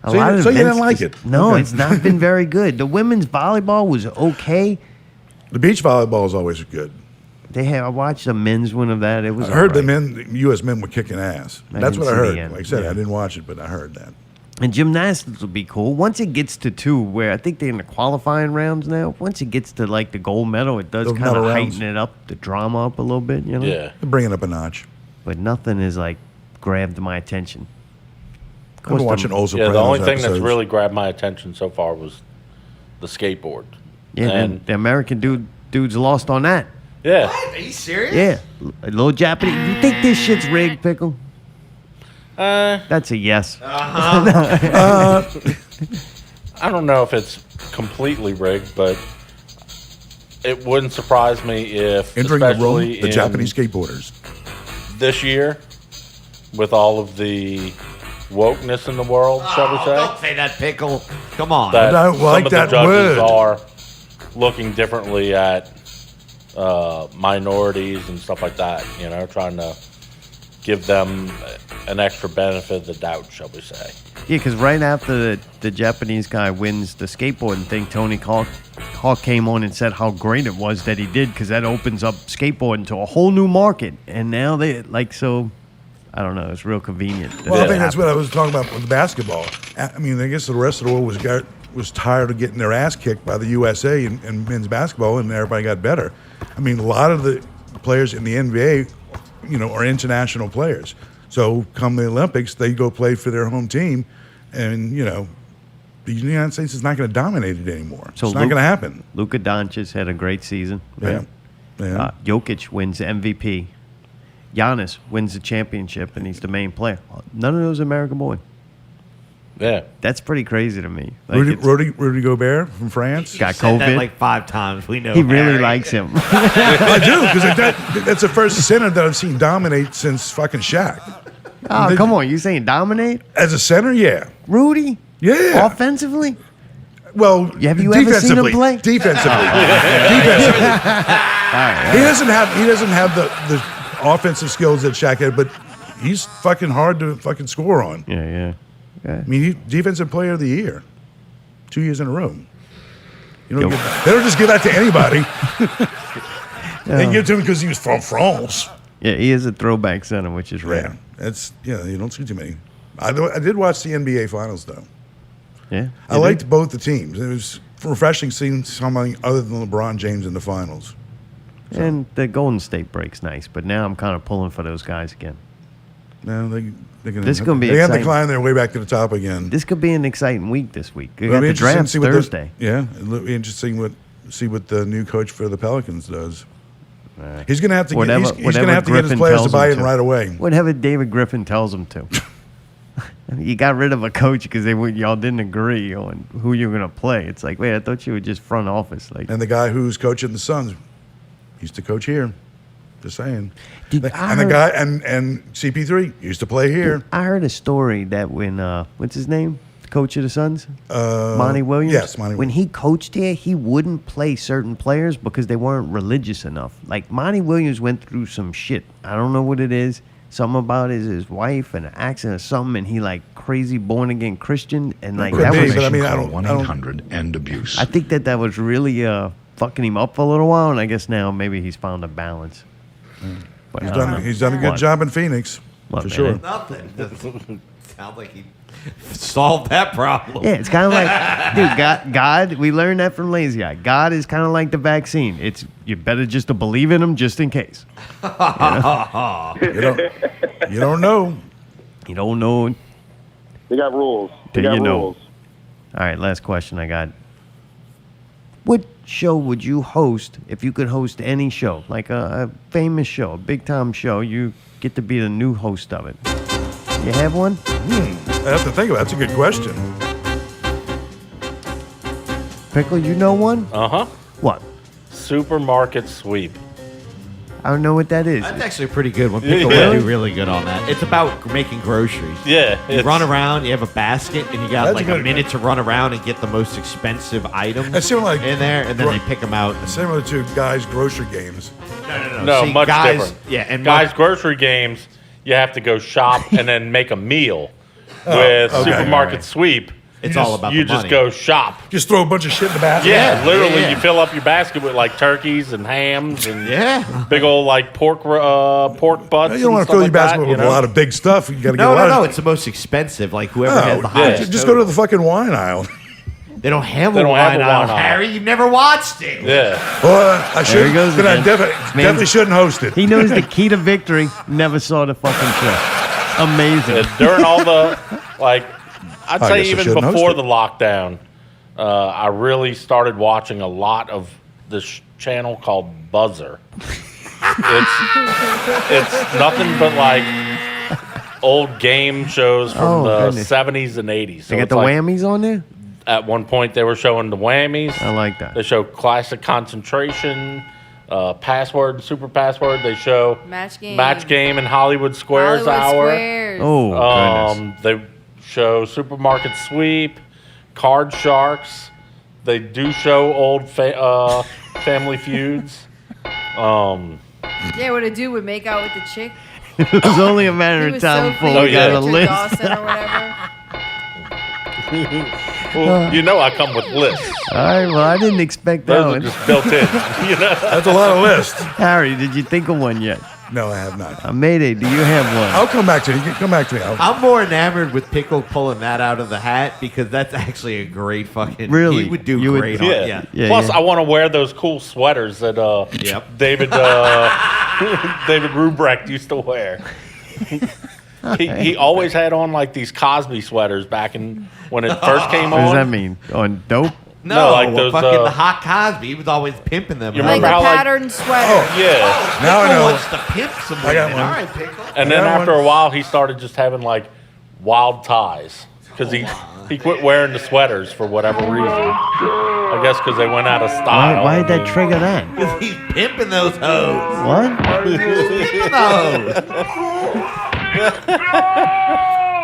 I: So you
C: of
I: didn't
C: events
I: like
C: just-
I: it?
C: No,
I: Okay.
C: it's not been very good. The women's volleyball was okay.
I: The beach volleyball is always good.
C: I watched the men's one of that. It was
I: I heard
C: all right.
I: the U.S. men were kicking ass.
C: I
I: That's
C: didn't
I: what I
C: see the
I: heard.
C: end.
I: Like I said,
C: Yeah.
I: I didn't watch it, but I heard that.
C: And gymnastics will be cool. Once it gets to 2, where I think they're in the qualifying rounds now, once it gets to the gold medal, it does
I: Those
C: kind of
I: medal rounds.
C: heighten it up, the drama up a little bit,
E: Yeah.
I: They're bringing it up a notch.
C: But nothing is grabbed my attention.
I: I've been watching old
E: Yeah,
I: Sopranos
E: the only thing
I: episodes.
E: that's really grabbed my attention so far was the skateboard.
C: Yeah,
E: and
C: the American dudes lost on that.
E: yeah,
G: Are you serious?
C: Yeah, a little Japanese. You think this shit's rigged, Pickle? That's a yes.
E: I don't know if it's completely rigged, but it wouldn't surprise me if,
I: Entering the room,
E: especially
I: the
E: in
I: Japanese skateboarders.
E: this year, with all of the wokeness in the world, shall we say,
G: Don't say that, Pickle. Come on.
E: that
I: I don't
E: some
I: like
E: of the
I: that
E: judges
I: word.
E: are looking differently at minorities and stuff like that. Trying to give them an extra benefit of the doubt, shall we say.
C: Yeah, because right after the Japanese guy wins the skateboarding thing, Tony Hawk came on and said how great it was that he did, because that opens up skateboarding to a whole new market. And now they, so, I don't know, it's real convenient.
I: Well, I think that's what I was talking about with basketball. I mean, I guess the rest of the world was tired of getting their ass kicked by the USA in men's basketball, and everybody got better. I mean, a lot of the players in the NBA, are international players. So come the Olympics, they go play for their home team, and, the United States is not going to dominate it anymore. So it's not going to happen.
C: Luka Doncic had a great season. Right?
I: Yeah.
C: Jokic wins MVP. Giannis wins the championship, and he's the main player. None of those American boys.
E: Yeah.
C: That's pretty crazy to me.
I: Rudy Gobert from France.
C: Got
G: Said
C: COVID.
G: that like 5 times. We know
C: He really
G: Harry.
C: likes him.
I: I do, because that's the first center that I've seen dominate since fucking Shaq.
C: Oh, come on. You saying dominate?
I: As a center, yeah.
C: Rudy?
I: Yeah.
C: Offensively?
I: Well,
C: have you ever seen him play?
I: Defensively. He doesn't have the offensive skills that Shaq had, but he's fucking hard to fucking score on.
C: Yeah.
I: I mean, he's defensive player of the year, 2 years in a row. They don't just give that to anybody. They give it to him because he was from France.
C: Yeah, he is a throwback center, which is rare.
I: You don't see too many. I did watch the NBA Finals though.
C: Yeah,
I: I liked both the teams. It was refreshing seeing somebody other than LeBron James in the finals.
C: And the Golden State break's nice, but now I'm kind of pulling for those guys again.
I: No, they
C: This is gonna be
I: They have to
C: exciting.
I: climb their way back to the top again.
C: This could be an exciting week this week. We
I: It'll
C: got
I: be
C: the
I: interesting to
C: draft
I: see what
C: Thursday.
I: it'll be interesting see what the new coach for the Pelicans does. He's going to have to get his players to buy in right away.
C: Whatever David Griffin tells them to. You got rid of a coach because y'all didn't agree on who you're going to play. It's like, wait, I thought you were just front office. Like,
I: And the guy who's coaching the Suns, used to coach here. Just saying. And
C: I
I: the
C: heard-
I: guy and CP3 used to play here.
C: I heard a story that when what's his name, the coach of the Suns, Monty Williams.
I: yes, Monty
C: When he coached here, he wouldn't play certain players because they weren't religious enough. Like Monty Williams went through some shit. I don't know what it is. Something about his wife and an accident or something, and he like crazy born again Christian, and like
I: Could
C: that
I: be,
C: was.
I: but I mean, I don't.
S: 1-800-END-ABUSE.
C: I think that was really fucking him up for a little while, and I guess now maybe he's found a balance. But
I: He's done a good job in Phoenix,
C: What,
I: for
C: man?
I: sure.
G: Nothing. Sounds like he solved that problem.
C: Yeah, it's kind of like, dude, God. We learned that from Lazy Eye. God is kind of like the vaccine. It's you better just to believe in him just in case.
I: You don't know.
C: You don't know.
H: They got rules. They
C: Till
H: got
C: you know.
H: rules.
C: All right, last question I got. What show would you host if you could host any show, like a famous show, a big-time show? You get to be the new host of it. You have one?
I: I have to think about it. That's a good question.
C: Pickle, you know one?
E: Uh-huh.
C: What?
E: Supermarket sweep.
C: I don't know what that is.
G: That's actually a pretty good one.
E: Yeah.
G: Pickle would do really good on that. It's about making groceries.
E: Yeah,
G: You
E: it's-
G: run around, you have a basket, and you got
I: That's
G: like
I: a
G: a
I: good-
G: minute to run around and get the most expensive items
I: It's similar like
G: in there, and then they pick them out.
I: Similar to guys' grocery games.
E: No,
G: See,
E: much
G: guys-
E: different.
G: yeah, and
E: guys' grocery games, you have to go shop and then make a meal.
I: Oh,
E: With
I: okay.
E: supermarket sweep,
G: It's all about
E: you
G: the
E: just
G: money.
E: go shop.
I: Just throw a bunch of shit in the basket.
E: Yeah, literally,
G: yeah.
E: you fill up your basket with like turkeys and hams and
G: Yeah.
E: big old like pork butts.
I: You don't want to fill your basket with a lot of big stuff. You got to get a lot
G: No.
I: of.
G: It's the most expensive. Like whoever
I: No,
G: has the highest.
I: just go to the fucking wine aisle.
G: They don't have
E: They
G: a
E: don't have
G: wine
E: a
G: aisle,
E: wine aisle.
G: Harry. You've never watched it.
E: Yeah.
I: Well, I should.
C: There he goes
I: But I
C: again.
I: definitely shouldn't host it.
C: He knows the key to victory. Never saw the fucking show. Amazing.
E: And during all the like, I'd
I: I
E: say
I: guess I
E: even
I: shouldn't host
E: before
I: it.
E: the lockdown, I really started watching a lot of this channel called Buzzer. It's nothing but like old game shows from
C: Oh,
E: the
C: goodness.
E: 70s and 80s. So
C: They got
E: it's
C: the
E: like,
C: whammies on there?
E: at one point they were showing the whammies.
C: I like that.
E: They show classic concentration, password, and super password. They show
D: Match
E: game and Hollywood Squares
D: Hollywood
E: hour.
D: Squares.
C: Oh, goodness.
E: They show supermarket sweep, card sharks. They do show old Family Feuds.
D: Yeah, what a dude would make out with the chick.
C: It was only a matter
D: He
C: of
D: was
C: time
D: so
C: before
D: freaky
C: we got a
D: Richard
C: list.
D: Dawson or whatever.
E: Well, you know I come with lists.
C: All right, well, I didn't expect that
E: Those are
C: one.
E: just built in. You know?
I: That's a lot of lists.
C: Harry, did you think of one yet?
I: No, I have not.
C: Mayday, do you have one?
I: I'll come back to you. Come back to me.
G: I'm more enamored with Pickle pulling that out of the hat because that's actually a great fucking.
C: Really?
G: He would do
C: You would-
G: great on
E: Yeah.
G: it. Yeah.
E: Plus, I want to wear those cool sweaters that David David Rubrecht used to wear. He always had on like these Cosby sweaters back in when it first came
C: What
E: on.
C: does that mean? On dope?
G: No,
E: like those,
G: fucking the hot Cosby. He was always pimping them.
E: You
D: Like
E: remember
D: a
E: how, like-
D: patterned sweater.
E: Yeah.
I: Now I
G: Pickle
I: know.
G: wants to pimp some
I: I got
G: women.
I: one.
G: All right, Pickle.
E: And then
I: I got
E: after
I: one.
E: a while, he started just having like wild ties because he quit wearing the sweaters for whatever reason. I guess because they went out of style.
C: Why did that trigger that?
G: Because he's pimping those hoes.
C: What?
G: Pimping those.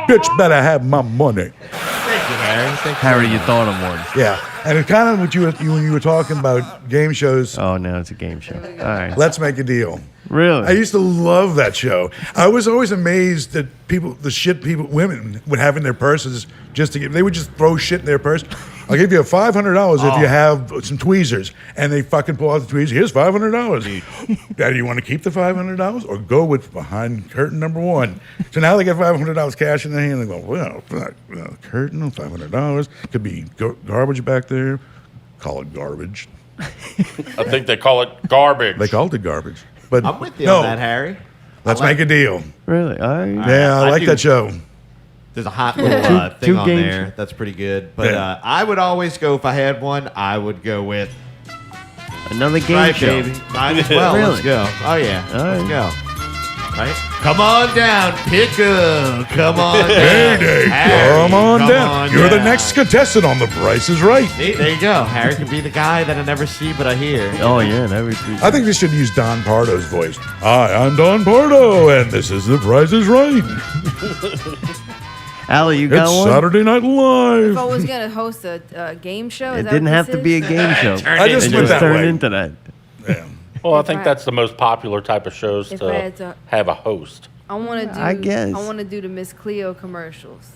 I: Bitch better have my money.
G: Thank you, Harry. Thank you.
C: Harry, you thought of one.
I: Yeah. And it kind of what when you were talking about game shows,
C: Oh, no, it's a game show. All right.
I: Let's Make a Deal.
C: Really?
I: I used to love that show. I was always amazed that women would have in their purses just to they would just throw shit in their purse. I'll give you $500 if you have some tweezers. And they fucking pull out the tweezers. Here's $500. Daddy, you want to keep the $500 or go with behind curtain number one? So now they get $500 cash in their hand. They go, well, curtain, $500. Could be garbage back there. Call it garbage.
E: I think they call it garbage.
I: They called it garbage. But
G: I'm with you
I: no,
G: on that, Harry.
I: Let's make a deal.
C: Really? All right.
I: Yeah, I like
G: do.
I: that show.
G: There's a hot little thing
C: two
G: on
C: games.
G: there that's pretty good. But
I: Yeah.
G: I would always go, if I had one, I would go with
C: Another game
G: right,
C: show.
G: baby. Might as well.
C: Really?
G: Let's go. Oh, yeah.
C: All
G: Let's
C: right.
G: go. Right? Come on down, Pickle. Come on down.
I: Hey,
G: Harry,
I: come on down.
G: on
I: You're the
G: down.
I: next contestant on The Price is Right.
G: See, there you go. Harry could be the guy that I never see, but I hear.
C: Oh, yeah, that would be.
I: I think they should use Don Pardo's voice. Hi, I'm Don Pardo, and this is The Price is Right.
C: Allie, you got
I: It's
C: one?
I: Saturday Night Live.
D: If I was going to host a game show, is
C: It
D: that
C: didn't
D: what
C: have
D: this
C: to be a
D: is?
C: game show.
I: I just
C: It
I: went
C: just
I: that
C: turned
I: way.
C: into that.
E: Well, I think that's the most popular type of shows
D: If I
E: to
D: had to-
E: have a host.
D: I want to do.
C: I guess.
D: I want to do the Miss Cleo commercials.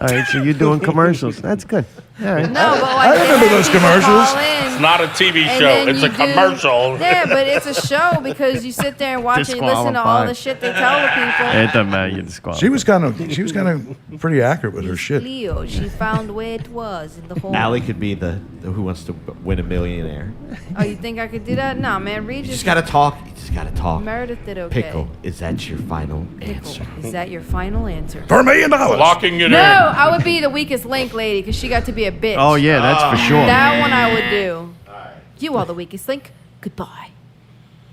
C: All right, so you're doing commercials. That's good. All right.
D: No, but like
I: I
D: they
I: remember
D: have
I: those
D: people
I: commercials.
D: call in,
E: It's not a TV
D: and
E: show.
D: then
E: It's a
D: you do-
E: commercial.
D: Yeah, but it's a show because you sit there and watch and listen to all
C: Disqualified.
D: the shit they tell the people.
C: It doesn't matter. You're disqualified.
I: She was kind of pretty accurate with her shit.
D: Cleo, she found where it was in the whole.
G: Allie could be the Who Wants to Win a Millionaire.
D: Oh, you think I could do that? Nah, man. Reed
G: You
D: just
G: just gotta talk. You just gotta talk.
D: Meredith did okay.
G: Pickle, is that your final answer?
D: Is that your final answer?
I: For $1 million.
E: Locking it
D: No,
E: in.
D: I would be the weakest link lady because she got to be a bitch.
C: Oh, yeah, that's for sure.
D: That one I would do. You are the weakest link. Goodbye.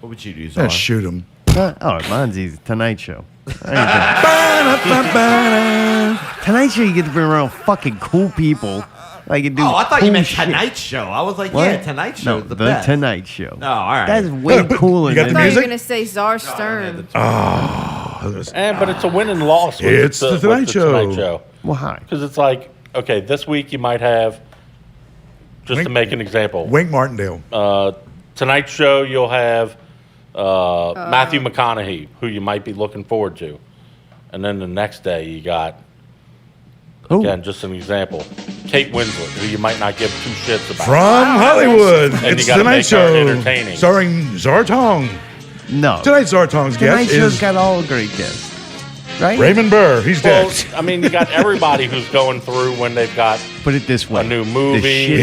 G: What would you do, Czar?
I: Yeah, shoot him.
C: Oh, mine's easy. Tonight Show. Tonight Show, you get to bring around fucking cool people. Like you do.
G: Oh, I thought you
C: cool
G: meant
C: shit.
G: Tonight Show. I was like,
C: What?
G: yeah, Tonight Show
C: No,
G: is the
C: the
G: best.
C: Tonight Show.
G: Oh, all right.
C: That's way
I: Yeah, but
C: cooler
I: you got
C: than
I: the
D: I thought you were
I: music?
D: gonna say Czar Stern.
E: But it's a win and loss. With
I: It's the Tonight
E: with
I: Show.
E: Tonight Show.
C: Why?
E: Because it's like, okay, this week you might have, just to
I: Wink-
E: make an example,
I: Wink Martindale.
E: Tonight Show, you'll have Matthew McConaughey, who you might be looking forward to. And then the next day you got, again, just an example, Kate Winslet, who you might not give two shits about.
I: From Hollywood.
E: And
I: It's
E: you gotta
I: Tonight
E: make her
I: Show.
E: entertaining.
I: Starring Zartong.
C: No.
I: Tonight's Zartong's
C: Tonight
I: guest
C: Show's
I: is
C: got all great guests. Right?
I: Raymond Burr. He's
E: Well,
I: dead.
E: I mean, you got everybody who's going through when they've got
C: Put it this way.
E: a new movie.
C: The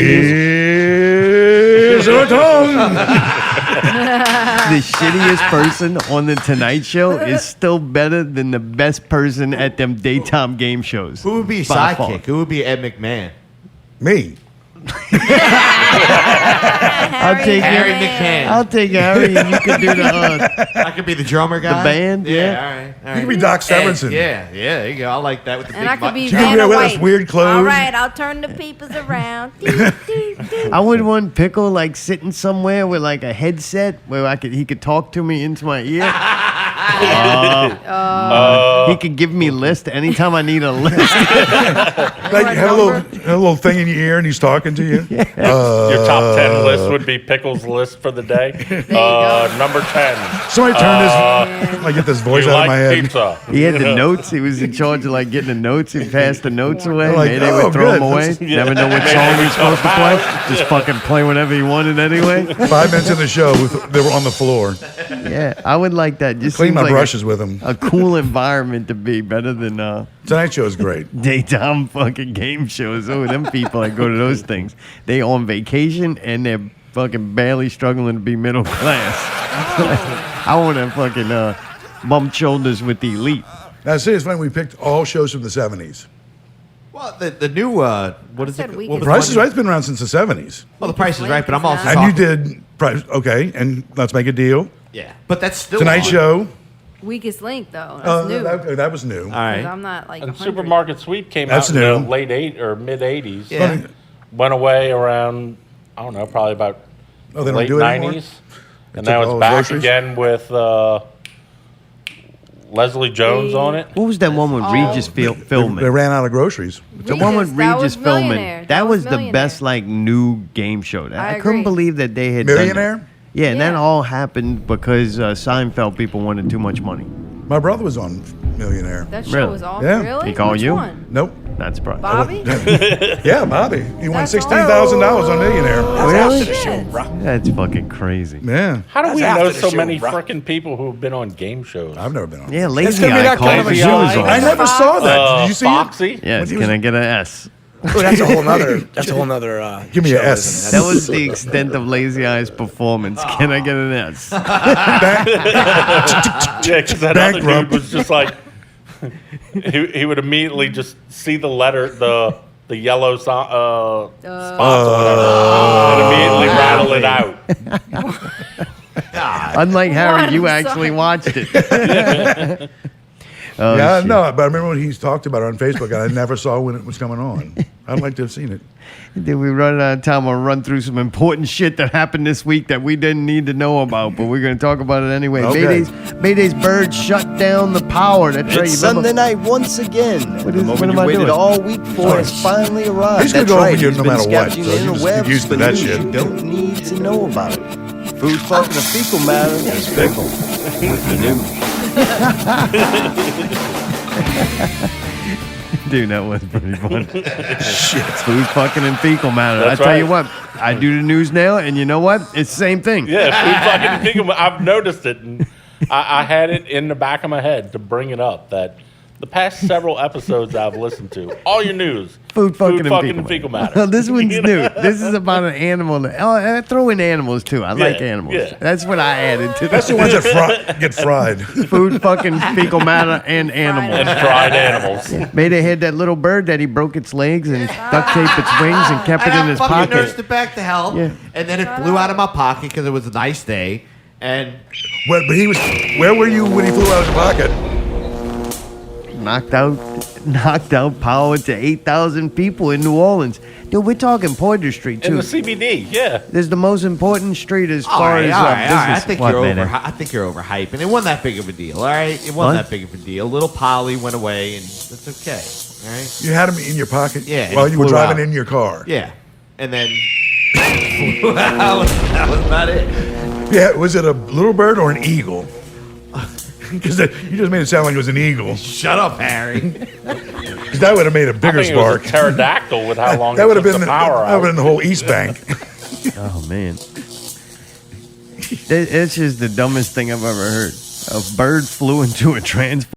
I: Here's Zartong.
C: the shittiest person on the Tonight Show is still better than the best person at them daytime game shows.
G: Who would be
C: by far.
G: sidekick? Who would be Ed McMahon?
I: Me.
C: I'll take
G: Harry
C: Harry.
G: McMahon.
C: I'll take Harry, and you can do the
G: I could be the drummer guy.
C: band.
G: Yeah,
C: Yeah.
G: all right. All right.
I: You could be Doc Severinsen.
G: Yeah, there you go. I like that with the
D: And
G: big
D: I could be
I: You could
D: Vanna
I: wear those
D: White.
I: weird clothes.
D: All right, I'll turn the peepers around.
C: I would want Pickle like sitting somewhere with like a headset where he could talk to me into my ear. he could give me list anytime I need a list.
I: Like have a little thing in your ear, and he's talking to you.
E: Your top 10 list would be Pickles' list for the day. Number 10.
I: Somebody turn this. I get this voice
E: You
I: out of my
E: like
I: head.
E: pizza.
C: He had the notes. He was in charge of like getting the notes. He passed the notes away.
I: Like,
C: Mayday would throw
I: good.
C: them away. Never know what song he was supposed to play. Just fucking play whatever he wanted anyway.
I: 5 minutes in the show, they were on the floor.
C: Yeah, I would like that. Just
I: Clean
C: seems
I: my
C: like
I: brushes with him.
C: a cool environment to be, better than
I: Tonight Show is great.
C: daytime fucking game shows. Oh, them people that go to those things, they on vacation and they're fucking barely struggling to be middle class. I want to fucking bump shoulders with the elite.
I: Now, see, it's funny. We picked all shows from the 70s.
G: Well, the new what is it?
D: said we
G: What
D: could-
G: was
I: Price is
G: one-
I: Right's been around since the 70s.
G: Well, the Price is Right, but I'm also
I: And
G: talking,
I: you did Price, okay, and Let's Make a Deal.
G: yeah, but that's still
I: Tonight
G: on.
I: Show.
D: Weakest Link, though. That's new.
I: That was new.
G: All
D: 'Cause
G: right.
D: I'm not like
E: And
D: 100.
E: Supermarket Sweep came
I: That's
E: out in the
I: new.
E: late mid 80s.
G: Yeah.
E: Went away around, I don't know, probably about
I: Oh, they don't
E: late
I: do it anymore?
E: 90s. And
I: took
E: now
I: all
E: it's back
I: groceries?
E: again with Leslie Jones on it.
C: What was that one with Regis filming?
I: They ran out of groceries.
C: The one with
D: That was
C: Regis filming.
D: Millionaire.
C: That was the
D: Millionaire.
C: best like new game show. I couldn't
D: agree.
C: believe that they had done that.
I: Millionaire?
C: Yeah, and that
D: Yeah.
C: all happened because Seinfeld people wanted too much money.
I: My brother was on Millionaire.
D: That show
C: Really?
D: was awesome.
I: Yeah.
D: Really?
C: He called
D: Which
C: you?
D: one?
I: Nope.
C: Not surprised.
D: Bobby?
I: Yeah, Bobby. He won
D: That's
I: $16,000 on Millionaire.
C: Really?
D: Shit.
C: That's fucking crazy.
I: Yeah.
E: How do we
J: That's
E: know
J: after the
E: so
J: show,
E: many
J: bro.
E: freaking people who have been on game shows?
I: I've never been on.
C: Yeah,
J: It's
C: Lazy
J: gonna be
C: Eye
J: that kind
C: called
J: of a
C: me. She
J: show.
C: was on.
I: I never saw that. Did you see
E: Foxy?
C: Yes,
I: When he
C: can
I: was-
C: I get an S?
J: Oh, that's a whole nother. That's a whole nother.
I: Give me
J: show,
I: a S.
J: isn't it?
C: That was the extent of Lazy Eye's performance. Can I get an S?
E: Yeah, because that other
I: Bankrupt.
E: dude was just like, he would immediately just see the letter, the yellow spots or whatever, and immediately rattle it out.
C: Unlike Harry,
D: What?
C: you
D: I'm
C: actually
D: sorry.
C: watched it. Oh,
I: Yeah,
C: shit.
I: no, but I remember when he's talked about it on Facebook, and I never saw when it was coming on. I'd like to have seen it.
C: Did we run out of time? I'll run through some important shit that happened this week that we didn't need to know about, but we're going to talk about it anyway.
I: Okay.
C: Mayday's bird shut down the power. That's right.
O: It's
C: You remember-
O: Sunday night once again.
C: What
O: The
C: is-
O: moment
C: what am
O: you
C: I
O: waited
C: doing?
O: all week for has finally arrived.
I: He's gonna
O: That's
I: go over
O: right.
I: you
O: He's
I: no
O: been
I: matter what,
O: scavenging
I: so
O: the
I: you just get
O: interwebs
I: used to
O: for
I: that
O: news
I: shit.
O: you don't need to know about it. Food, fucking, and fecal matter is fickle. With the news.
C: Dude, that was pretty fun. Shit. Food, fucking, and fecal matter.
E: That's
C: I tell you
E: right.
C: what, I do the news now, and you know what? It's the same thing.
E: Yeah, food fucking fecal. I've noticed it, and I had it in the back of my head to bring it up that the past several episodes I've listened to, all your news,
C: Food, fucking,
E: and fecal matter.
C: Well, this one's
E: You
C: new.
E: know?
C: This is about an animal. I throw in animals too. I like animals.
E: yeah.
C: That's what I added to
I: That's the ones that get fried.
C: Food, fucking, fecal matter, and animals.
E: And fried animals.
C: Mayday had that little bird that he broke its legs and duct taped its wings and kept it in his
G: fucking
C: pocket.
G: nursed it back to health,
C: Yeah.
G: and then it flew out of my pocket because it was a nice day. And
I: But he was. Where were you when he flew out of the pocket?
C: Knocked out power to 8,000 people in New Orleans. Dude, we're talking Poydras Street
E: In
C: too.
E: the CBD, yeah.
C: There's the most important street as
G: all
C: far
G: right,
C: as
G: all right, all right.
C: business.
G: I think
C: What,
G: you're
C: Mayday?
G: I think you're overhyping. It wasn't that big of a deal. All right, it wasn't
C: What?
G: that big of a deal. Little Polly went away, and that's okay. All right.
I: You had him in your pocket
G: Yeah, and
I: while
G: he
I: you were
G: flew
I: driving
G: out.
I: in your car.
G: Yeah, and then that was about it.
I: Yeah, was it a little bird or an eagle? Because you just made it sound like it was an eagle.
G: Shut up, Harry.
I: Because that would have made a
E: I
I: bigger
E: think it was
I: spark.
E: a pterodactyl with how long
I: That
E: it
I: would have
E: took
I: been
E: the power
I: that would have
E: out.
I: been the whole East Bank.
C: Oh man, it's just the dumbest thing I've ever heard. A bird flew into a transformer.